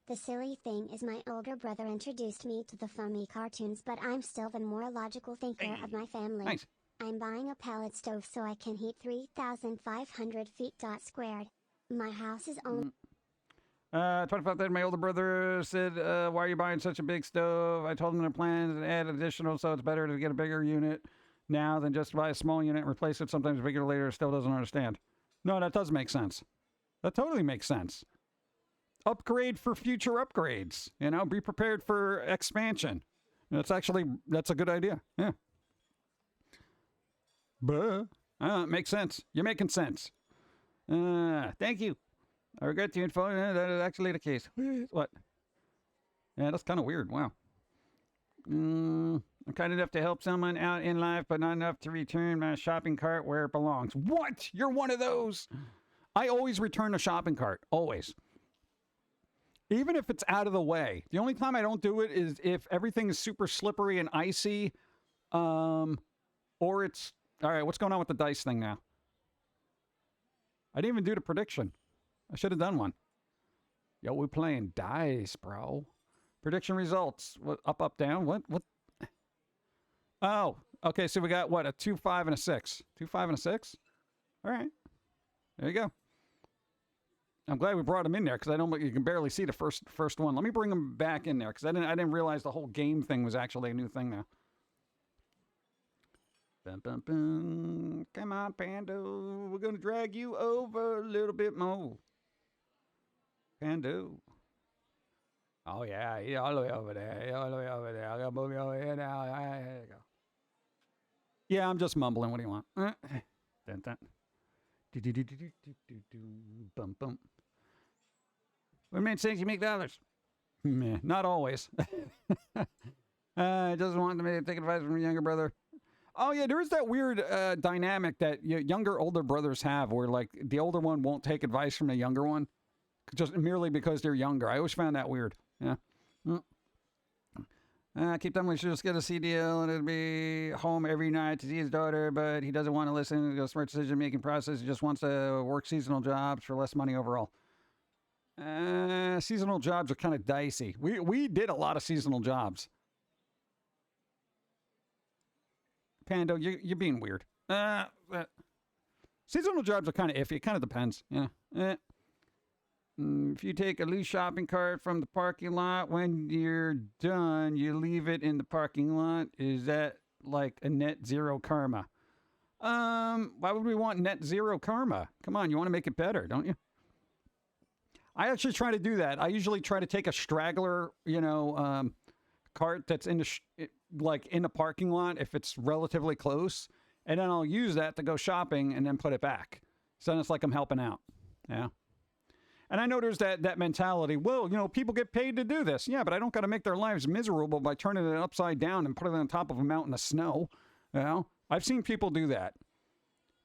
The silly thing is my older brother introduced me to the Foamy cartoons, but I'm still the more logical thinker of my family. Nice. I'm buying a pellet stove so I can heat 3,500 feet squared. My house is only... 25 then my older brother said, why are you buying such a big stove? I told him their plans and add additional, so it's better to get a bigger unit now than just buy a small unit and replace it sometimes bigger later. Still doesn't understand. No, that does make sense. That totally makes sense. Upgrade for future upgrades. You know, be prepared for expansion. That's a good idea. Yeah. But makes sense. You're making sense. Thank you. I regret the info. That is actually the case. What? Yeah, that's kind of weird. Wow. I'm kind enough to help someone out in life, but not enough to return my shopping cart where it belongs. What? You're one of those? I always return a shopping cart. Always. Even if it's out of the way. The only time I don't do it is if everything is super slippery and icy, or it's... All right, what's going on with the dice thing now? I didn't even do the prediction. I should have done one. Yo, we're playing dice, bro. Prediction results. What? Up, down? What? Oh, okay, so we got, what, a 2, 5, and a 6. 2, 5, and a 6? All right. There you go. I'm glad we brought him in there, because I know you can barely see the first one. Let me bring him back in there, because I didn't realize the whole game thing was actually a new thing now. Bum, bum, bum. Come on, Pando. We're going to drag you over a little bit more. Pando. Oh, yeah. He's all the way over there. All the way over there. I'm going to move you over here now. There you go. Yeah, I'm just mumbling. What do you want? Dun, dun. Bum, bum. What makes sense? You make dollars. Meh, not always. Doesn't want to take advice from a younger brother. Oh, yeah, there is that weird dynamic that younger, older brothers have where, like, the older one won't take advice from the younger one just merely because they're younger. I always found that weird. Yeah. Keep telling me she just get a C deal and it'll be home every night to see his daughter, but he doesn't want to listen to the smart decision-making process. He just wants to work seasonal jobs for less money overall. Seasonal jobs are kind of dicey. We did a lot of seasonal jobs. Pando, you're being weird. Seasonal jobs are kind of iffy. It kind of depends. If you take a loose shopping cart from the parking lot, when you're done, you leave it in the parking lot. Is that like a net zero karma? Why would we want net zero karma? Come on, you want to make it better, don't you? I actually try to do that. I usually try to take a straggler, cart that's in the parking lot if it's relatively close, and then I'll use that to go shopping and then put it back. So then it's like I'm helping out. Yeah. And I know there's that mentality. Well, people get paid to do this. Yeah, but I don't got to make their lives miserable by turning it upside down and putting it on top of a mountain of snow. I've seen people do that.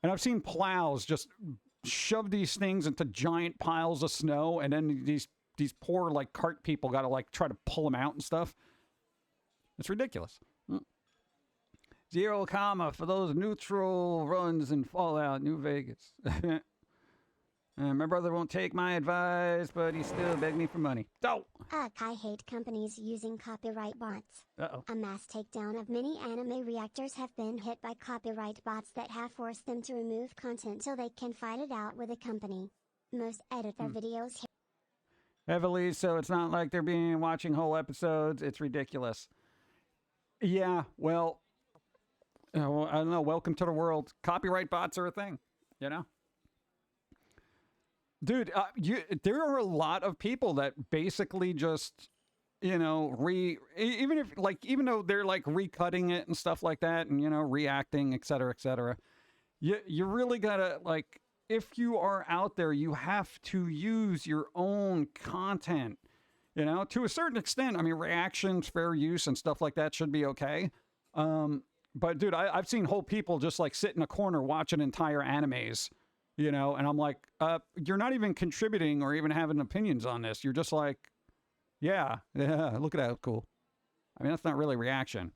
And I've seen plows just shove these things into giant piles of snow, and then these poor cart people got to try to pull them out and stuff. It's ridiculous. Zero comma for those neutral runs in Fallout New Vegas. My brother won't take my advice, but he still begged me for money. Oh! I hate companies using copyright bots. Uh-oh. A mass takedown of many anime reactors have been hit by copyright bots that have forced them to remove content so they can fight it out with a company. Most edit their videos heavily, so it's not like they're being watching whole episodes. It's ridiculous. Yeah, well, I don't know. Welcome to the world. Copyright bots are a thing, Dude, there are a lot of people that basically just, even though they're recutting it and stuff like that and, reacting, et cetera, you really gotta, if you are out there, you have to use your own content, to a certain extent. I mean, reactions, fair use and stuff like that should be okay. But dude, I've seen whole people just sit in a corner watching entire animes. And I'm like, you're not even contributing or even having opinions on this. You're just like, yeah, look at that, cool. I mean, that's not really reaction,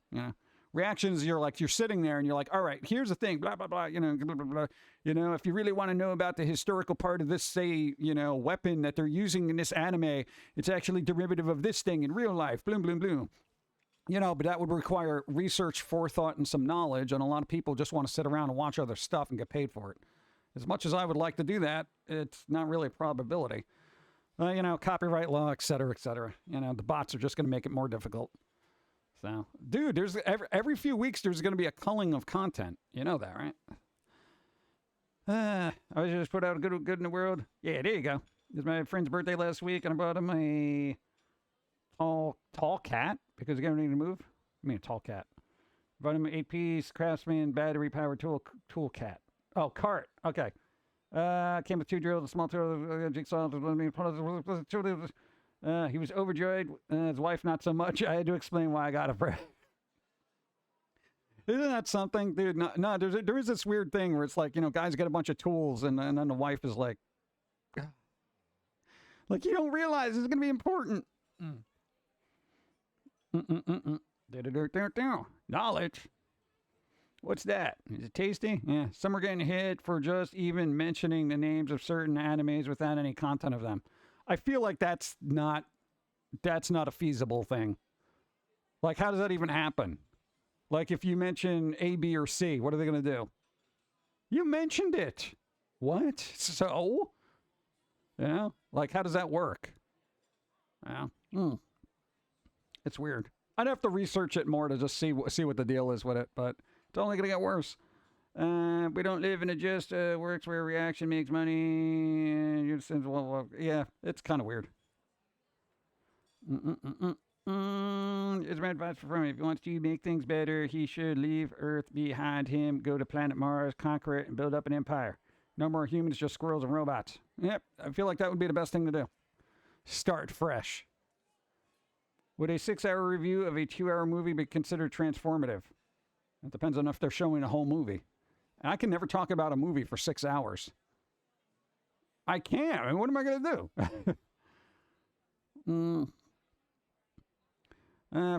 Reactions, you're sitting there and you're like, all right, here's the thing, blah, blah, blah, blah, blah, blah. If you really want to know about the historical part of this, say, weapon that they're using in this anime, it's actually derivative of this thing in real life, bloom, bloom, bloom. But that would require research, forethought, and some knowledge, and a lot of people just want to sit around and watch other stuff and get paid for it. As much as I would like to do that, it's not really a probability. Copyright law, et cetera, et cetera. The bots are just going to make it more difficult. So, dude, there's every few weeks there's going to be a culling of content. You know that, right? I was just put out a good in the world. Yeah, there you go. It was my friend's birthday last week, and I bought him a tall cat because he's going to need to move. I mean, a tall cat. Bought him an 8-piece Craftsman battery-powered tool cat. Oh, cart. Okay. Came with 2 drills, a small tool, jigsaw. He was overjoyed. His wife, not so much. I had to explain why I got it for him. Isn't that something, dude? No, there is this weird thing where it's guys get a bunch of tools, and then the wife is like, you don't realize it's going to be important. Knowledge. What's that? Is it tasty? Yeah. Some are getting hit for just even mentioning the names of certain animes without any content of them. I feel like that's not a feasible thing. How does that even happen? If you mention A, B, or C, what are they going to do? You mentioned it. What? So? How does that work? Yeah. It's weird. I'd have to research it more to just see what the deal is with it, but it's only going to get worse. We don't live in a just works where reaction makes money. Yeah, it's kind of weird. It's my advice for him. If he wants to make things better, he should leave Earth behind him, go to planet Mars, conquer it, and build up an empire. No more humans, just squirrels and robots. Yep, I feel like that would be the best thing to do. Start fresh. Would a 6-hour review of a 2-hour movie be considered transformative? It depends on if they're showing a whole movie. I can never talk about a movie for 6 hours. I can't. I mean, what am I going to do?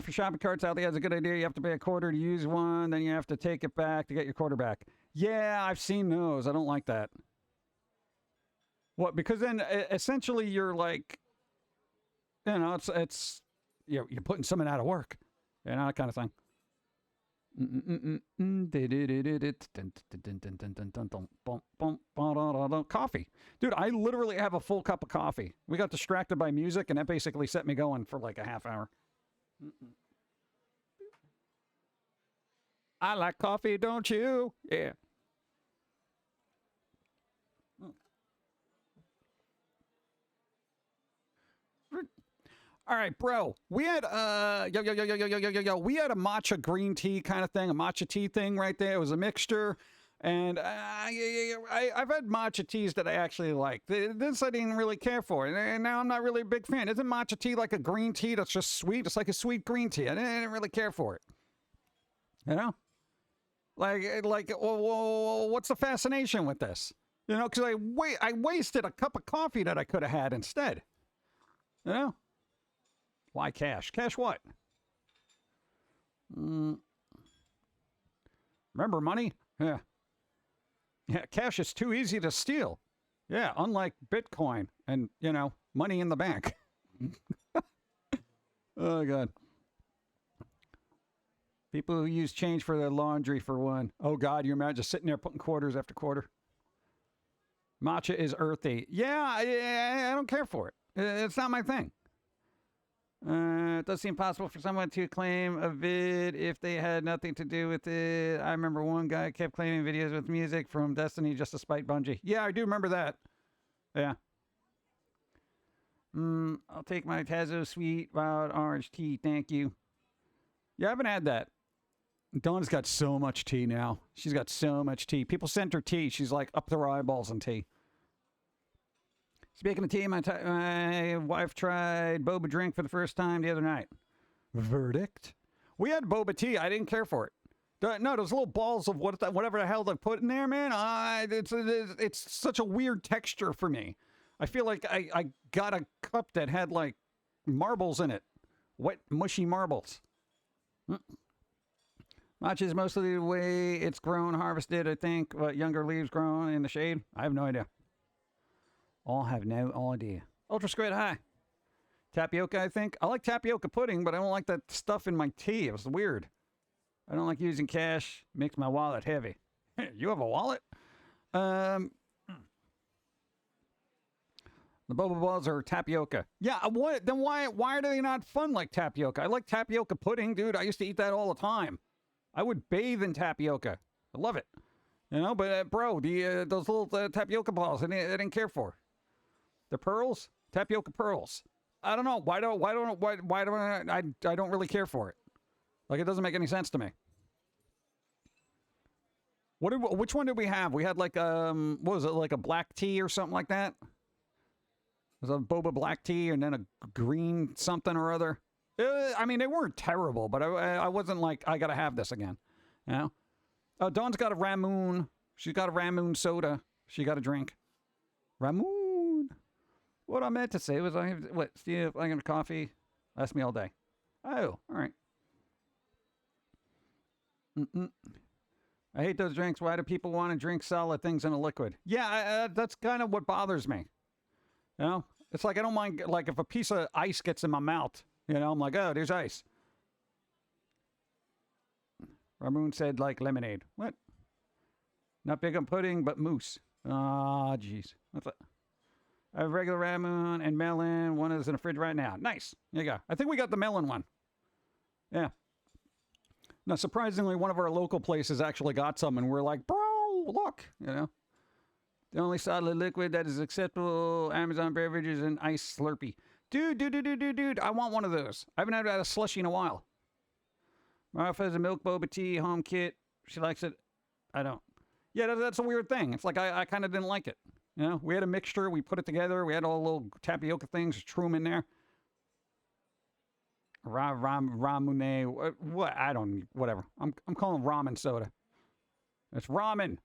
For shopping carts, Ali has a good idea. You have to pay $0.25 to use one. Then you have to take it back to get your quarter back. Yeah, I've seen those. I don't like that. What? Because then essentially you're it's you're putting someone out of work. That kind of thing. Coffee. Dude, I literally have a full cup of coffee. We got distracted by music, and that basically set me going for like a half hour. I like coffee, don't you? Yeah. All right, bro. We had we had a matcha green tea kind of thing, a matcha tea thing right there. It was a mixture, and I've had matcha teas that I actually like. This I didn't really care for, and now I'm not really a big fan. Isn't matcha tea like a green tea that's just sweet? It's like a sweet green tea. I didn't really care for it. You know, well, what's the fascination with this? You know, because I wasted a cup of coffee that I could have had instead. You know. Why cash? Cash what? Remember money? Yeah. Yeah, cash is too easy to steal. Yeah, unlike Bitcoin and, you know, money in the bank. Oh, God. People who use change for their laundry, for one. Oh, God, you imagine just sitting there putting quarters after quarter. Matcha is earthy. Yeah, I don't care for it. It's not my thing. It does seem possible for someone to claim a vid if they had nothing to do with it. I remember one guy kept claiming videos with music from Destiny just to spite Bungie. Yeah, I do remember that. Yeah. I'll take my Tazo Sweet Wild Orange Tea. Thank you. Yeah, I haven't had that. Dawn's got so much tea now. She's got so much tea. People send her tea. She's like up to her eyeballs in tea. Speaking of tea, my wife tried boba drink for the first time the other night. Verdict? We had boba tea. I didn't care for it. No, those little balls of whatever the hell they put in there, man. It's such a weird texture for me. I feel like I got a cup that had like marbles in it. Wet, mushy marbles. Matcha is mostly the way it's grown, harvested, I think. What, younger leaves grown in the shade? I have no idea. All have no idea. Ultra Squid, hi. Tapioca, I think. I like tapioca pudding, but I don't like that stuff in my tea. It was weird. I don't like using cash. Makes my wallet heavy. You have a wallet? The boba balls are tapioca. Yeah, what? Then why are they not fun like tapioca? I like tapioca pudding, dude. I used to eat that all the time. I would bathe in tapioca. I love it. You know, but bro, those little tapioca balls, I didn't care for. The pearls, tapioca pearls. I don't know. Why don't I don't really care for it. Like, it doesn't make any sense to me. Which one did we have? We had like what was it, like a black tea or something like that? It was a boba black tea and then a green something or other. I mean, they weren't terrible, but I wasn't like, I gotta have this again. You know? Dawn's got a Ramoon. She's got a Ramoon soda. She got a drink. Ramoon. What I meant to say was, Steve, I got coffee. Ask me all day. Oh, all right. I hate those drinks. Why do people want to drink solid things in a liquid? Yeah, that's kind of what bothers me. You know? It's like, I don't mind, like, if a piece of ice gets in my mouth, you know, I'm like, oh, there's ice. Ramoon said, like, lemonade. What? Not big on pudding, but mousse. Ah, jeez. What's that? I have regular Ramoon and melon. One is in the fridge right now. Nice. There you go. I think we got the melon one. Yeah. Now, surprisingly, one of our local places actually got some, and we're like, bro, look, you know. The only solid liquid that is acceptable, Amazon beverages and ice Slurpee. Dude, I want one of those. I haven't had a slushie in a while. My wife has a milk boba tea home kit. She likes it. I don't. Yeah, that's a weird thing. It's like I kind of didn't like it. You know, we had a mixture. We put it together. We had all the little tapioca things. Threw them in there. Ramune. What? I don't. Whatever. I'm calling ramen soda. It's ramen.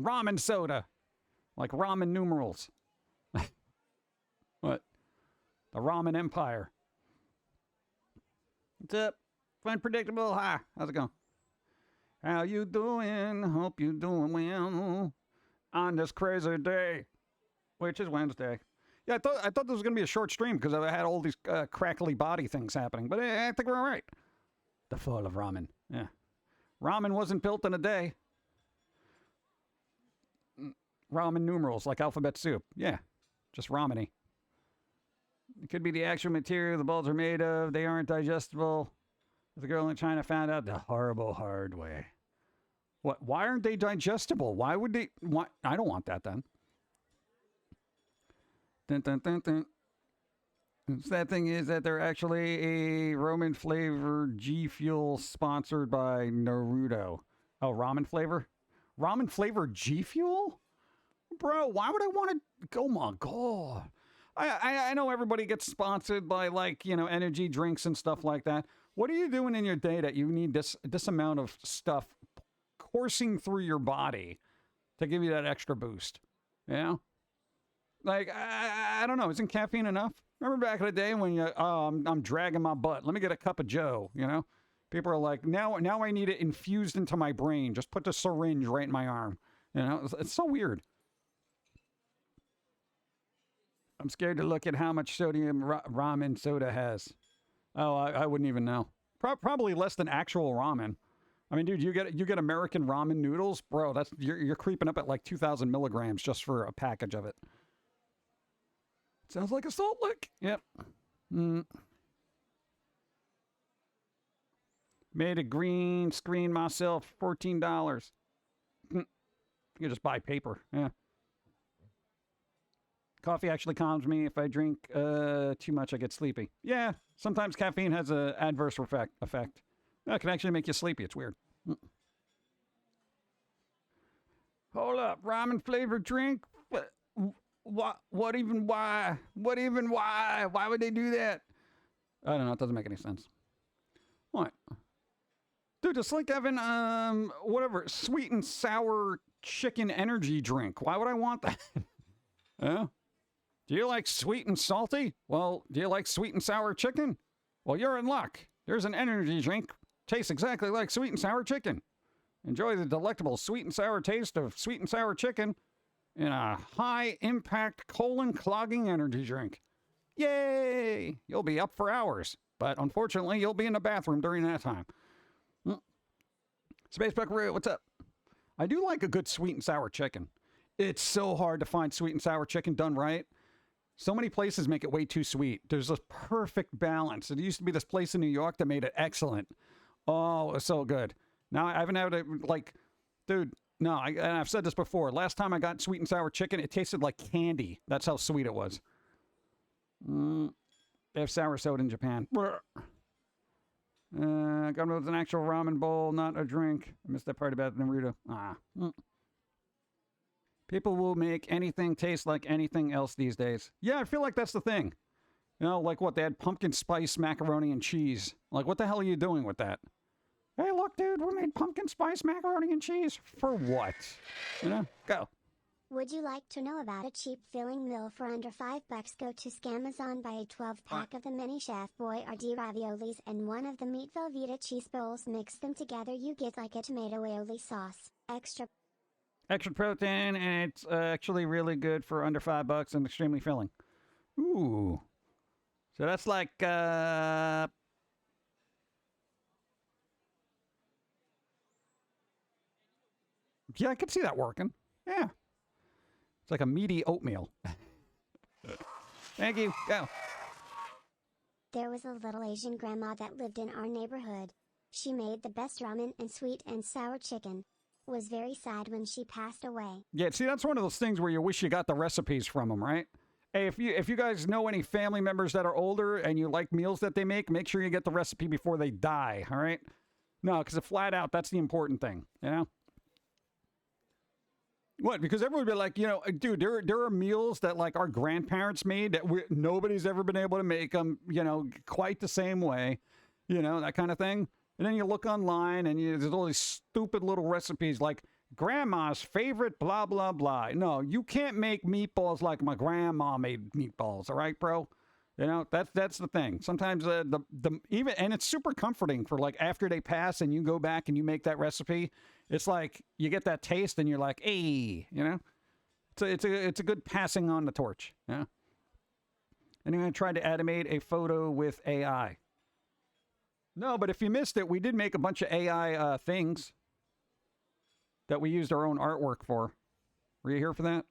Ramen soda. Like ramen numerals. What? The ramen empire. What's up? Unpredictable. Hi. How's it going? How you doing? Hope you doing well on this crazy day, which is Wednesday. Yeah, I thought this was going to be a short stream because I had all these crackly body things happening, but I think we're all right. The fall of ramen. Yeah. Ramen wasn't built in a day. Ramen numerals, like alphabet soup. Yeah, just ramen-y. It could be the actual material the balls are made of. They aren't digestible. The girl in China found out the horrible hard way. What? Why aren't they digestible? Why would they? Why? I don't want that then. Dun, dun, dun, dun. The sad thing is that they're actually a ramen flavored G Fuel sponsored by Naruto. Oh, ramen flavor? Ramen flavored G Fuel? Bro, why would I want to? Oh my god! I know everybody gets sponsored by, like, you know, energy drinks and stuff like that. What are you doing in your day that you need this amount of stuff coursing through your body to give you that extra boost? You know, like I don't know. Isn't caffeine enough? Remember back in the day when I'm dragging my butt. Let me get a cup of Joe. You know, people are like, now I need it infused into my brain. Just put the syringe right in my arm. You know, it's so weird. I'm scared to look at how much sodium ramen soda has. Oh, I wouldn't even know. Probably less than actual ramen. I mean, dude, you get American ramen noodles, bro. That's you're creeping up at like 2,000 milligrams just for a package of it. Sounds like a salt lick. Yep. Made a green screen myself, $14. You can just buy paper. Yeah. Coffee actually calms me. If I drink too much, I get sleepy. Yeah, sometimes caffeine has an adverse effect. It can actually make you sleepy. It's weird. Hold up. Ramen flavored drink? What even why? What even why? Why would they do that? I don't know. It doesn't make any sense. What? Dude, it's like having, whatever, sweet and sour chicken energy drink. Why would I want that? Yeah? Do you like sweet and salty? Well, do you like sweet and sour chicken? Well, you're in luck. There's an energy drink. Tastes exactly like sweet and sour chicken. Enjoy the delectable sweet and sour taste of sweet and sour chicken in a high-impact colon-clogging energy drink. Yay! You'll be up for hours, but unfortunately, you'll be in the bathroom during that time. Space Buckaroo, what's up? I do like a good sweet and sour chicken. It's so hard to find sweet and sour chicken done right. So many places make it way too sweet. There's a perfect balance. There used to be this place in New York that made it excellent. Oh, it was so good. Now I haven't had it, like, dude, no, and I've said this before. Last time I got sweet and sour chicken, it tasted like candy. That's how sweet it was. They have sour soda in Japan. God knows an actual ramen bowl, not a drink. I missed that part about Naruto. People will make anything taste like anything else these days. Yeah, I feel like that's the thing. You know, like what? They had pumpkin spice macaroni and cheese. Like, what the hell are you doing with that? Hey, look, dude, we made pumpkin spice macaroni and cheese. For what? You know, go. Would you like to know about a cheap filling meal for under $5? Go to Scamazon, buy a 12-pack of the mini Chef Boyardee raviolis and one of the meat Velveeta cheese bowls. Mix them together, you get like a tomato aioli sauce. Extra protein, and it's actually really good for under $5 and extremely filling. Ooh. So that's like, yeah, I could see that working. Yeah. It's like a meaty oatmeal. Thank you. Go. There was a little Asian grandma that lived in our neighborhood. She made the best ramen and sweet and sour chicken. Was very sad when she passed away. Yeah, see, that's one of those things where you wish you got the recipes from them, right? Hey, if you guys know any family members that are older and you like meals that they make sure you get the recipe before they die, all right? No, because flat out, that's the important thing, you know? What? Because everyone would be like, you know, dude, there are meals that, like, our grandparents made that nobody's ever been able to make them, you know, quite the same way, you know, that kind of thing. And then you look online and there's all these stupid little recipes like grandma's favorite blah, blah, blah. No, you can't make meatballs like my grandma made meatballs. All right, bro? You know, that's the thing. Sometimes even, and it's super comforting for, like, after they pass and you go back and you make that recipe. It's like you get that taste and you're like, hey, you know, it's a good passing on the torch. Yeah. And I'm going to try to animate a photo with AI. No, but if you missed it, we did make a bunch of AI things that we used our own artwork for. Were you here for that?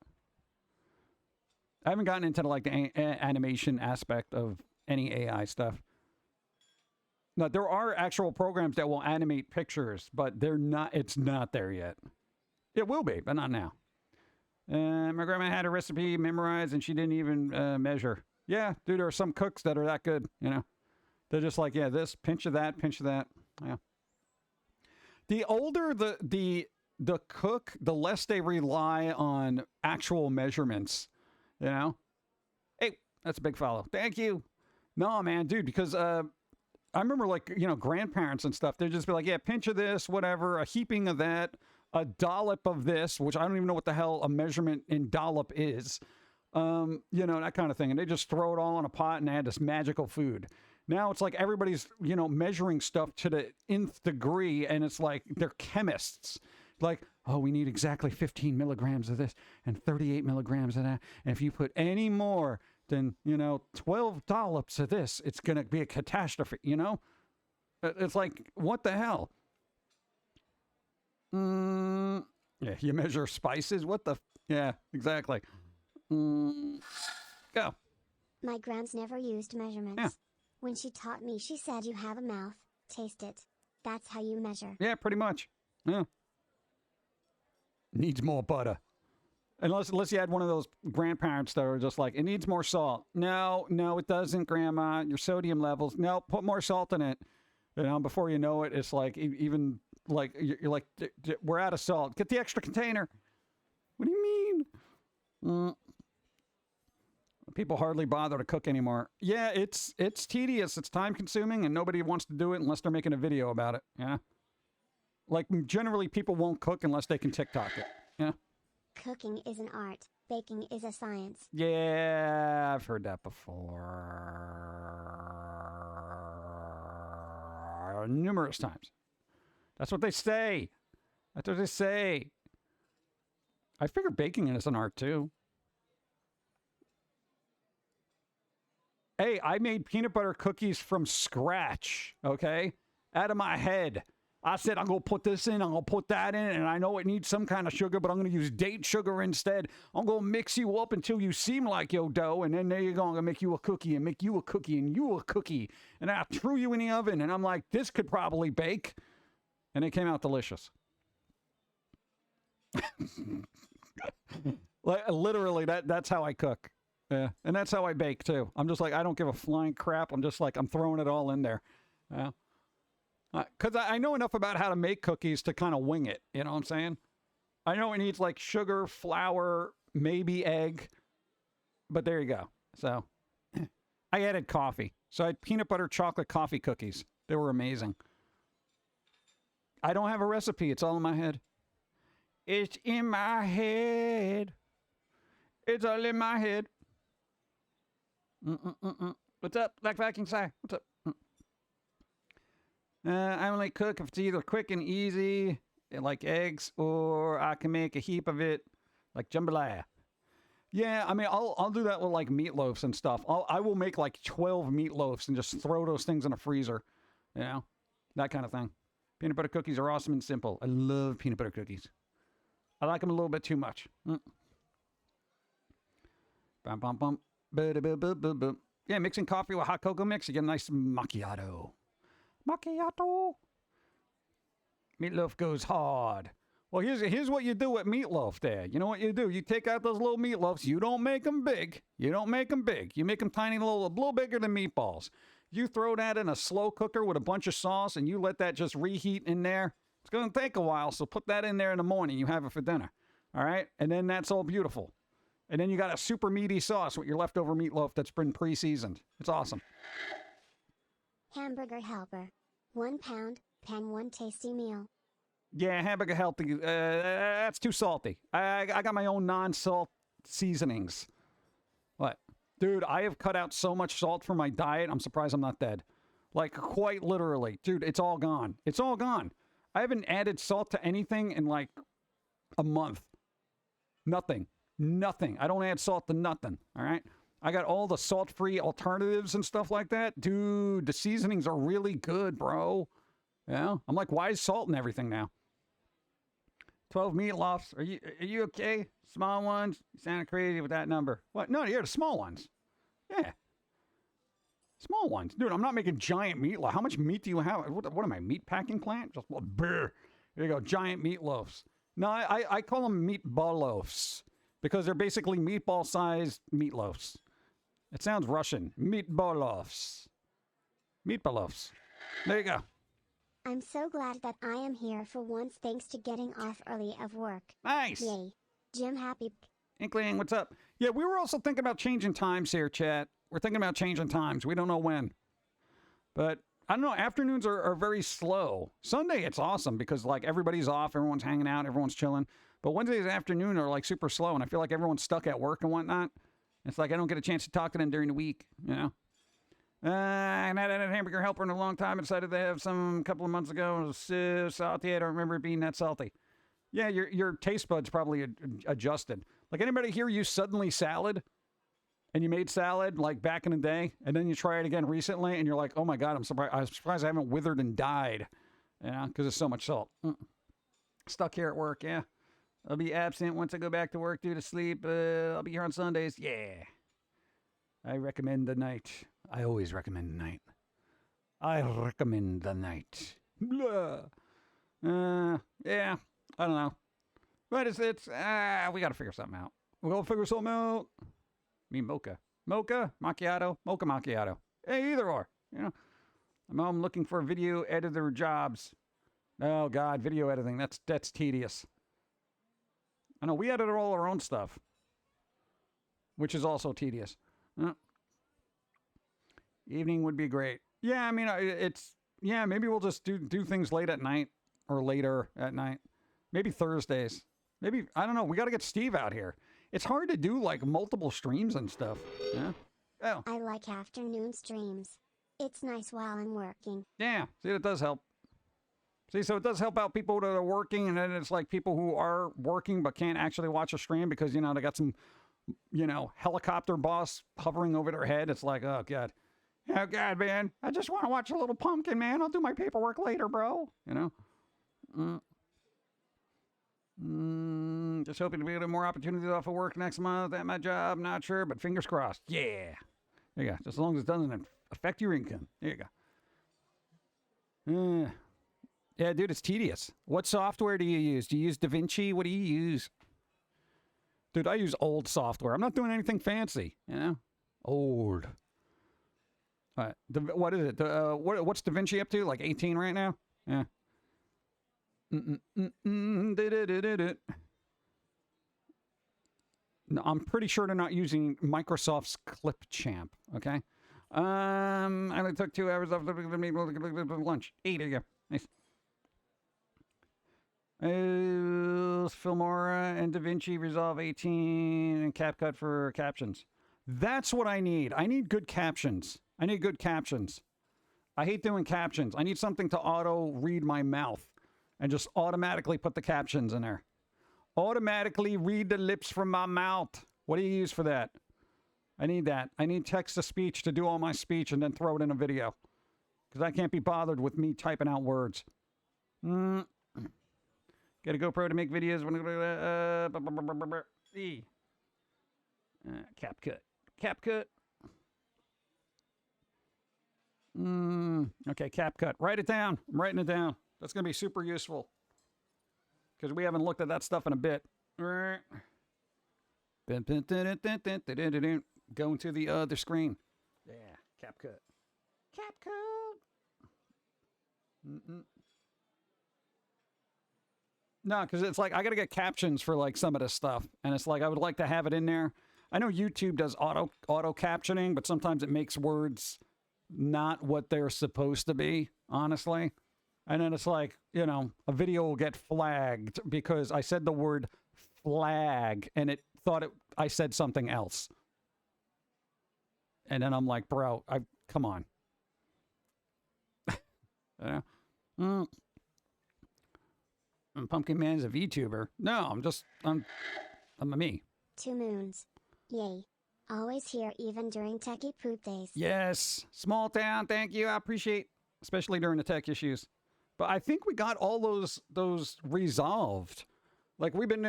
I haven't gotten into like the animation aspect of any AI stuff. No, there are actual programs that will animate pictures, but they're not. It's not there yet. It will be, but not now. My grandma had a recipe memorized, and she didn't even measure. Yeah, dude, there are some cooks that are that good. You know, they're just like, yeah, this pinch of that, pinch of that. Yeah. The older the cook, the less they rely on actual measurements. You know? Hey, that's a big follow. Thank you. No, man, dude, because I remember, like, you know, grandparents and stuff, they'd just be like, yeah, pinch of this, whatever, a heaping of that, a dollop of this, which I don't even know what the hell a measurement in dollop is. You know, that kind of thing. And they just throw it all in a pot and they had this magical food. Now it's like everybody's, you know, measuring stuff to the nth degree, and it's like they're chemists. Like, oh, we need exactly 15 milligrams of this and 38 milligrams of that. And if you put any more than, you know, 12 dollops of this, it's going to be a catastrophe, you know? It's like, what the hell? Yeah, you measure spices? What the? Yeah, exactly. Go. My grams never used measurements. Yeah. When she taught me, she said you have a mouth, taste it. That's how you measure. Yeah, pretty much. Yeah. Needs more butter. Unless you had one of those grandparents that are just like, it needs more salt. No, it doesn't, Grandma. Your sodium levels. No, put more salt in it. You know, before you know it, it's like, even like, you're like, we're out of salt. Get the extra container. What do you mean? People hardly bother to cook anymore. Yeah, it's tedious. It's time consuming, and nobody wants to do it unless they're making a video about it. Yeah. Like, generally, people won't cook unless they can TikTok it. Yeah. Cooking is an art. Baking is a science. Yeah, I've heard that before. Numerous times. That's what they say. That's what they say. I figure baking is an art, too. Hey, I made peanut butter cookies from scratch, okay? Out of my head. I said, I'm going to put this in, I'm going to put that in, and I know it needs some kind of sugar, but I'm going to use date sugar instead. I'm going to mix you up until you seem like your dough, and then there you go. I'm going to make you a cookie, and make you a cookie, and you a cookie. And I threw you in the oven, and I'm like, this could probably bake. And it came out delicious. Like, literally, that's how I cook. Yeah, and that's how I bake, too. I'm just like, I don't give a flying crap. I'm just like, I'm throwing it all in there. Yeah. Because I know enough about how to make cookies to kind of wing it. You know what I'm saying? I know it needs like sugar, flour, maybe egg. But there you go. So I added coffee. So I had peanut butter chocolate coffee cookies. They were amazing. I don't have a recipe. It's all in my head. It's in my head. It's all in my head. What's up, Black Viking Sai? What's up? I only cook if it's either quick and easy, like eggs, or I can make a heap of it, like jambalaya. Yeah, I mean, I'll do that with like meatloafs and stuff. I will make like 12 meatloafs and just throw those things in a freezer, you know, that kind of thing. Peanut butter cookies are awesome and simple. I love peanut butter cookies. I like them a little bit too much. Bum, bum, bum. Ba-da-ba-ba-ba-ba. Yeah, mixing coffee with hot cocoa mix, you get a nice macchiato. Macchiato. Meatloaf goes hard. Well, here's what you do with meatloaf there. You know what you do? You take out those little meatloafs. You don't make them big. You don't make them big. You make them tiny, a little bigger than meatballs. You throw that in a slow cooker with a bunch of sauce, and you let that just reheat in there. It's going to take a while, so put that in there in the morning. You have it for dinner. All right? And then that's all beautiful. And then you got a super meaty sauce with your leftover meatloaf that's been pre-seasoned. It's awesome. Hamburger helper. 1 pound, pan 1 tasty meal. Yeah, hamburger healthy. That's too salty. I got my own non-salt seasonings. What? Dude, I have cut out so much salt from my diet, I'm surprised I'm not dead. Like, quite literally. Dude, it's all gone. It's all gone. I haven't added salt to anything in, like, a month. Nothing. Nothing. I don't add salt to nothing, all right? I got all the salt-free alternatives and stuff like that. Dude, the seasonings are really good, bro. Yeah, I'm like, why is salt in everything now? 12 meatloafs. Are you okay? Small ones? You sound crazy with that number. What? No, you're the small ones. Yeah. Small ones. Dude, I'm not making giant meatloaf. How much meat do you have? What am I, meat packing plant? Just, well, brr. There you go, giant meatloafs. No, I call them meatball loaves because they're basically meatball-sized meatloafs. It sounds Russian. Meatball loaves. Meatball loaves. There you go. I'm so glad that I am here for once thanks to getting off early of work. Nice. Yay. Jim happy. Inkling, what's up? Yeah, we were also thinking about changing times here, chat. We're thinking about changing times. We don't know when. But, I don't know, afternoons are very slow. Sunday, it's awesome because, like, everybody's off, everyone's hanging out, everyone's chilling. But Wednesdays afternoon are, like, super slow, and I feel like everyone's stuck at work and whatnot. It's like I don't get a chance to talk to them during the week, you know? I hadn't had a hamburger helper in a long time. I decided to have some a couple of months ago. It was so salty. I don't remember it being that salty. Yeah, your taste buds probably adjusted. Like, anybody here use Suddenly Salad? And you made salad, like, back in the day, and then you try it again recently, and you're like, oh, my God, I'm surprised I haven't withered and died, you know, because there's so much salt. Stuck here at work, yeah. I'll be absent once I go back to work due to sleep. I'll be here on Sundays. Yeah. I recommend the night. I always recommend the night. I recommend the night. Blah. Yeah, I don't know. But it's we got to figure something out. We're going to figure something out. Me mocha. Mocha, macchiato, mocha macchiato. Hey, either or, you know. I'm looking for video editor jobs. Oh, God, video editing. That's tedious. I know, we edit all our own stuff, which is also tedious. Evening would be great. Yeah, I mean, maybe we'll just do things late at night or later at night. Maybe Thursdays. Maybe, I don't know, we got to get Steve out here. It's hard to do, like, multiple streams and stuff. Yeah. Oh. I like afternoon streams. It's nice while I'm working. Yeah. See, it does help. See, so it does help out people that are working, and then it's like people who are working but can't actually watch a stream because, you know, they got some, you know, helicopter boss hovering over their head. It's like, oh, God. Oh, God, man. I just want to watch a little Pum'Kin, man. I'll do my paperwork later, bro. You know? Just hoping to be able to have more opportunities off of work next month at my job. Not sure, but fingers crossed. Yeah. There you go. Just as long as it doesn't affect your income. There you go. Yeah, dude, it's tedious. What software do you use? Do you use DaVinci? What do you use? Dude, I use old software. I'm not doing anything fancy, you know? Old. All right. What is it? What's DaVinci up to? Like 18 right now? Yeah. No, I'm pretty sure they're not using Microsoft's Clipchamp, okay? I only took 2 hours off lunch. There you go. Nice. Filmora and DaVinci Resolve 18 and CapCut for captions. That's what I need. I need good captions. I hate doing captions. I need something to auto read my mouth and just automatically put the captions in there. Automatically read the lips from my mouth. What do you use for that? I need that. I need text-to-speech to do all my speech and then throw it in a video. Because I can't be bothered with me typing out words. Get a GoPro to make videos. CapCut. Okay, CapCut. Write it down. I'm writing it down. That's going to be super useful. Because we haven't looked at that stuff in a bit. Going to the other screen. Yeah, CapCut. No, because it's like I got to get captions for like some of this stuff. And it's like I would like to have it in there. I know YouTube does auto captioning, but sometimes it makes words not what they're supposed to be, honestly. And then it's like, you know, a video will get flagged because I said the word flag and it thought I said something else. And then I'm like, bro, come on. Pum'Kin Man's a VTuber. No, I'm a me. 2 moons. Yay. Always here even during techie poop days. Yes. Small town. Thank you. I appreciate, especially during the tech issues. But I think we got all those resolved. Like we've been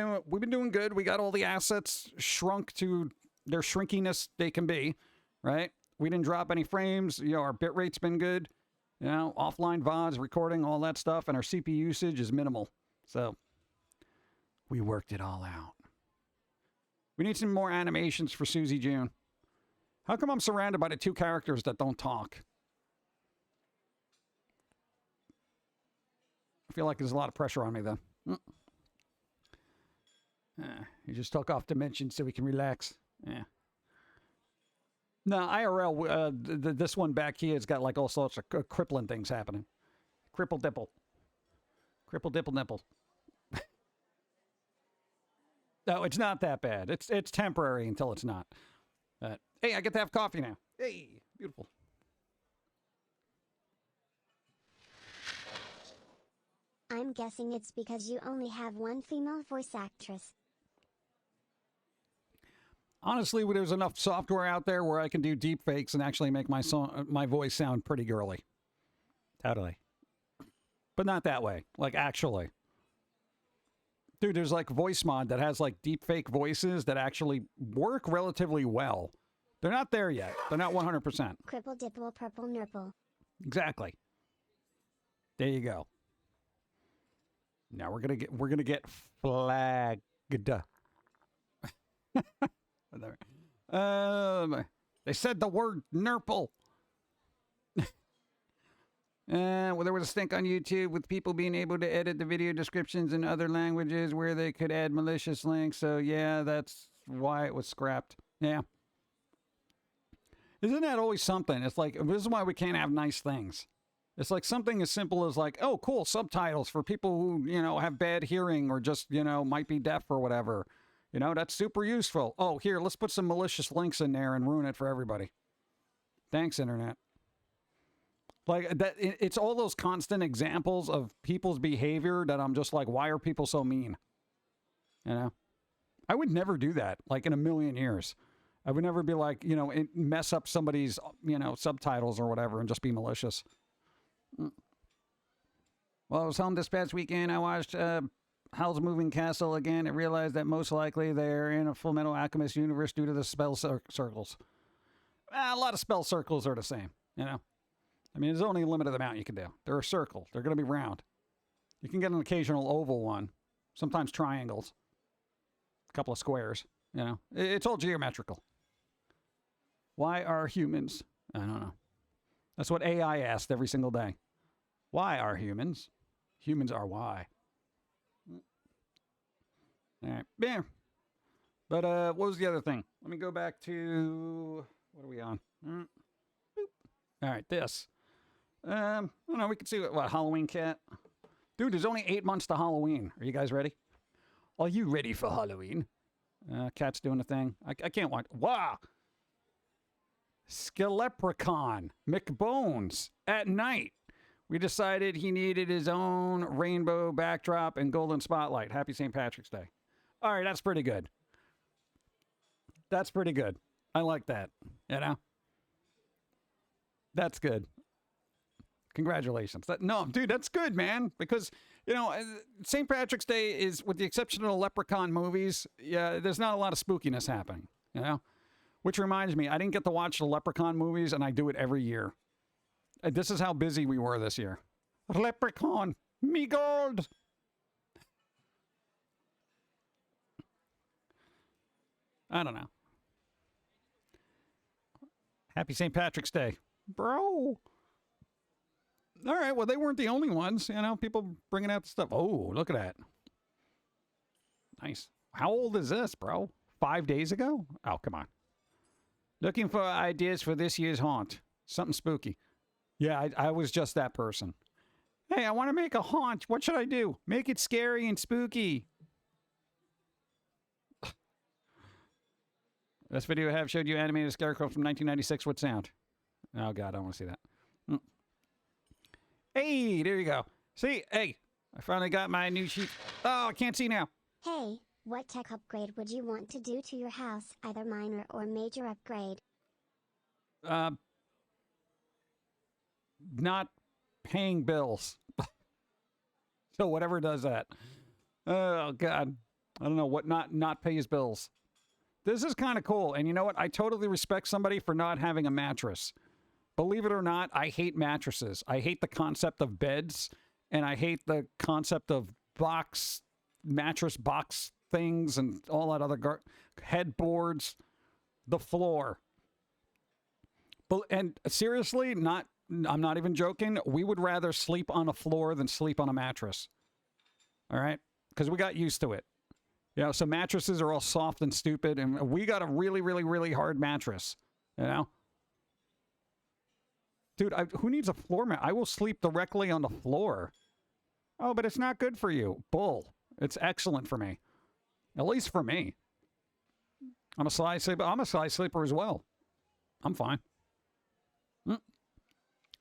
doing good. We got all the assets shrunk to their shrinkiness they can be, right? We didn't drop any frames. You know, our bit rate's been good. You know, offline VODs, recording, all that stuff, and our CPU usage is minimal. So we worked it all out. We need some more animations for Susie June. How come I'm surrounded by the two characters that don't talk? I feel like there's a lot of pressure on me then. He just took off dimensions so we can relax. Yeah. No, IRL, this one back here has got like all sorts of crippling things happening. Cripple dipple. Cripple dipple nipple. No, it's not that bad. It's temporary until it's not. Hey, I get to have coffee now. Hey, beautiful. I'm guessing it's because you only have one female voice actress. Honestly, there's enough software out there where I can do deep fakes and actually make my voice sound pretty girly. Totally. But not that way. Like, actually. Dude, there's like voice mod that has like deep fake voices that actually work relatively well. They're not there yet. They're not 100%. Cripple dipple purple nurple. Exactly. There you go. Now we're gonna get flagged. They said the word nurple. Well, there was a stink on YouTube with people being able to edit the video descriptions in other languages where they could add malicious links. So yeah, that's why it was scrapped. Yeah. Isn't that always something? It's like, this is why we can't have nice things. It's like something as simple as like, oh, cool, subtitles for people who, you know, have bad hearing or just, you know, might be deaf or whatever. You know, that's super useful. Oh, here, let's put some malicious links in there and ruin it for everybody. Thanks, Internet. Like, that, it's all those constant examples of people's behavior that I'm just like, why are people so mean? You know? I would never do that, like, in a million years. I would never be like, you know, mess up somebody's, you know, subtitles or whatever and just be malicious. Well, I was home this past weekend. I watched Howl's Moving Castle again and realized that most likely they're in a Full Metal Alchemist universe due to the spell circles. A lot of spell circles are the same, you know. I mean, there's only a limited amount you can do. They're a circle. They're going to be round. You can get an occasional oval one, sometimes triangles, a couple of squares, you know. It's all geometrical. Why are humans? I don't know. That's what AI asked every single day. Why are humans? Humans are why. All right. Yeah. But what was the other thing? Let me go back to, what are we on? Boop. All right, this. I don't know, we can see what Halloween cat. Dude, there's only 8 months to Halloween. Are you guys ready? Are you ready for Halloween? Cat's doing the thing. I can't watch. Wow. Skelepricon McBones at night. We decided he needed his own rainbow backdrop and golden spotlight. Happy St. Patrick's Day. All right, that's pretty good. That's pretty good. I like that. You know? That's good. Congratulations. No, dude, that's good, man. Because, you know, St. Patrick's Day is, with the exception of the Leprechaun movies, yeah, there's not a lot of spookiness happening, you know? Which reminds me, I didn't get to watch the Leprechaun movies, and I do it every year. This is how busy we were this year. Leprechaun, me gold. I don't know. Happy St. Patrick's Day. Bro. All right, well, they weren't the only ones. You know, people bringing out the stuff. Oh, look at that. Nice. How old is this, bro? 5 days ago? Oh, come on. Looking for ideas for this year's haunt. Something spooky. Yeah, I was just that person. Hey, I want to make a haunt. What should I do? Make it scary and spooky. This video I have showed you animated scarecrow from 1996 with sound. Oh, God, I don't want to see that. Hey, there you go. See, hey, I finally got my new sheet. Oh, I can't see now. Hey, What tech upgrade would you want to do to your house, either minor or major upgrade? Not paying bills. So whatever does that. Oh God, I don't know what not pays bills. This is kind of cool, and you know what? I totally respect somebody for not having a mattress. Believe it or not, I hate mattresses. I hate the concept of beds, and I hate the concept of mattress box things and all that other headboards, the floor. But and seriously, I'm not even joking. We would rather sleep on a floor than sleep on a mattress. All right? Because we got used to it. You know, so mattresses are all soft and stupid, and we got a really, really, really hard mattress. You know? Dude, who needs a floor mat? I will sleep directly on the floor. Oh, but it's not good for you. Bull. It's excellent for me. At least for me. I'm a side sleeper as well. I'm fine.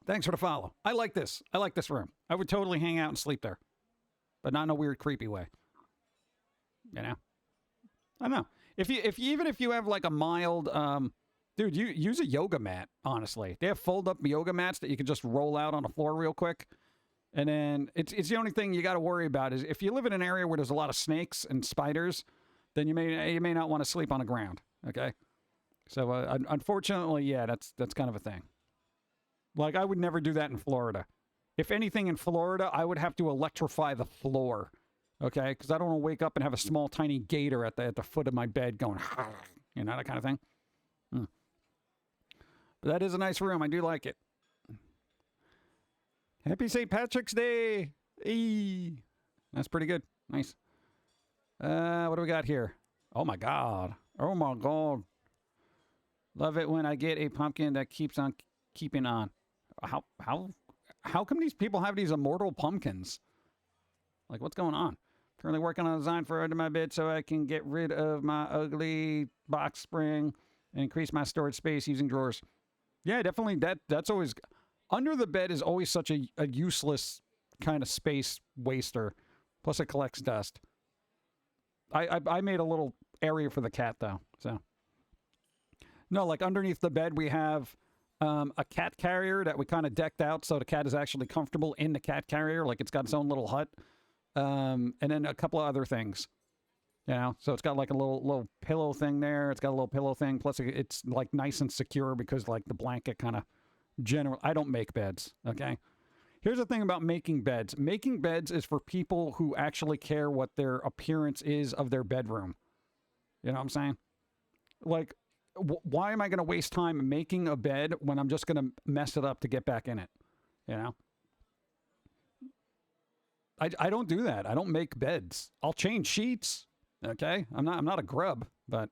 Thanks for the follow. I like this. I like this room. I would totally hang out and sleep there. But not in a weird, creepy way. You know? I don't know. Even if you have like a mild, dude, you use a yoga mat, honestly. They have fold-up yoga mats that you can just roll out on the floor real quick. And then it's the only thing you got to worry about is if you live in an area where there's a lot of snakes and spiders, then you may not want to sleep on the ground. Okay? So, unfortunately, yeah, that's kind of a thing. Like, I would never do that in Florida. If anything in Florida, I would have to electrify the floor. Okay? Because I don't want to wake up and have a small, tiny gator at the foot of my bed going, you know, that kind of thing. But that is a nice room. I do like it. Happy St. Patrick's Day. Eee. That's pretty good. Nice. What do we got here? Oh, my God. Oh, my God. Love it when I get a pumpkin that keeps on keeping on. How come these people have these immortal pumpkins? Like, what's going on? Currently working on a design for under my bed so I can get rid of my ugly box spring and increase my storage space using drawers. Yeah, definitely. That's always... Under the bed is always such a useless kind of space waster. Plus it collects dust. I made a little area for the cat, though. So no, like underneath the bed we have a cat carrier that we kind of decked out so the cat is actually comfortable in the cat carrier. Like it's got its own little hut. And then a couple of other things. You know, so it's got like a little pillow thing there. It's got a little pillow thing. Plus it's like nice and secure because like the blanket kind of... I don't make beds, okay? Here's the thing about making beds. Making beds is for people who actually care what their appearance is of their bedroom. You know what I'm saying? Like, why am I going to waste time making a bed when I'm just going to mess it up to get back in it? You know? I don't do that. I don't make beds. I'll change sheets, okay? I'm not a grub, but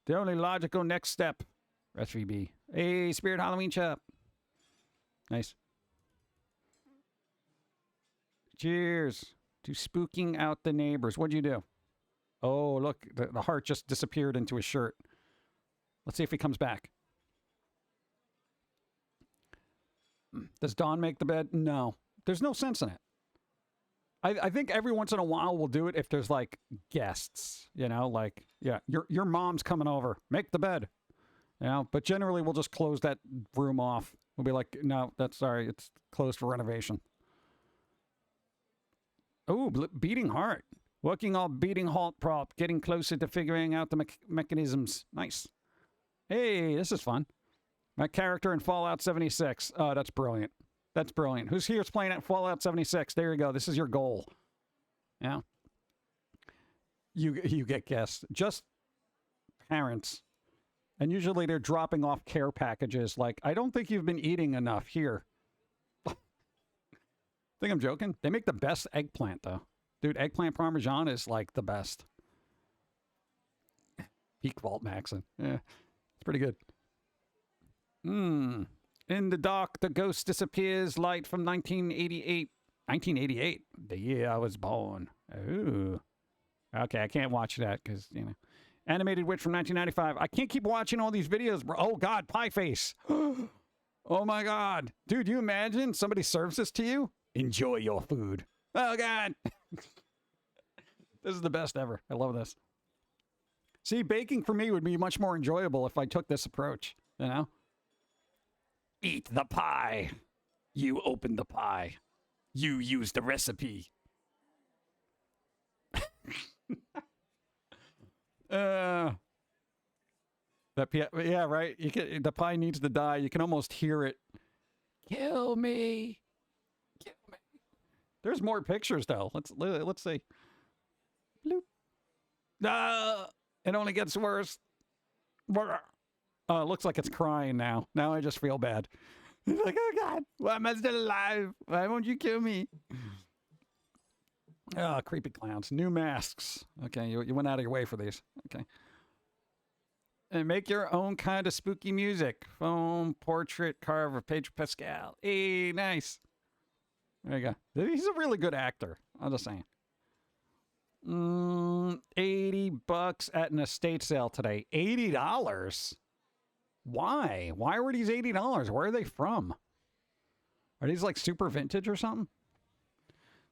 the only logical next step... SVB. Hey, Spirit Halloween Shop. Nice. Cheers to spooking out the neighbors. What'd you do? Oh, look. The heart just disappeared into his shirt. Let's see if he comes back. Does Dawn make the bed? No. There's no sense in it. I think every once in a while we'll do it if there's, like, guests. You know, like, yeah, your mom's coming over. Make the bed. You know, but generally we'll just close that room off. We'll be like, no, sorry, it's closed for renovation. Oh, beating heart. Working on beating heart prop, getting closer to figuring out the mechanisms. Nice. Hey, this is fun. My character in Fallout 76. Oh, that's brilliant. That's brilliant. Who's here's playing at Fallout 76? There you go. This is your goal. Yeah. You get guests. Just parents. And usually they're dropping off care packages like, I don't think you've been eating enough here. Think I'm joking? They make the best eggplant, though. Dude, eggplant parmesan is like the best. Peak Vault Maxon. Yeah, it's pretty good. In the dark, the ghost disappears. Light from 1988. 1988? The year I was born. Ooh. Okay, I can't watch that because, you know. Animated Witch from 1995. I can't keep watching all these videos, bro. Oh, God, pie face. Oh, my God. Dude, you imagine somebody serves this to you? Enjoy your food. Oh, God. This is the best ever. I love this. See, baking for me would be much more enjoyable if I took this approach, you know? Eat the pie. You open the pie. You use the recipe. Yeah, right. The pie needs to die. You can almost hear it. Kill me. Kill me. There's more pictures though. Let's see. Bloop. It only gets worse. Oh, it looks like it's crying now. Now I just feel bad. It's like, oh God, why am I still alive? Why won't you kill me? Oh, creepy clowns. New masks. Okay, you went out of your way for these. Okay. And make your own kind of spooky music. Foam, portrait, carver, Pedro Pascal. Hey, nice. There you go. He's a really good actor. I'm just saying. $80 at an estate sale today. $80? Why? Why were these $80? Where are they from? Are these like super vintage or something?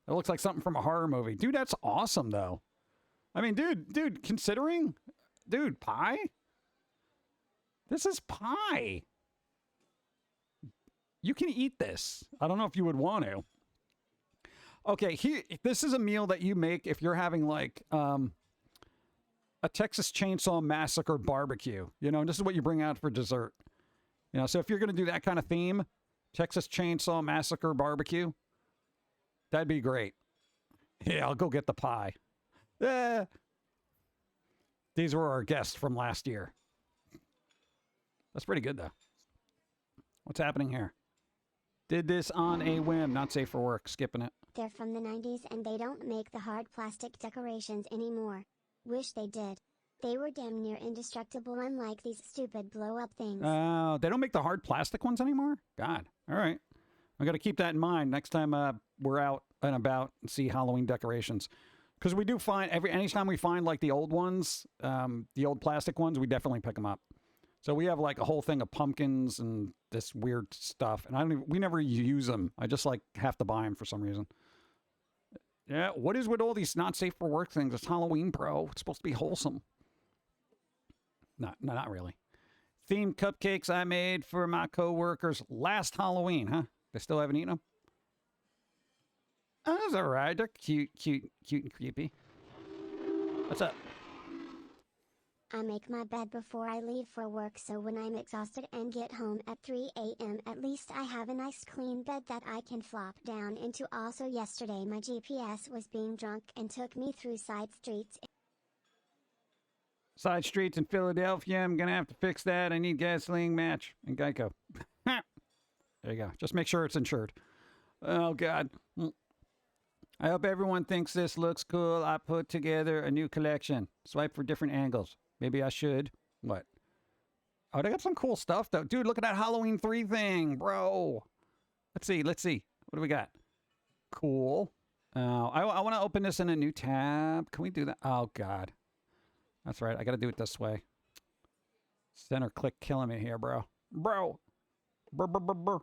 That looks like something from a horror movie. Dude, that's awesome though. I mean, dude, considering, dude, pie? This is pie. You can eat this. I don't know if you would want to. Okay, this is a meal that you make if you're having like a Texas Chainsaw Massacre barbecue. You know, and this is what you bring out for dessert. You know, so if you're going to do that kind of theme, Texas Chainsaw Massacre barbecue, that'd be great. Yeah, I'll go get the pie. These were our guests from last year. That's pretty good, though. What's happening here? Did this on a whim. Not safe for work. Skipping it. They're from the 90s and they don't make the hard plastic decorations anymore. Wish they did. They were damn near indestructible, unlike these stupid blow-up things. Oh, they don't make the hard plastic ones anymore? God. All right. I got to keep that in mind next time we're out and about and see Halloween decorations. Because we do find, anytime we find like the old ones, the old plastic ones, we definitely pick them up. So we have like a whole thing of pumpkins and this weird stuff. And we never use them. I just like have to buy them for some reason. Yeah, what is with all these not safe for work things? It's Halloween, bro. It's supposed to be wholesome. No, not really. Themed cupcakes I made for my coworkers last Halloween, huh? They still haven't eaten them? Oh, that's all right. They're cute and creepy. What's up? I make my bed before I leave for work, so when I'm exhausted and get home at 3 a.m. at least I have a nice clean bed that I can flop down into. Also yesterday my GPS was being drunk and took me through side streets. Side streets in Philadelphia. I'm going to have to fix that. I need gasoline match and Geico. There you go. Just make sure it's insured. Oh, God. I hope everyone thinks this looks cool. I put together a new collection. Swipe for different angles. Maybe I should. What? Oh, they got some cool stuff, though. Dude, look at that Halloween 3 thing, bro. Let's see. What do we got? Cool. I want to open this in a new tab. Can we do that? Oh, God. That's right. I got to do it this way. Center click killing me here, bro. Bro. Brr.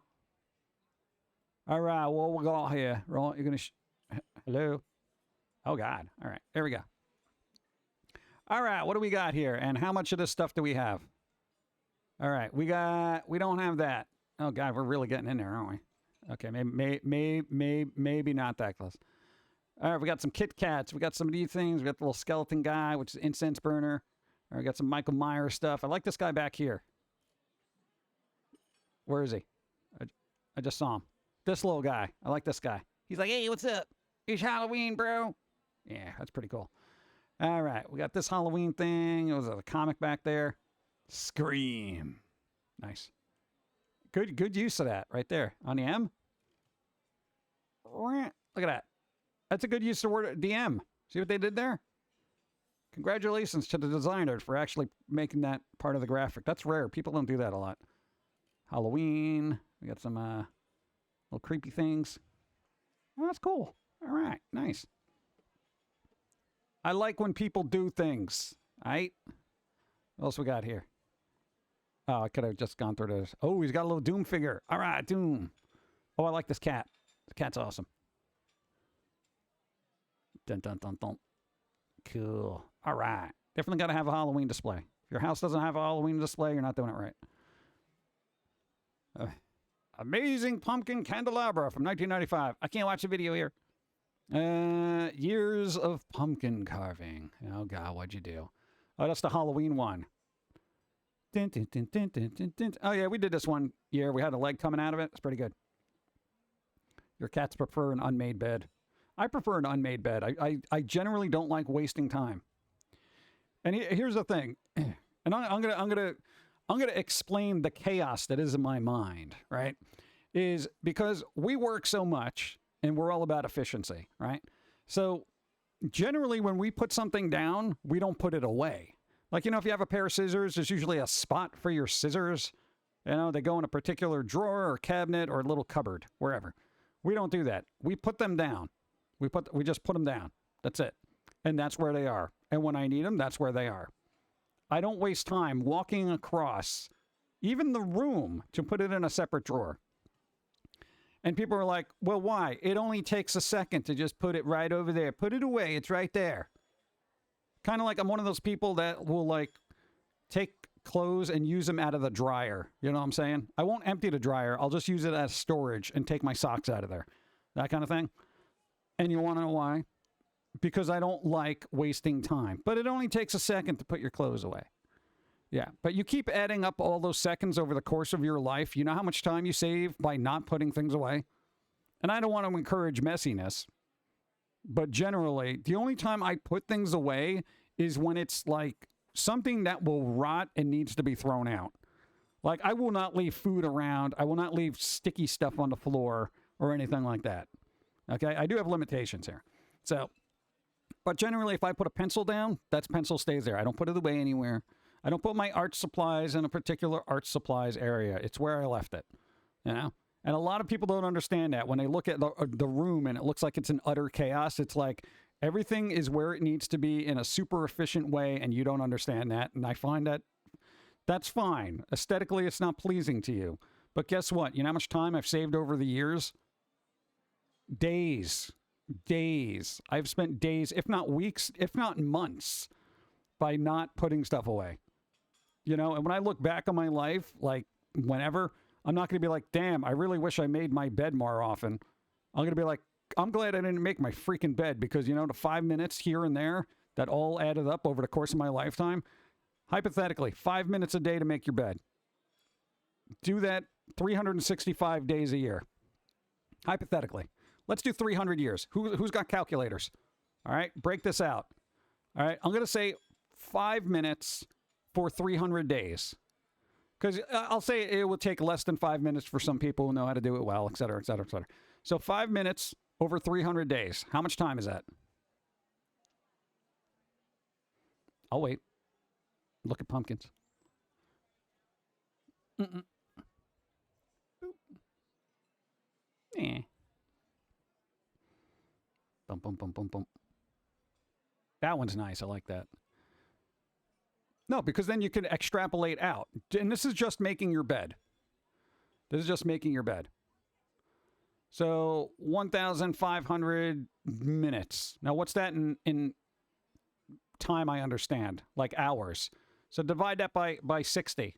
All right. Well, we'll go here. You're going to... Hello? Oh, God. All right. There we go. All right. What do we got here? And how much of this stuff do we have? All right. We don't have that. Oh, God. We're really getting in there, aren't we? Okay. Maybe not that close. All right. We got some Kit Kats. We got some of these things. We got the little skeleton guy, which is incense burner. All right, we got some Michael Myers stuff. I like this guy back here. Where is he? I just saw him. This little guy. I like this guy. He's like, hey, what's up? It's Halloween, bro. Yeah, that's pretty cool. All right, we got this Halloween thing. It was a comic back there. Scream. Nice. Good use of that right there on the M. Look at that. That's a good use of the word DM. See what they did there? Congratulations to the designer for actually making that part of the graphic. That's rare. People don't do that a lot. Halloween. We got some little creepy things. Oh, that's cool. All right. Nice. I like when people do things. All right. What else we got here? Oh, I could have just gone through this. Oh, he's got a little Doom figure. All right, Doom. Oh, I like this cat. The cat's awesome. Dun, dun, dun, dun. Cool. All right. Definitely got to have a Halloween display. If your house doesn't have a Halloween display, you're not doing it right. Amazing pumpkin candelabra from 1995. I can't watch the video here. Years of pumpkin carving. Oh, God, what'd you do? Oh, that's the Halloween one. Dun, dun, dun, dun, dun, dun, dun. Oh, yeah, we did this one year. We had a leg coming out of it. It's pretty good. Your cats prefer an unmade bed. I prefer an unmade bed. I generally don't like wasting time. And here's the thing. And I'm gonna explain the chaos that is in my mind, right? Is because we work so much and we're all about efficiency, right? So generally when we put something down, we don't put it away. Like, if you have a pair of scissors, there's usually a spot for your scissors. They go in a particular drawer or cabinet or a little cupboard, wherever. We don't do that. We put them down. We just put them down. That's it. And that's where they are. And when I need them, that's where they are. I don't waste time walking across even the room to put it in a separate drawer. And people are like, well, why? It only takes a second to just put it right over there. Put it away. It's right there. Kind of like I'm one of those people that will like take clothes and use them out of the dryer. You know what I'm saying? I won't empty the dryer. I'll just use it as storage and take my socks out of there. That kind of thing. And you want to know why? Because I don't like wasting time. But it only takes a second to put your clothes away. Yeah, but you keep adding up all those seconds over the course of your life. You know how much time you save by not putting things away? And I don't want to encourage messiness. But generally, the only time I put things away is when it's like something that will rot and needs to be thrown out. Like, I will not leave food around. I will not leave sticky stuff on the floor or anything like that. Okay, I do have limitations here. So, but generally, if I put a pencil down, that pencil stays there. I don't put it away anywhere. I don't put my art supplies in a particular art supplies area. It's where I left it, And a lot of people don't understand that. When they look at the room and it looks like it's an utter chaos, it's like everything is where it needs to be in a super efficient way, and you don't understand that. And I find that that's fine. Aesthetically, it's not pleasing to you. But guess what? You know how much time I've saved over the years? Days. I've spent days, if not weeks, if not months, by not putting stuff away. And when I look back on my life, like whenever, I'm not going to be like, damn, I really wish I made my bed more often. I'm going to be like, I'm glad I didn't make my freaking bed because, the 5 minutes here and there that all added up over the course of my lifetime, hypothetically, 5 minutes a day to make your bed. Do that 365 days a year. Hypothetically. Let's do 300 years. Who's got calculators? All right, break this out. All right, I'm going to say 5 minutes for 300 days. Because I'll say it will take less than 5 minutes for some people who know how to do it well, et cetera, et cetera, et cetera. So 5 minutes over 300 days. How much time is that? I'll wait. Look at pumpkins. Mm-mm. Eh. Bum, bum, bum, bum, bum. That one's nice. I like that. No, because then you can extrapolate out. And this is just making your bed. This is just making your bed. So 1,500 minutes. Now, what's that in time? I understand. Like hours. So divide that by 60.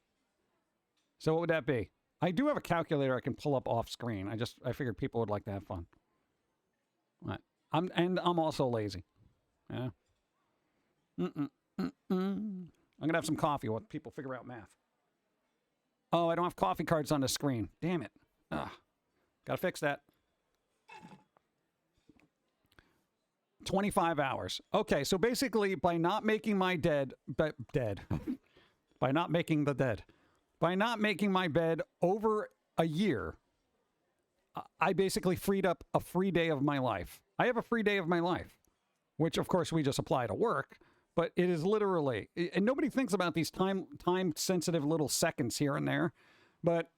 So what would that be? I do have a calculator I can pull up off screen. I figured people would like to have fun. Right. I'm also lazy. Yeah. I'm going to have some coffee while people figure out math. Oh, I don't have coffee cards on the screen. Damn it. Got to fix that. 25 hours. Okay, so basically by not making my by not making my bed over a year, I basically freed up a free day of my life. I have a free day of my life, which of course we just apply to work. But it is literally, and nobody thinks about these time-sensitive little seconds here and there. But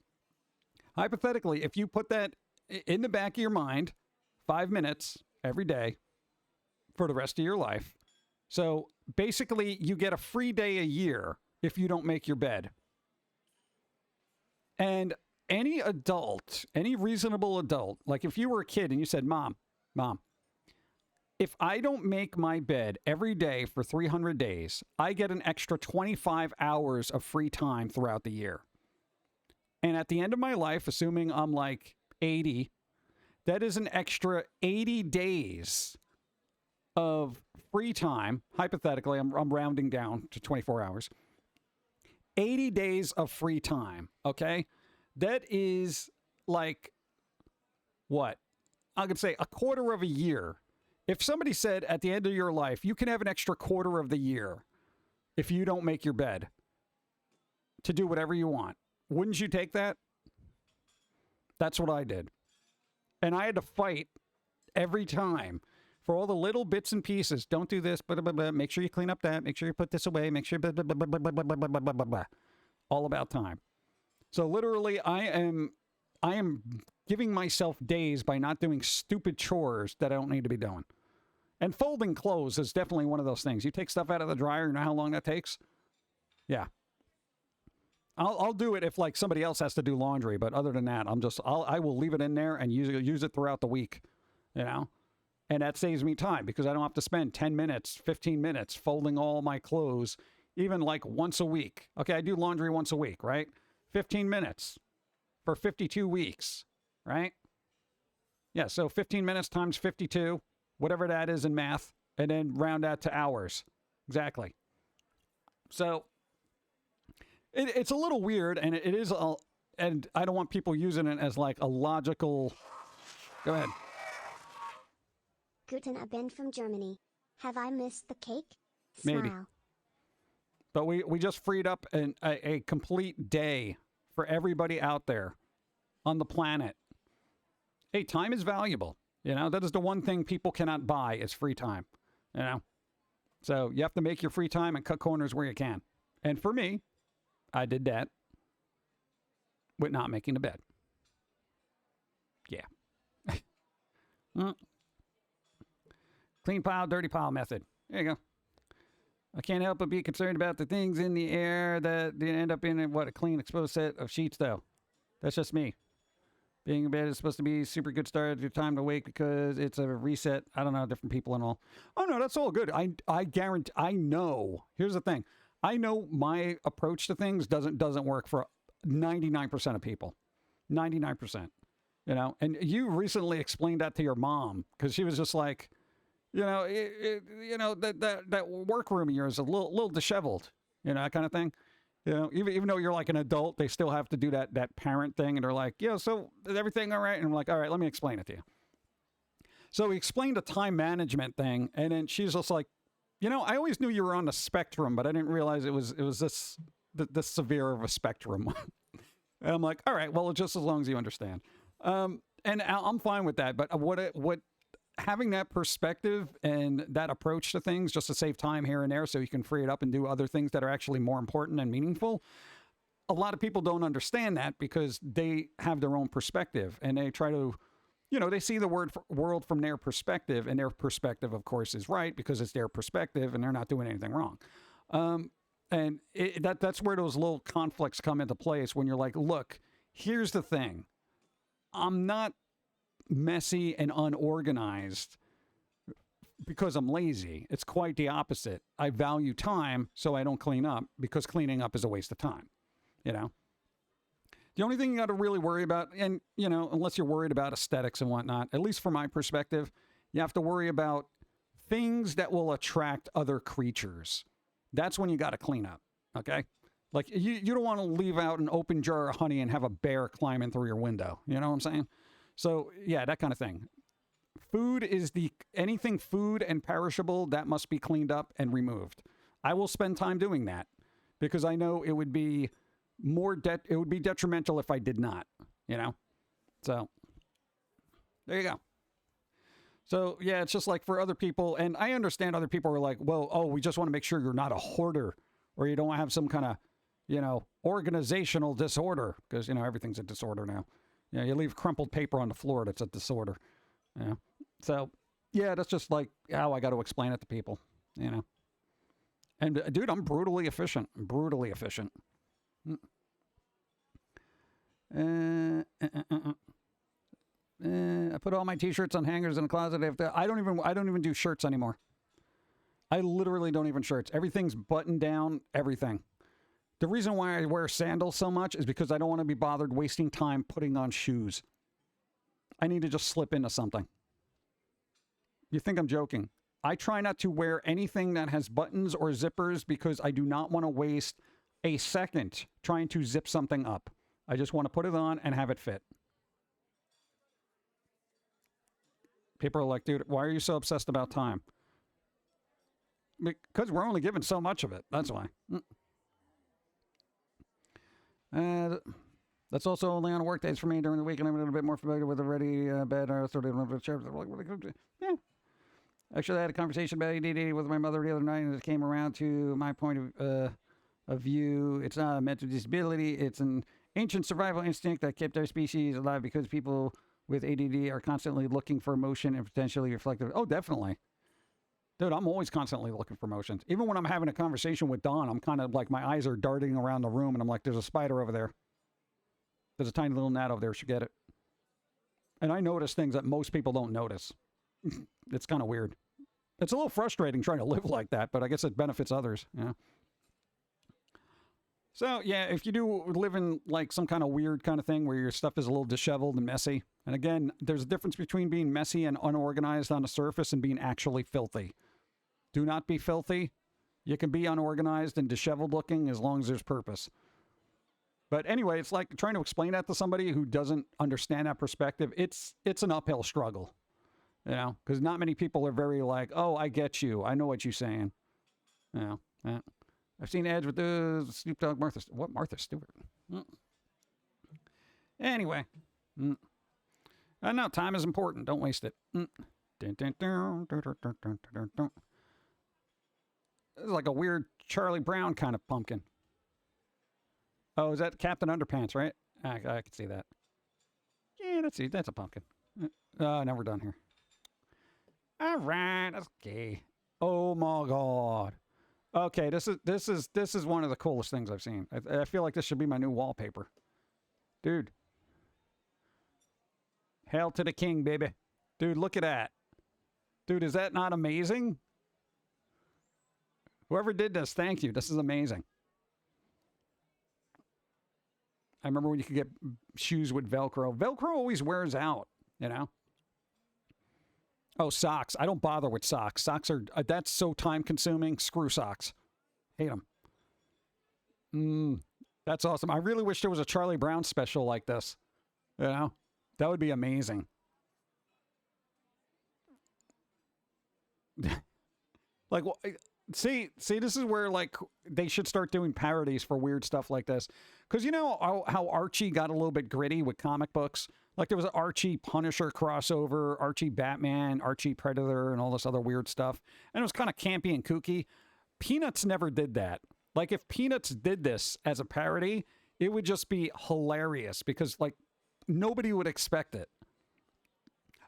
hypothetically, if you put that in the back of your mind, 5 minutes every day for the rest of your life. So basically, you get a free day a year if you don't make your bed. And any adult, any reasonable adult, like if you were a kid and you said, Mom, if I don't make my bed every day for 300 days, I get an extra 25 hours of free time throughout the year. And at the end of my life, assuming I'm like 80, that is an extra 80 days of free time. Hypothetically, I'm rounding down to 24 hours. 80 days of free time, okay? That is like, what? I could say a quarter of a year. If somebody said at the end of your life, you can have an extra quarter of the year if you don't make your bed to do whatever you want, wouldn't you take that? That's what I did. And I had to fight every time for all the little bits and pieces. Don't do this, blah, blah, blah. Make sure you clean up that. Make sure you put this away. Make sure, blah, blah, blah, blah, blah, blah, blah, blah, blah, blah. All about time. So literally, I am giving myself days by not doing stupid chores that I don't need to be doing. And folding clothes is definitely one of those things. You take stuff out of the dryer, you know how long that takes? Yeah. I'll do it if like somebody else has to do laundry, but other than that, I will leave it in there and use it throughout the week, you know? And that saves me time because I don't have to spend 10 minutes, 15 minutes folding all my clothes, even like once a week. Okay, I do laundry once a week, right? 15 minutes for 52 weeks. Right? Yeah, so 15 minutes times 52, whatever that is in math, and then round that to hours. Exactly. So it's a little weird, and it is, and I don't want people using it as like a logical. Go ahead. Guten Abend from Germany. Have I missed the cake? Maybe. Smile. But we just freed up a complete day for everybody out there on the planet. Hey, time is valuable. You know, that is the one thing people cannot buy is free time. You know, so you have to make your free time and cut corners where you can. And for me, I did that with not making the bed. Yeah. Clean pile, dirty pile method. There you go. I can't help but be concerned about the things in the air that end up in a clean, exposed set of sheets, though. That's just me. Being in bed is supposed to be a super good start to your time to wake because it's a reset. I don't know, different people and all. Oh, no, that's all good. I guarantee, I know. Here's the thing. I know my approach to things doesn't work for 99% of people. 99%. You know, and you recently explained that to your mom because she was just like, you know, that workroom of yours is a little disheveled, you know, that kind of thing. You know, even though you're like an adult, they still have to do that parent thing. And they're like, yeah, so is everything all right? And I'm like, all right, let me explain it to you. So he explained a time management thing. And then she's just like, you know, I always knew you were on the spectrum, but I didn't realize it was this severe of a spectrum. And I'm like, all right, well, just as long as you understand. And I'm fine with that. But what having that perspective and that approach to things just to save time here and there so you can free it up and do other things that are actually more important and meaningful. A lot of people don't understand that because they have their own perspective and they try to, you know, they see the world from their perspective, and their perspective, of course, is right because it's their perspective and they're not doing anything wrong. And that's where those little conflicts come into place when you're like, look, here's the thing. I'm not messy and unorganized because I'm lazy. It's quite the opposite. I value time, so I don't clean up because cleaning up is a waste of time. You know, the only thing you got to really worry about, and you know, unless you're worried about aesthetics and whatnot, at least from my perspective, you have to worry about things that will attract other creatures. That's when you got to clean up. Okay. Like you don't want to leave out an open jar of honey and have a bear climbing through your window. You know what I'm saying? So yeah, that kind of thing. Food is anything food and perishable that must be cleaned up and removed. I will spend time doing that because I know it would be detrimental if I did not, you know? So there you go. So yeah, it's just like for other people, and I understand other people are like, well, we just want to make sure you're not a hoarder or you don't have some kind of, you know, organizational disorder because, you know, everything's a disorder now. You know, you leave crumpled paper on the floor, that's a disorder. You know? So, yeah, that's just like how I got to explain it to people, you know. And, dude, I'm brutally efficient. Brutally efficient. I put all my t-shirts on hangers in the closet. I don't even do shirts anymore. I literally don't even shirts. Everything's buttoned down, everything. The reason why I wear sandals so much is because I don't want to be bothered wasting time putting on shoes. I need to just slip into something. You think I'm joking? I try not to wear anything that has buttons or zippers because I do not want to waste a second trying to zip something up. I just want to put it on and have it fit. People are like, dude, why are you so obsessed about time? Because we're only given so much of it. That's why. That's also only on work days for me. During the week, and I'm a little bit more familiar with the ready bed. Yeah. Actually, I had a conversation about ADD with my mother the other night, and it came around to my point of view. It's not a mental disability. It's an ancient survival instinct that kept our species alive because people with ADD are constantly looking for emotion and potentially reflective. Oh, definitely. Dude, I'm always constantly looking for emotions. Even when I'm having a conversation with Dawn, I'm kind of like, my eyes are darting around the room, and I'm like, there's a spider over there. There's a tiny little gnat over there. Should get it. And I notice things that most people don't notice. It's kind of weird. It's a little frustrating trying to live like that, but I guess it benefits others. Yeah. So, yeah, if you do live in like some kind of weird kind of thing where your stuff is a little disheveled and messy, and again, there's a difference between being messy and unorganized on the surface and being actually filthy. Do not be filthy. You can be unorganized and disheveled looking as long as there's purpose. But anyway, it's like trying to explain that to somebody who doesn't understand that perspective. It's an uphill struggle, you know, because not many people are very like, oh, I get you. I know what you're saying. You know, yeah. I've seen ads with the Snoop Dogg, Martha Stewart. Anyway. I know time is important. Don't waste it. This is like a weird Charlie Brown kind of pumpkin. Oh, is that Captain Underpants, right? I can see that. Yeah, that's a pumpkin. Now we're done here. All right, that's okay. Oh my God. Okay, this is one of the coolest things I've seen. I feel like this should be my new wallpaper. Dude. Hail to the king, baby. Dude, look at that. Dude, is that not amazing? Whoever did this, thank you. This is amazing. I remember when you could get shoes with Velcro. Velcro always wears out, you know? Oh, socks. I don't bother with socks. Socks are, that's so time consuming. Screw socks. Hate them. That's awesome. I really wish there was a Charlie Brown special like this. You know? That would be amazing. Like, well, see, this is where, like, they should start doing parodies for weird stuff like this. Because you know how Archie got a little bit gritty with comic books? Like, there was an Archie Punisher crossover, Archie Batman, Archie Predator, and all this other weird stuff. And it was kind of campy and kooky. Peanuts never did that. Like, if Peanuts did this as a parody, it would just be hilarious. Because, like, nobody would expect it.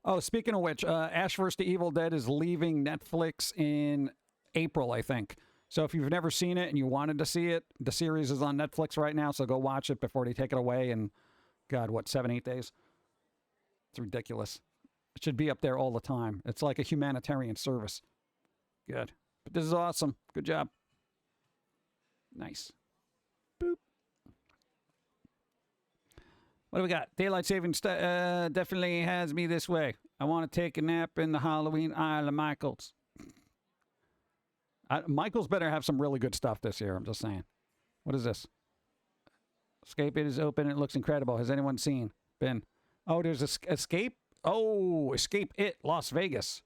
Oh, speaking of which, Ash vs. the Evil Dead is leaving Netflix in April, I think. So if you've never seen it and you wanted to see it, the series is on Netflix right now, so go watch it before they take it away in, God, what, 7-8 days? It's ridiculous. It should be up there all the time. It's like a humanitarian service. Good. But this is awesome. Good job. Nice. Boop. What do we got? Daylight savings definitely has me this way. I want to take a nap in the Halloween aisle of Michael's. Michael's better have some really good stuff this year. I'm just saying. What is this? Escape It is open. It looks incredible. Has anyone seen? Been? Oh, there's Escape. Oh, Escape It Las Vegas.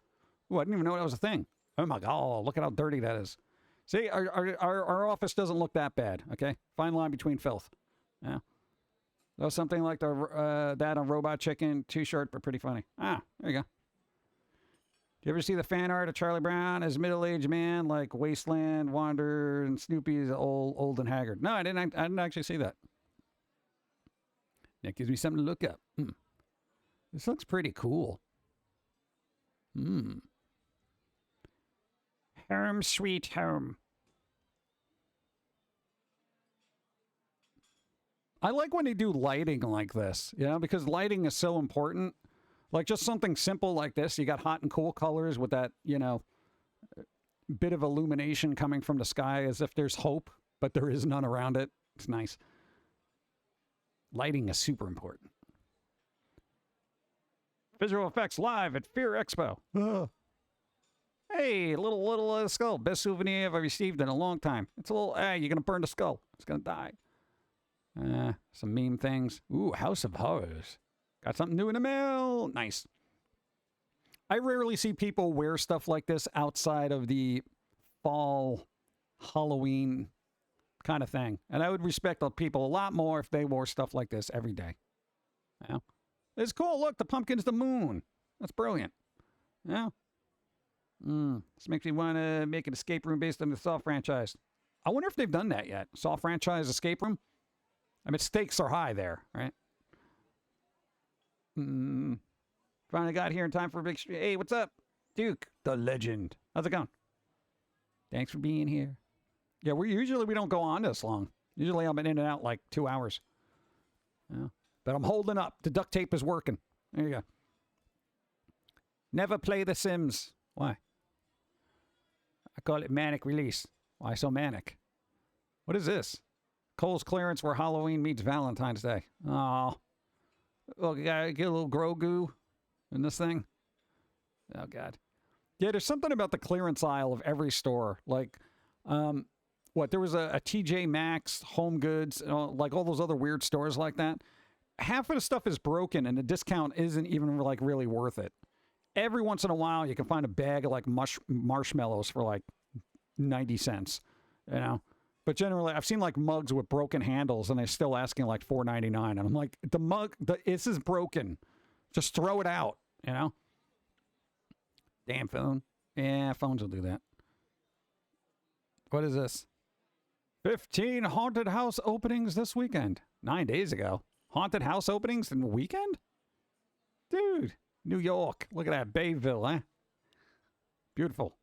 Oh, I didn't even know that was a thing. Oh my God! Look at how dirty that is. See, our office doesn't look that bad. Okay, fine line between filth. Yeah. That was something like that on Robot Chicken. Too short, but pretty funny. Ah, there you go. Do you ever see the fan art of Charlie Brown as a middle-aged man, like Wasteland, Wander, and Snoopy's old and haggard? No, I didn't actually see that. That gives me something to look up. This looks pretty cool. Home sweet home. I like when they do lighting like this, you know, because lighting is so important. Like just something simple like this. You got hot and cool colors with that, you know, bit of illumination coming from the sky as if there's hope, but there is none around it. It's nice. Lighting is super important. Visual effects live at Fear Expo. Hey, little skull. Best souvenir I've received in a long time. It's a little, you're going to burn the skull. It's going to die. Some meme things. Ooh, House of Horrors. Got something new in the mail. Nice. I rarely see people wear stuff like this outside of the fall Halloween kind of thing. And I would respect the people a lot more if they wore stuff like this every day. Yeah. It's cool. Look, the pumpkin's the moon. That's brilliant. Yeah. This makes me want to make an escape room based on the Saw franchise. I wonder if they've done that yet. Saw franchise escape room? I mean, stakes are high there, right? Finally got here in time for a big stream. Hey, what's up? Duke, the legend. How's it going? Thanks for being here. Yeah, we don't go on this long. Usually I'm in and out like 2 hours. Yeah. But I'm holding up. The duct tape is working. There you go. Never play The Sims. Why? I call it manic release. Why so manic? What is this? Kohl's clearance where Halloween meets Valentine's Day. Oh. Look, you gotta get a little Grogu in this thing. Oh, God. Yeah, there's something about the clearance aisle of every store. Like, there was a TJ Maxx, Home Goods, like all those other weird stores like that. Half of the stuff is broken, and the discount isn't even, like, really worth it. Every once in a while, you can find a bag of, like, marshmallows for, like, 90 cents, you know? But generally, I've seen, like, mugs with broken handles, and they're still asking, like, $4.99. And I'm like, this is broken. Just throw it out, you know? Damn phone. Yeah, phones will do that. What is this? 15 haunted house openings this weekend. 9 days ago. Haunted house openings in the weekend? Dude, New York. Look at that. Bayville, huh? Beautiful.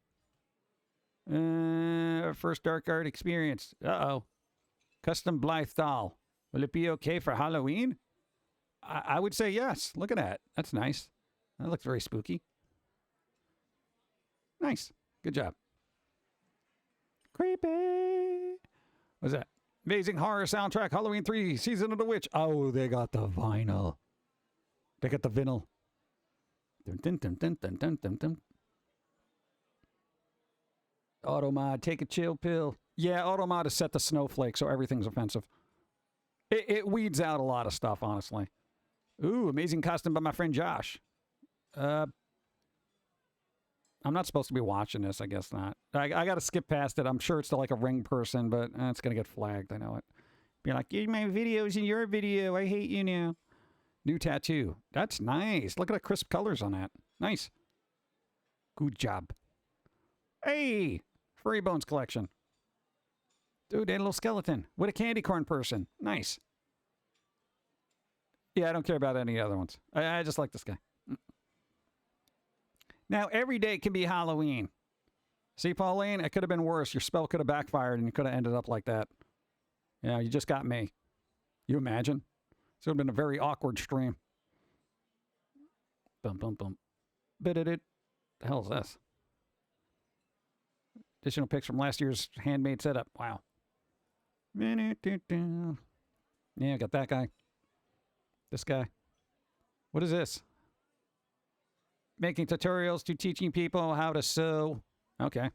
First dark art experience. Uh-oh. Custom Blythe doll. Will it be okay for Halloween? I would say yes. Look at that. That's nice. That looks very spooky. Nice. Good job. Creepy. What's that? Amazing horror soundtrack. Halloween 3, Season of the Witch. Oh, they got the vinyl. They got the vinyl. Dun, dun, dun, dun, dun, dun, dun, dun. Automod, take a chill pill. Yeah, Automod has set the snowflake, so everything's offensive. It weeds out a lot of stuff, honestly. Ooh, amazing costume by my friend Josh. I'm not supposed to be watching this, I guess not. I got to skip past it. I'm sure it's like a ring person, but it's going to get flagged. I know it. Be like, get my videos in your video. I hate you now. New tattoo. That's nice. Look at the crisp colors on that. Nice. Good job. Hey, Furry Bones collection. Dude, that little skeleton with a candy corn person. Nice. Yeah, I don't care about any other ones. I just like this guy. Now, every day can be Halloween. See, Pauline, it could have been worse. Your spell could have backfired and you could have ended up like that. Yeah, you just got me. You imagine? This would have been a very awkward stream. Bum, bum, bum. Bit-it-it. The hell is this? Additional pics from last year's handmade setup. Wow. Yeah, I got that guy. This guy. What is this? Making tutorials to teaching people how to sew. Okay.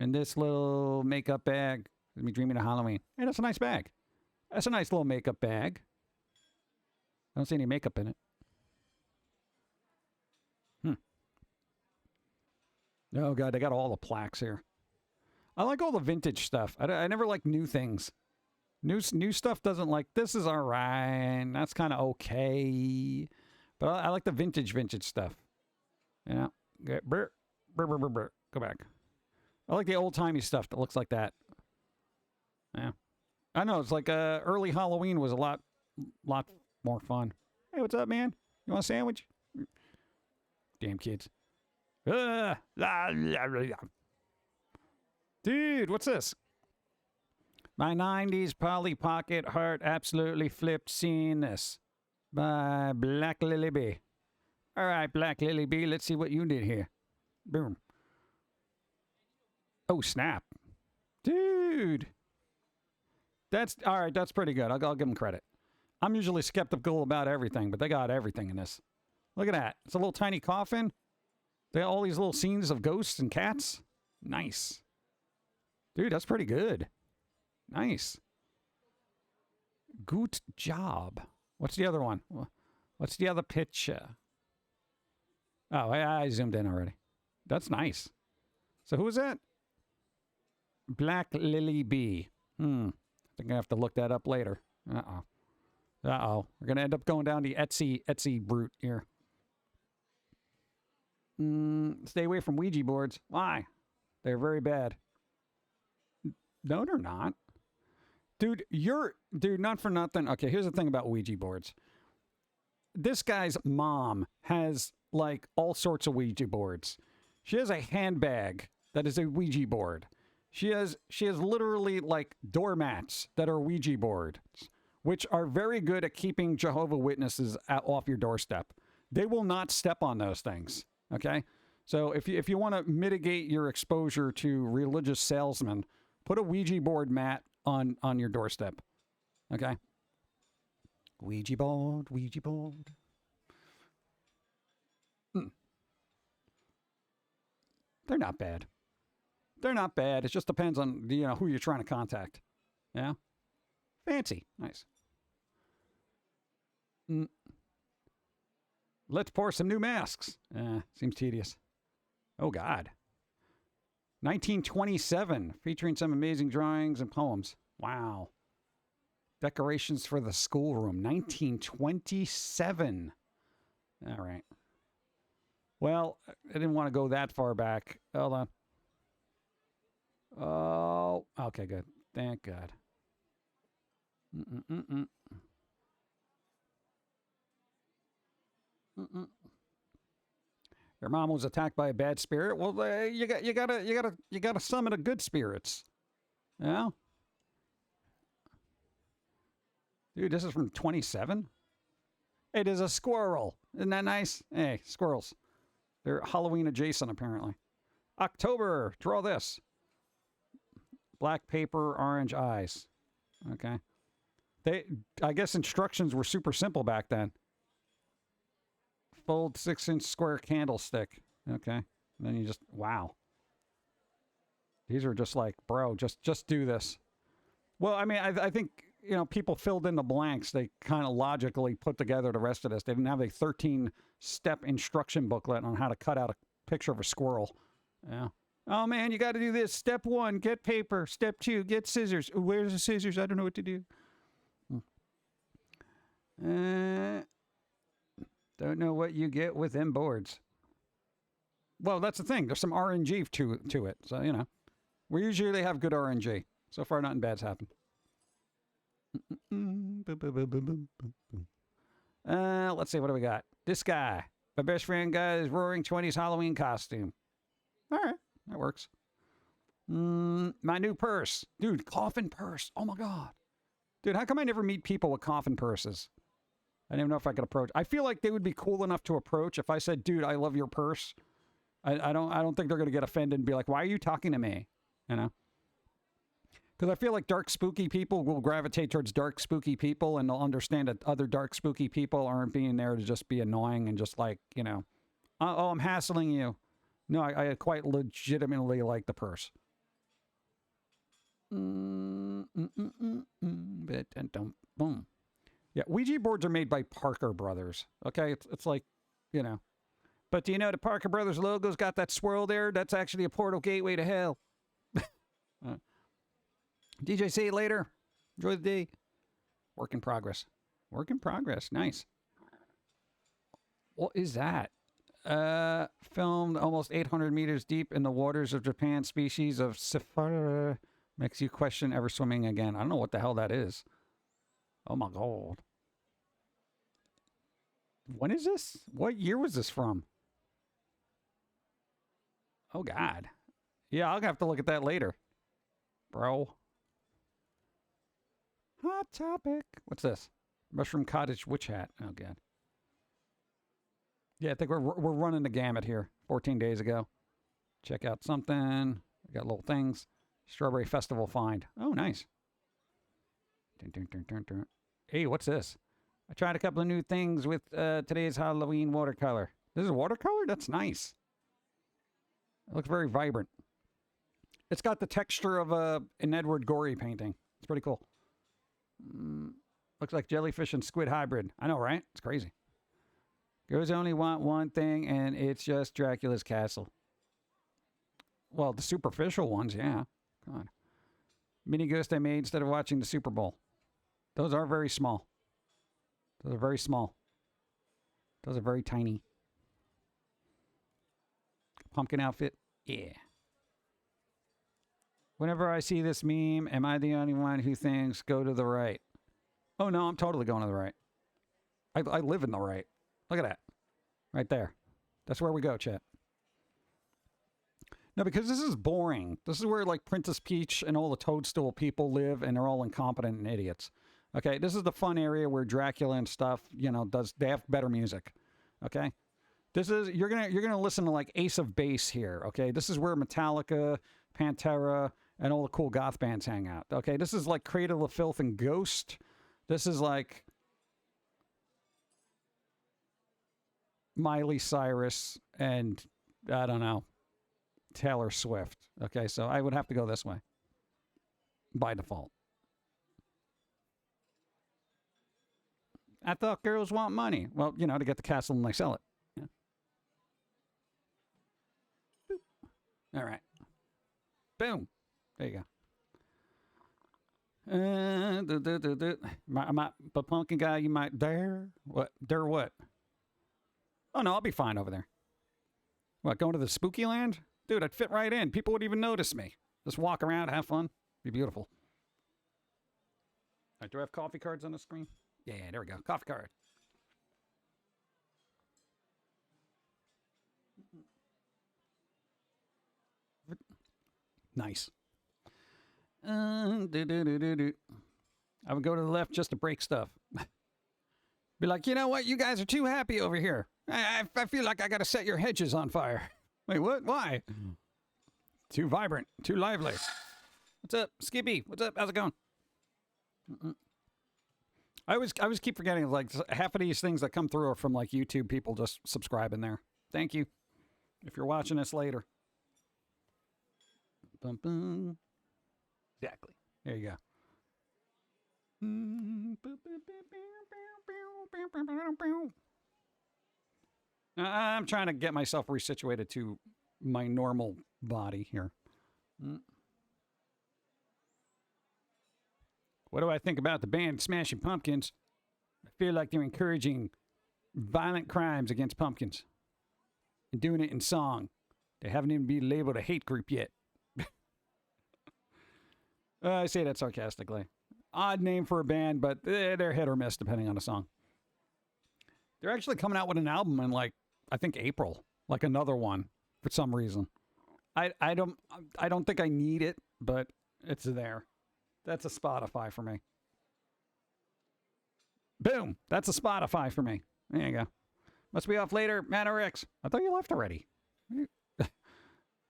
And this little makeup bag. Me dreaming of Halloween. Hey, that's a nice bag. That's a nice little makeup bag. I don't see any makeup in it. Oh, God, they got all the plaques here. I like all the vintage stuff. I never like new things. New stuff doesn't like, this is all right. That's kind of okay. But I like the vintage stuff. Yeah. Go back. I like the old-timey stuff that looks like that. Yeah. I know, it's like early Halloween was a lot more fun. Hey, what's up, man? You want a sandwich? Damn kids. Dude, what's this? My 90s Polly Pocket heart absolutely flipped seeing this. By Black Lily B. All right, Black Lily Bee, let's see what you did here. Boom. Oh, snap. Dude. That's, all right, that's pretty good. I'll give them credit. I'm usually skeptical about everything, but they got everything in this. Look at that. It's a little tiny coffin. They got all these little scenes of ghosts and cats. Nice. Dude, that's pretty good. Nice. Good job. What's the other one? What's the other picture? Oh, I zoomed in already. That's nice. So who is that? Black Lily Bee. I think I have to look that up later. Uh-oh. Uh-oh. We're going to end up going down the Etsy route here. Stay away from Ouija boards. Why? They're very bad. No, they're not. Dude, not for nothing. Okay, here's the thing about Ouija boards. This guy's mom has, like, all sorts of Ouija boards. She has a handbag that is a Ouija board. She has literally, like, doormats that are Ouija boards, which are very good at keeping Jehovah's Witnesses off your doorstep. They will not step on those things, okay? So if you want to mitigate your exposure to religious salesmen, put a Ouija board mat on your doorstep, okay? Ouija board, Ouija board. They're not bad. They're not bad. It just depends on, who you're trying to contact. Yeah? Fancy. Nice. Let's pour some new masks. Seems tedious. Oh, God. 1927, featuring some amazing drawings and poems. Wow. Decorations for the schoolroom. 1927. All right. Well, I didn't want to go that far back. Hold on. Oh, okay, good. Thank God. Your mom was attacked by a bad spirit. Well, you gotta summon a good spirits. Yeah. Dude, this is from 27. It is a squirrel. Isn't that nice? Hey, squirrels. They're Halloween adjacent, apparently. October. Draw this. Black paper, orange eyes. Okay. I guess instructions were super simple back then. Fold 6-inch square candlestick. Okay. And then you just, wow. These are just like, bro, just do this. Well, I mean, I think, people filled in the blanks. They kind of logically put together the rest of this. They didn't have a 13-step instruction booklet on how to cut out a picture of a squirrel. Yeah. Oh, man, you got to do this. Step 1, get paper. Step 2, get scissors. Where's the scissors? I don't know what to do. Don't know what you get with them boards. Well, that's the thing. There's some RNG to it. So, we usually have good RNG. So far, nothing bad's happened. Let's see. What do we got? This guy. My best friend got his Roaring 20s Halloween costume. All right. That works. My new purse. Dude, coffin purse. Oh, my God. Dude, how come I never meet people with coffin purses? I don't even know if I could approach. I feel like they would be cool enough to approach if I said, dude, I love your purse. I don't think they're going to get offended and be like, why are you talking to me? Because I feel like dark, spooky people will gravitate towards dark, spooky people, and they'll understand that other dark, spooky people aren't being there to just be annoying and just like, oh, I'm hassling you. No, I quite legitimately like the purse. Boom. Yeah, Ouija boards are made by Parker Brothers. Okay, it's like, But do you know the Parker Brothers logo's got that swirl there? That's actually a portal gateway to hell. DJ, see you later. Enjoy the day. Work in progress. Work in progress. Nice. What is that? Filmed almost 800 meters deep in the waters of Japan, species of Sephara makes you question ever swimming again. I don't know what the hell that is. Oh my God. When is this? What year was this from? Oh God. Yeah, I'll have to look at that later. Bro. Hot topic. What's this? Mushroom Cottage Witch Hat. Oh God. Yeah, I think we're running the gamut here. 14 days ago. Check out something. We got little things. Strawberry Festival find. Oh, nice. Dun, dun, dun, dun, dun. Hey, what's this? I tried a couple of new things with today's Halloween watercolor. This is watercolor? That's nice. It looks very vibrant. It's got the texture of an Edward Gorey painting. It's pretty cool. Looks like jellyfish and squid hybrid. I know, right? It's crazy. Girls only want one thing, and it's just Dracula's castle. Well, the superficial ones, yeah. God. Mini ghost I made instead of watching the Super Bowl. Those are very small. Those are very small. Those are very tiny. Pumpkin outfit? Yeah. Whenever I see this meme, am I the only one who thinks go to the right? Oh, no, I'm totally going to the right. I live in the right. Look at that. Right there. That's where we go, chat. No, because this is boring. This is where, like, Princess Peach and all the Toadstool people live, and they're all incompetent and idiots. Okay, this is the fun area where Dracula and stuff, you know, they have better music. Okay? This is, you're gonna listen to, like, Ace of Base here, okay? This is where Metallica, Pantera, and all the cool goth bands hang out. Okay, this is like Cradle of Filth and Ghost. This is like Miley Cyrus and, I don't know, Taylor Swift. Okay, so I would have to go this way by default. I thought girls want money. Well, you know, to get the castle and they sell it. Yeah. Boop. All right. Boom. There you go. But Pumpkin guy, you might dare? What? Dare what? Oh, no, I'll be fine over there. What, going to the spooky land? Dude, I'd fit right in. People wouldn't even notice me. Just walk around, have fun. Be beautiful. All right, do I have coffee cards on the screen? Yeah, there we go. Coffee card. Nice. I would go to the left just to break stuff. Be like, you know what? You guys are too happy over here. I feel like I got to set your hedges on fire. Wait, what? Why? Too vibrant. Too lively. What's up, Skippy? What's up? How's it going? I always keep forgetting, like, half of these things that come through are from, like, YouTube people just subscribing there. Thank you. If you're watching this later. Bum, bum. Exactly. There you go. I'm trying to get myself resituated to my normal body here. What do I think about the band Smashing Pumpkins? I feel like they're encouraging violent crimes against pumpkins and doing it in song. They haven't even been labeled a hate group yet. I say that sarcastically. Odd name for a band, but they're hit or miss depending on the song. They're actually coming out with an album in, like, I think April, like another one for some reason. I don't think I need it, but it's there. That's a Spotify for me. Boom. That's a Spotify for me. There you go. Must be off later, Matt RX. I thought you left already. There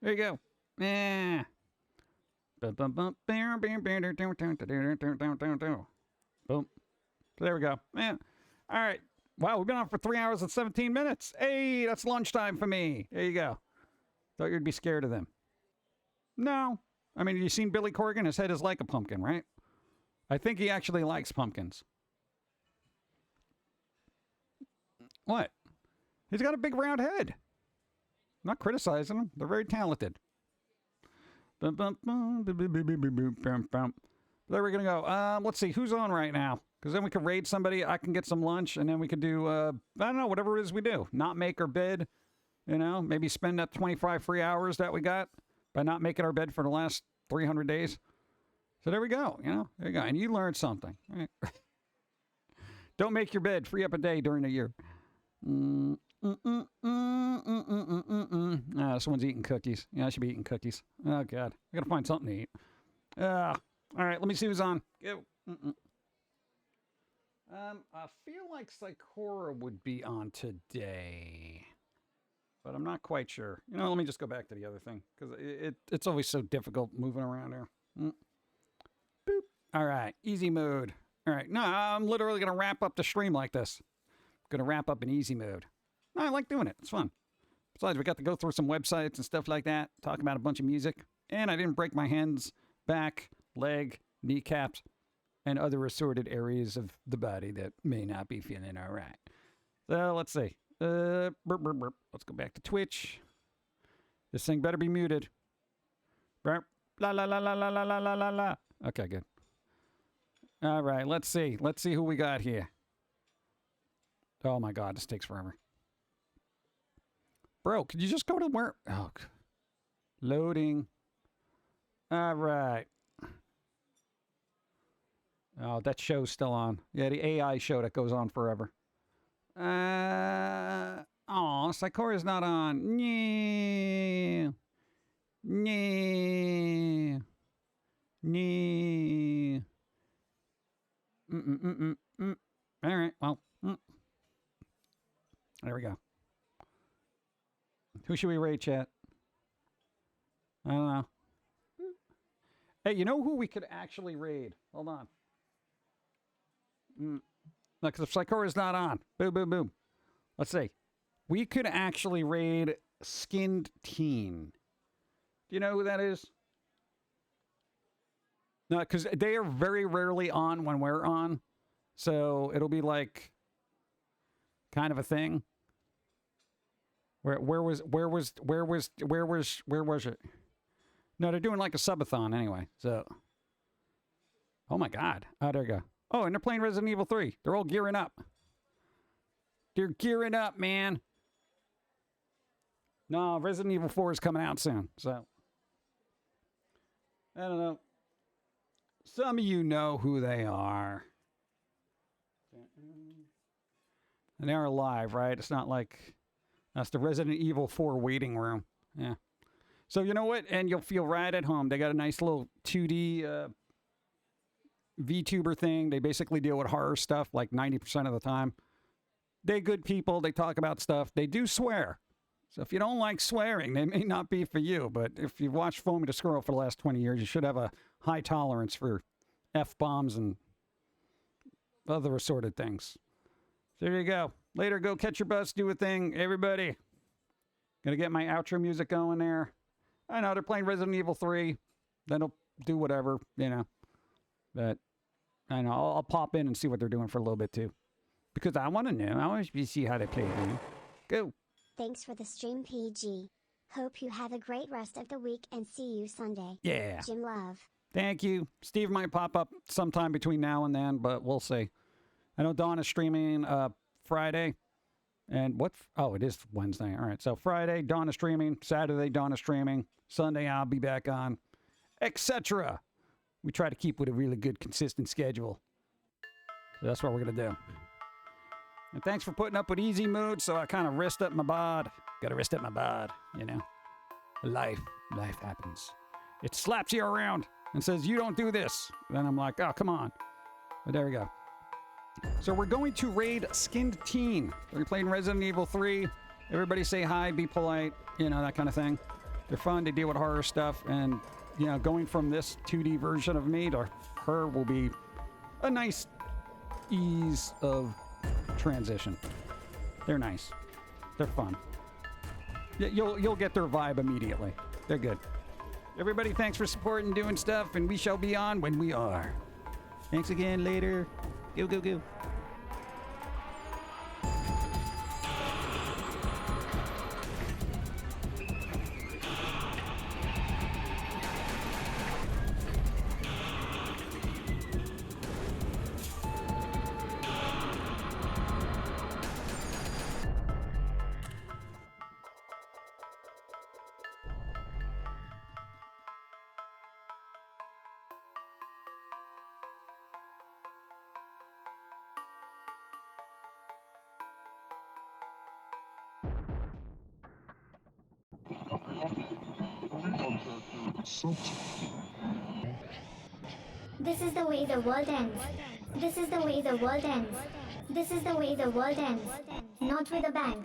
you go. Yeah. Boom. So there we go. Man. All right. Wow, we've been on for 3 hours and 17 minutes. Hey, that's lunchtime for me. There you go. Thought you'd be scared of them. No. I mean, you seen Billy Corgan? His head is like a pumpkin, right? I think he actually likes pumpkins. What? He's got a big round head. I'm not criticizing him. They're very talented. There we're going to go. Let's see. Who's on right now? Because then we can raid somebody. I can get some lunch. And then we can do, I don't know, whatever it is we do. Not make our bed. You know, maybe spend that 25 free hours that we got by not making our bed for the last 300 days. So there we go. You know, there you go. And you learned something. Right? Don't make your bed. Free up a day during the year. This one's eating cookies. Yeah, I should be eating cookies. Oh, God. I got to find something to eat. All right, let me see who's on. Go. I feel like Psychora would be on today, but I'm not quite sure. You know, let me just go back to the other thing because it's always so difficult moving around here. Boop. All right, easy mode. All right, no, I'm literally gonna wrap up the stream like this. Gonna wrap up in easy mode. No, I like doing it. It's fun. Besides, we got to go through some websites and stuff like that, talk about a bunch of music, and I didn't break my hands, back, leg, kneecaps, and other assorted areas of the body that may not be feeling all right. So let's see. Burp, burp, burp. Let's go back to Twitch. This thing better be muted. Burp. La la la la la la la la la la. Okay, good. All right, let's see. Let's see who we got here. Oh my God, this takes forever. Bro, could you just go to where? Oh, loading. All right. Oh, that show's still on. Yeah, the AI show that goes on forever. Oh, Psychora's not on. Nee. Nee. Nee. All right, well. There we go. Who should we raid, chat? I don't know. Hey, you know who we could actually raid? Hold on. Look, because if Psychora's not on. Boom, boom, boom. Let's see. We could actually raid Skinned Teen. Do you know who that is? No, because they are very rarely on when we're on. So it'll be like kind of a thing. Where was it? No, they're doing like a subathon anyway. So, oh my God. Oh, there you go. Oh, and they're playing Resident Evil 3. They're all gearing up. They're gearing up, man. No, Resident Evil 4 is coming out soon. So, I don't know. Some of you know who they are. And they're live, right? It's not like that's the Resident Evil 4 waiting room. Yeah. So you know what? And you'll feel right at home. They got a nice little 2D VTuber thing. They basically deal with horror stuff like 90% of the time. They're good people. They talk about stuff. They do swear. So if you don't like swearing, they may not be for you. But if you've watched Foamy the Squirrel for the last 20 years, you should have a high tolerance for F-bombs and other assorted things. So there you go. Later, go catch your bus, do a thing. Everybody. Gonna get my outro music going there. I know, they're playing Resident Evil 3. Then I'll do whatever, you know. But, I know, I'll pop in and see what they're doing for a little bit, too. Because I want to know. I want to see how they play the game. Go. Thanks for the stream, PG. Hope you have a great rest of the week and see you Sunday. Yeah. Jim Love. Thank you. Steve might pop up sometime between now and then, but we'll see. I know Dawn is streaming Friday. And what? Oh, it is Wednesday. All right. So Friday, Dawn is streaming. Saturday, Dawn is streaming. Sunday, I'll be back on, etc. We try to keep with a really good, consistent schedule. So that's what we're going to do. And thanks for putting up with easy mood, so I kind of rest up my bod. Got to rest up my bod, you know. Life happens. It slaps you around and says, you don't do this. Then I'm like, oh, come on. But there we go. So we're going to raid Skinned Teen. We're playing Resident Evil 3. Everybody say hi, be polite, you know, that kind of thing. They're fun. They deal with horror stuff. And, you know, going from this 2D version of me to her will be a nice ease of transition. They're nice. They're fun. You'll get their vibe immediately. They're good. Everybody, thanks for supporting, doing stuff, and we shall be on when we are. Thanks again. Later. Go, go, go. This is the way the world ends. This is the way the world ends. This is the way the world ends. Not with a bang.